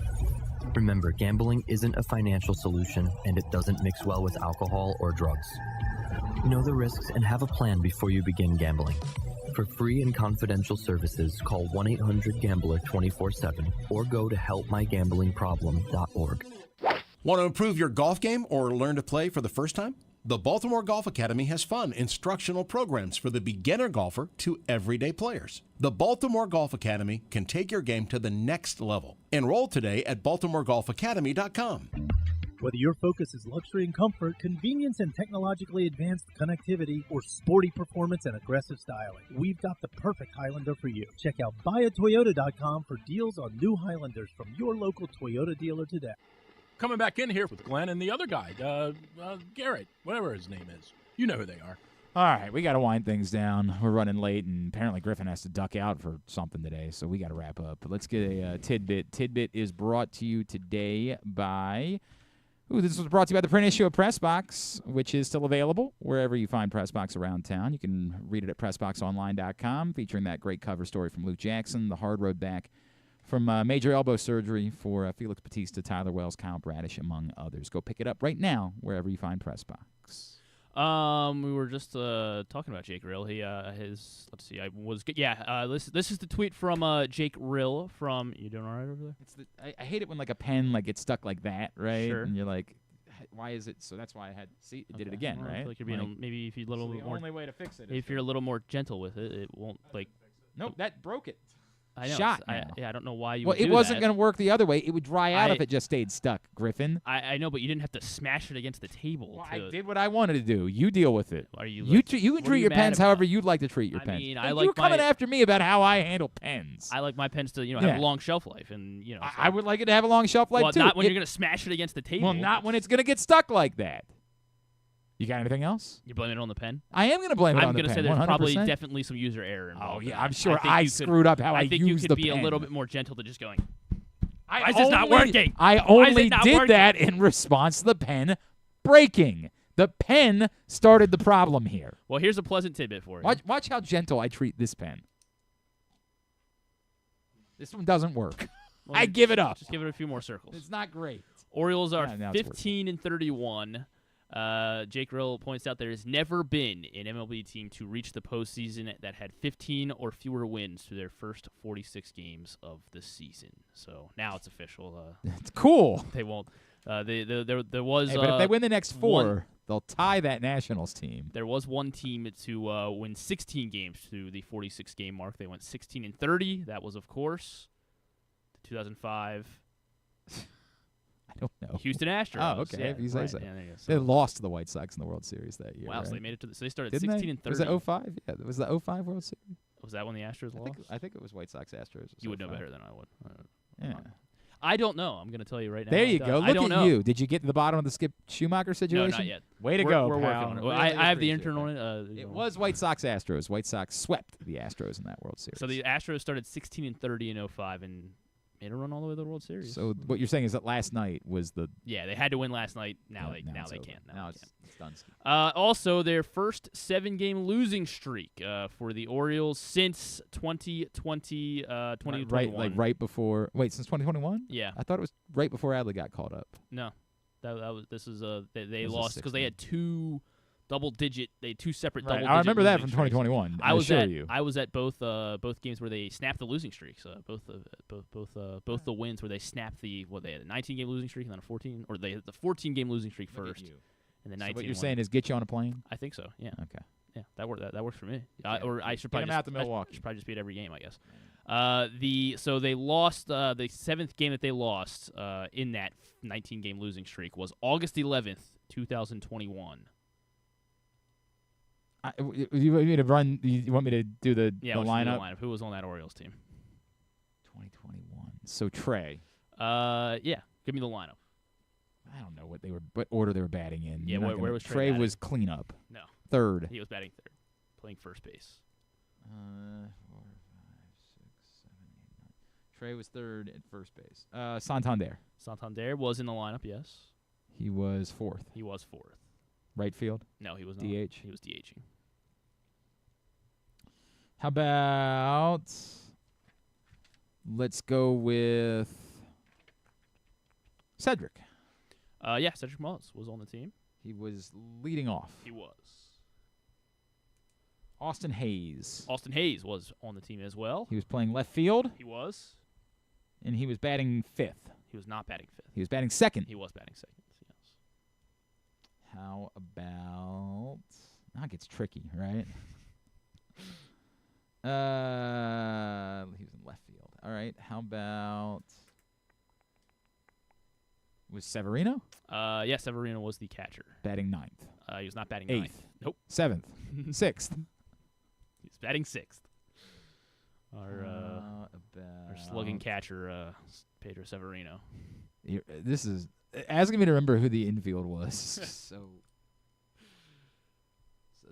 Remember, gambling isn't a financial solution, and it doesn't mix well with alcohol or drugs. Know the risks and have a plan before you begin gambling. For free and confidential services, call 1-800-GAMBLER 24/7 or go to helpmygamblingproblem.org. Want to improve your golf game or learn to play for the first time? The Baltimore Golf Academy has fun, instructional programs for the beginner golfer to everyday players. The Baltimore Golf Academy can take your game to the next level. Enroll today at baltimoregolfacademy.com. Whether your focus is luxury and comfort, convenience and technologically advanced connectivity, or sporty performance and aggressive styling, we've got the perfect Highlander for you. Check out buyatoyota.com for deals on new Highlanders from your local Toyota dealer today. Coming back in here with Glenn and the other guy, Garrett, whatever his name is. You know who they are. All right, we got to wind things down. We're running late, and apparently Griffin has to duck out for something today, so we got to wrap up. But let's get a tidbit. Tidbit is brought to you today by... this was brought to you by the print issue of PressBox, which is still available wherever you find PressBox around town. You can read it at PressBoxOnline.com, featuring that great cover story from Luke Jackson, the hard road back from major elbow surgery for Felix Bautista, Tyler Wells, Kyle Bradish, among others. Go pick it up right now wherever you find PressBox. We were just talking about Jake Rill. He let's see, this is the tweet from Jake Rill from. You doing all right over there? I hate it when like a pen like gets stuck like that, right? Sure. And you're like, why is it? So that's why I had it did it again, well, right? I feel like you're being maybe if you're a little bit more. The only way to fix it. If you're a little more gentle with it, it won't like. Nope, that broke it. I know. Shot. I don't know why you. Well, would it do wasn't that. going to work the other way. It would dry out if it just stayed stuck, Griffin. I know, but you didn't have to smash it against the table. Well, I did what I wanted to do. You deal with it. Are you? You can treat your pens however you'd like to treat your I pens. mean, And I like you were coming after me about how I handle pens. I like my pens to have a long shelf life, and so. I would like it to have a long shelf life well, too. not when you're going to smash it against the table. Well, not when it's going to get stuck like that. You got anything else? You're blaming it on the pen? I am going to blame it on the pen. I'm going to say there's 100%. probably definitely some user error involved. Oh, yeah, I'm sure I screwed up how I used the pen. I think you could be a little bit more gentle to just going, why is this not working? I only did that in response to the pen breaking. The pen started the problem here. Well, here's a pleasant tidbit for you. Watch how gentle I treat this pen. This one doesn't work. Well, I give it up. Just give it a few more circles. It's not great. Orioles are 15-31. Jake Rill points out there has never been an MLB team to reach the postseason that had 15 or fewer wins through their first 46 games of the season. So now it's official. It's cool. They won't. There was. But if they win the next four, they'll tie that Nationals team. There was one team to win 16 games through the 46 game mark. They went 16-30. That was, of course, the 2005. I don't know. Houston Astros. Oh, okay. Yeah, if you say right. so. Yeah, there you go. They lost to the White Sox in the World Series that year. Wow, right? so they made it to so they started Didn't 16-30. Was it 05? Yeah, was the 05 World Series? Was that when the Astros lost? I think it was White Sox Astros. You would know better than I would. Yeah. I don't know. I'm going to tell you right now. There you go. I don't Look at know. you. Did you get to the bottom of the Skip Schumacher situation? No, not yet. Way to We're go, working pal. on it. Really I have the appreciate intern that. on it. It was White Sox Astros. White Sox swept the Astros in that World Series. So the Astros started 16-30 in 05 and made a run all the way to the World Series. So what you're saying is that last night was the... Yeah, they had to win last night. Now they it's can't. Now it's done. Also, their first 7-game losing streak for the Orioles since 2020, 2021. Right before... Wait, since 2021? Yeah. I thought it was right before Adley got called up. No. That was. This is they was lost because they had two double-digit. They had two separate Right. double-digit. I remember that from losing streaks. 2021. I was at you. I was at both games where they snapped the losing streaks. Both the wins where they snapped they had a 19-game losing streak and then a 14, or they had the 14-game losing streak first, and then 19. So what you're saying is get you on a plane? I think so. Yeah. Okay. Yeah, that works for me. Yeah. Or I should Get probably him just, out to Milwaukee. I should probably just beat every game, I guess. So they lost the 7th game that they lost in that 19-game losing streak was August 11th, 2021. You want me to run? You want me to do the lineup? Who was on that Orioles team? 2021. So Trey. Yeah. Give me the lineup. I don't know what order they were batting in. Yeah, where was Trey? Trey batting? was cleanup. No. Third. He was batting third, playing first base. 4, 5, 6, 7, 8, 9. Trey was third at first base. Santander. Santander was in the lineup. Yes. He was fourth. He was fourth. Right field. No, he was not. DH. He was DHing. How about let's go with Cedric. Yeah, Cedric Mullins was on the team. He was leading off. He was. Austin Hayes. Austin Hayes was on the team as well. He was playing left field. He was. And he was batting 5th. He was not batting 5th. He was batting 2nd. He was batting 2nd, yes. How about... Now it gets tricky, right? He was in left field. All right, how about... Was Severino? Yeah, Severino was the catcher. Batting 9th. He was not batting 8th. 9th. Nope. 7th. 6th. He's batting 6th. Our slugging catcher, Pedro Severino. This is asking me to remember who the infield was. so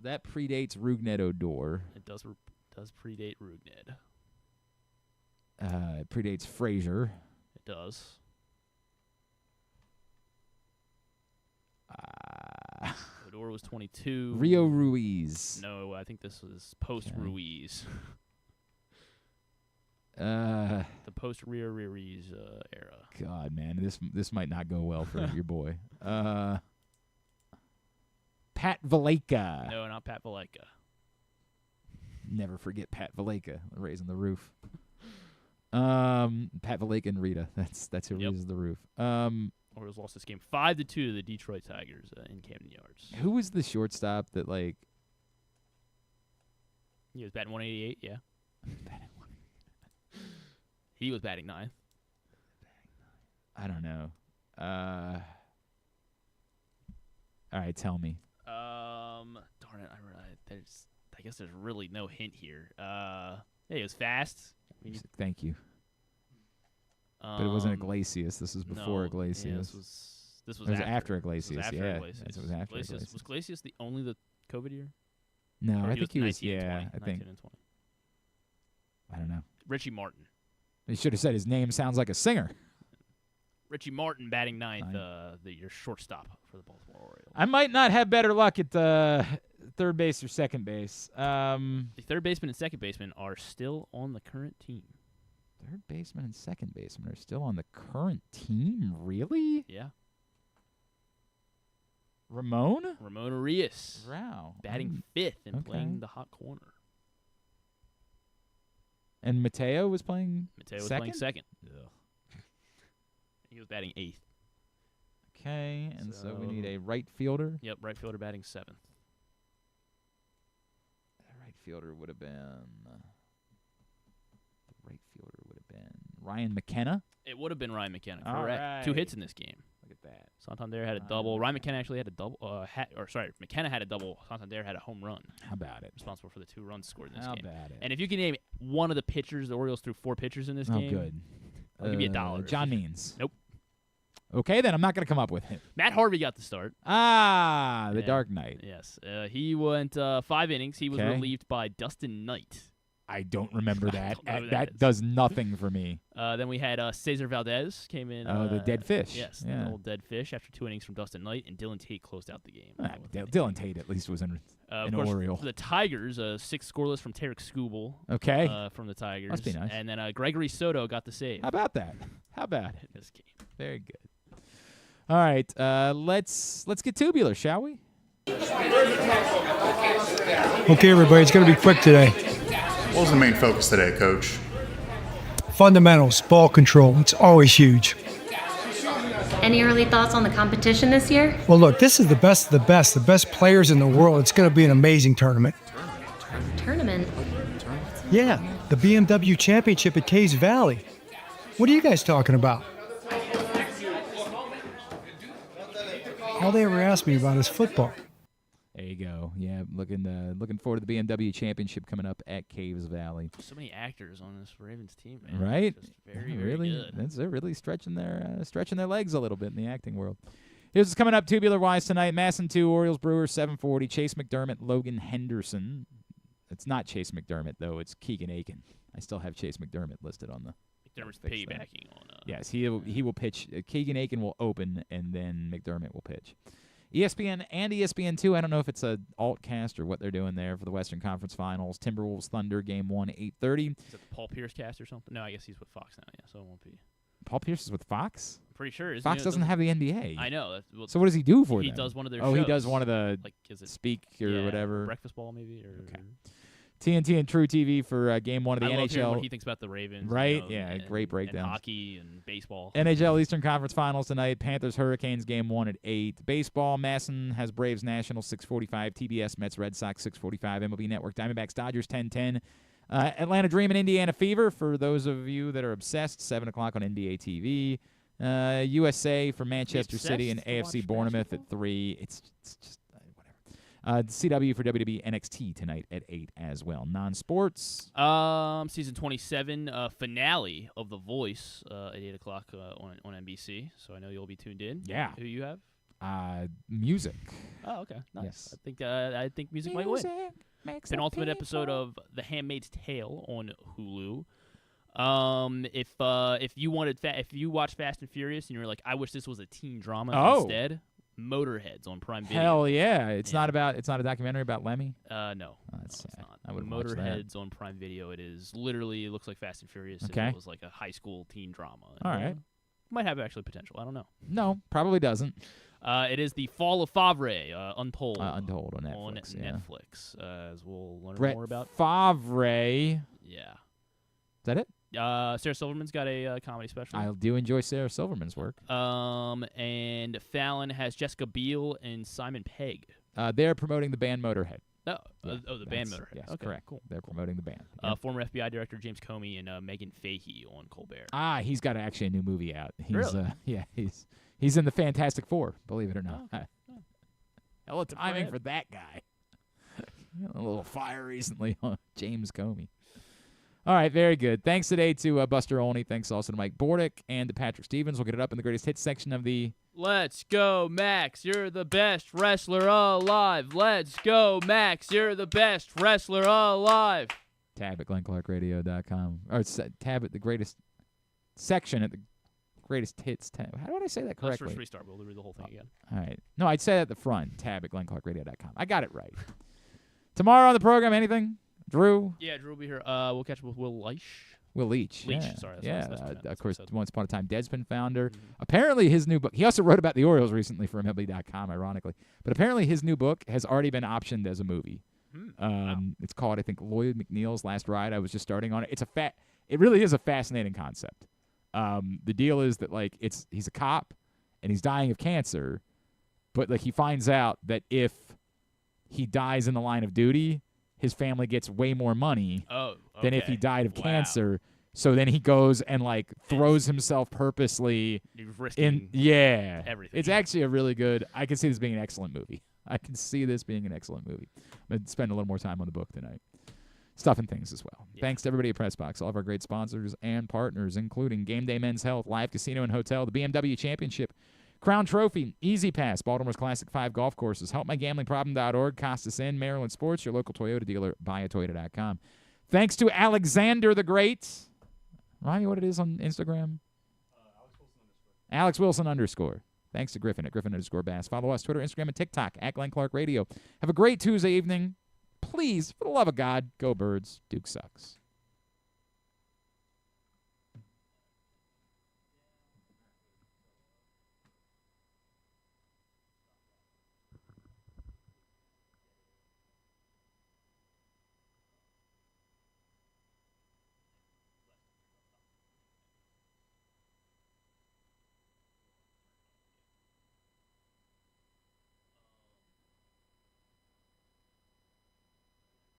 that predates Rougned Odor. It does predate Rougned. It predates Frazier. It does. Odor was 22. Rio Ruiz. No, I think this was post-Ruiz. The post-Rio Ruiz era. God, man, this might not go well for your boy. Pat Valaika. No, not Pat Valaika. Never forget Pat Valaika, raising the roof. Pat Valaika and Rita. That's who raises the roof. Orioles lost this game 5-2 to the Detroit Tigers in Camden Yards. Who was the shortstop that He was batting 188. Yeah. He was batting 9th. I don't know. All right, tell me. Darn it! I guess there's really no hint here. Yeah, he was fast. Thank you. But it wasn't Iglesias. This was before Iglesias. Yeah, this was after Iglesias. Iglesias. It was after Iglesias. Was Iglesias the COVID year? No, Or I think he was. 19 and Yeah, 20, I think. 19 and 20. I don't know. Richie Martin. He should have said his name sounds like a singer. Richie Martin batting 9th, your shortstop for the Baltimore Orioles. I might not have better luck at third base or second base. The third baseman and second baseman are still on the current team. Third baseman and second baseman are still on the current team? Really? Yeah. Ramon Arias. Wow. Batting 5th and playing the hot corner. And Mateo was playing playing second. He was batting 8th. Okay, and so we need a right fielder. Yep, right fielder batting 7th. The right fielder would have been Ryan McKenna. It would have been Ryan McKenna. All Correct. right. 2 hits in this game. Look at that. Santander had a double. Ryan McKenna actually had a double. McKenna had a double. Santander had a home run. How about it? Responsible for the 2 runs scored in this How game. about it? And if you can name one of the pitchers, the Orioles threw 4 pitchers in this game. Oh, good. I'll give you $1. John Means. Nope. Okay, then I'm not going to come up with him. Matt Harvey got the start. The Dark Knight. Yes. He went 5 innings. He was Okay. relieved by Dustin Knight. I don't remember that. don't know who that is. does nothing for me. Then we had Cesar Valdez came in. Oh, the dead fish. Yes, Yeah. the old dead fish after 2 innings from Dustin Knight, and Dylan Tate closed out the game. Dylan Tate at least was an Of course, Oriole. for the Tigers, 6 scoreless from Tarek Skubal. Okay. From the Tigers. Must be nice. And then Gregory Soto got the save. How about that? How about it? This game. Very good. All right, let's get tubular, shall we? Okay, everybody, it's going to be quick today. What was the main focus today, Coach? Fundamentals, ball control. It's always huge. Any early thoughts on the competition this year? Well, look, this is the best of the best players in the world. It's going to be an amazing tournament. Tournament? Yeah, the BMW Championship at Caves Valley. What are you guys talking about? All they ever ask me about is football. There you go. Yeah, looking forward to the BMW Championship coming up at Caves Valley. So many actors on this Ravens team, man. Right? Just very, Yeah, very really, good. they're really stretching their legs a little bit in the acting world. Here's what's coming up tubular wise tonight: Masson 2, Orioles Brewers 7:40. Chase McDermott, Logan Henderson. It's not Chase McDermott though; it's Keegan Aiken. I still have Chase McDermott listed on the. McDermott's piggybacking on. Yes, he will pitch. Keegan Aiken will open, and then McDermott will pitch. ESPN and ESPN2, I don't know if it's a alt-cast or what they're doing there for the Western Conference Finals. Timberwolves Thunder, Game 1, 8:30. Is it the Paul Pierce cast or something? No, I guess he's with Fox now, yeah, so it won't be. Paul Pierce is with Fox? pretty sure. Fox doesn't have the NBA. I know. So what does he do for He them? does one of their Oh, shows. he does one of the like, is it Speak or whatever. Breakfast Ball maybe. Or, okay. TNT and True TV for Game 1 of the I love hearing NHL. what he thinks about the Ravens. Right? You know, Yeah, great breakdown. And hockey and baseball. NHL Eastern Conference Finals tonight. Panthers Hurricanes Game 1 at 8. Baseball, Masson has Braves Nationals 6:45. TBS Mets Red Sox 6:45. MLB Network Diamondbacks Dodgers 10:10. Atlanta Dream and Indiana Fever for those of you that are obsessed. 7 o'clock on NBA TV. USA for Manchester City and AFC Bournemouth at 3. It's just whatever. CW for WWE NXT tonight at 8 as well. Non-sports. Season 27 finale of The Voice at 8 o'clock on NBC. So I know you'll be tuned in. Yeah. Who you have? Music. Oh, okay. Nice. Yes. I think music might win. Penultimate episode of The Handmaid's Tale on Hulu. If you wanted if you watch Fast and Furious and you're like, I wish this was a teen drama instead, Motorheads on Prime Video. Hell yeah! It's not a documentary about Lemmy. No, it's not. I would watch that. Motorheads on Prime Video. It is literally. It looks like Fast and Furious. Okay. If it was like a high school teen drama. All right. Might have actually potential. I don't know. No, probably doesn't. It is the Fall of Favre, Untold. Untold on Netflix. Netflix, as we'll learn Brett more about. Favre. Yeah. Is that it? Sarah Silverman's got a comedy special. I do enjoy Sarah Silverman's work. And Fallon has Jessica Biel and Simon Pegg. They're promoting the band Motorhead. The band Motorhead. Yes, okay, correct. Cool. They're promoting the band. Former FBI director James Comey and Megan Fahey on Colbert. He's got actually a new movie out. Really? He's in the Fantastic Four, believe it or not. Okay. Hell of timing for that guy. A little fire recently on James Comey. All right, very good. Thanks today to Buster Olney. Thanks also to Mike Bordick and to Patrick Stevens. We'll get it up in the greatest hits section of the... Let's go, Max. You're the best wrestler alive. Let's go, Max. You're the best wrestler alive. Tab at GlennClarkRadio.com. Or tab at the greatest section at the greatest hits. How do I say that correctly? Let's restart. We'll read the whole thing again. All right. No, I'd say that at the front. Tab at GlennClarkRadio.com. I got it right. Tomorrow on the program, anything? Drew? Yeah, Drew will be here. We'll catch up with Will Leitch. Will Leitch. Yeah. Sorry. That's of course, Once Upon a Time Deadspin founder. Mm-hmm. Apparently, his new book, he also wrote about the Orioles recently for MLB.com, ironically. But apparently, his new book has already been optioned as a movie. Wow. It's called, I think, Lloyd McNeil's Last Ride. I was just starting on it. It really is a fascinating concept. The deal is that, like, he's a cop, and he's dying of cancer, but, like, he finds out that if he dies in the line of duty, his family gets way more money than if he died of cancer. So then he goes and, like, throws himself purposely risking everything. It's actually a really good. I can see this being an excellent movie. I'm going to spend a little more time on the book tonight. Stuff and things as well. Yeah. Thanks to everybody at PressBox, all of our great sponsors and partners, including Game Day Men's Health, Live Casino and Hotel, the BMW Championship, Crown Trophy, Easy Pass, Baltimore's Classic 5 Golf Courses, HelpMyGamblingProblem.org, Costas Inn, Maryland Sports, your local Toyota dealer, buyatoyota.com. Thanks to Alexander the Great. Remind me what it is on Instagram? Alex Wilson _. Thanks to Griffin at Griffin_Bass. Follow us, Twitter, Instagram, and TikTok at Glenn Clark Radio. Have a great Tuesday evening. Please, for the love of God, go Birds. Duke sucks.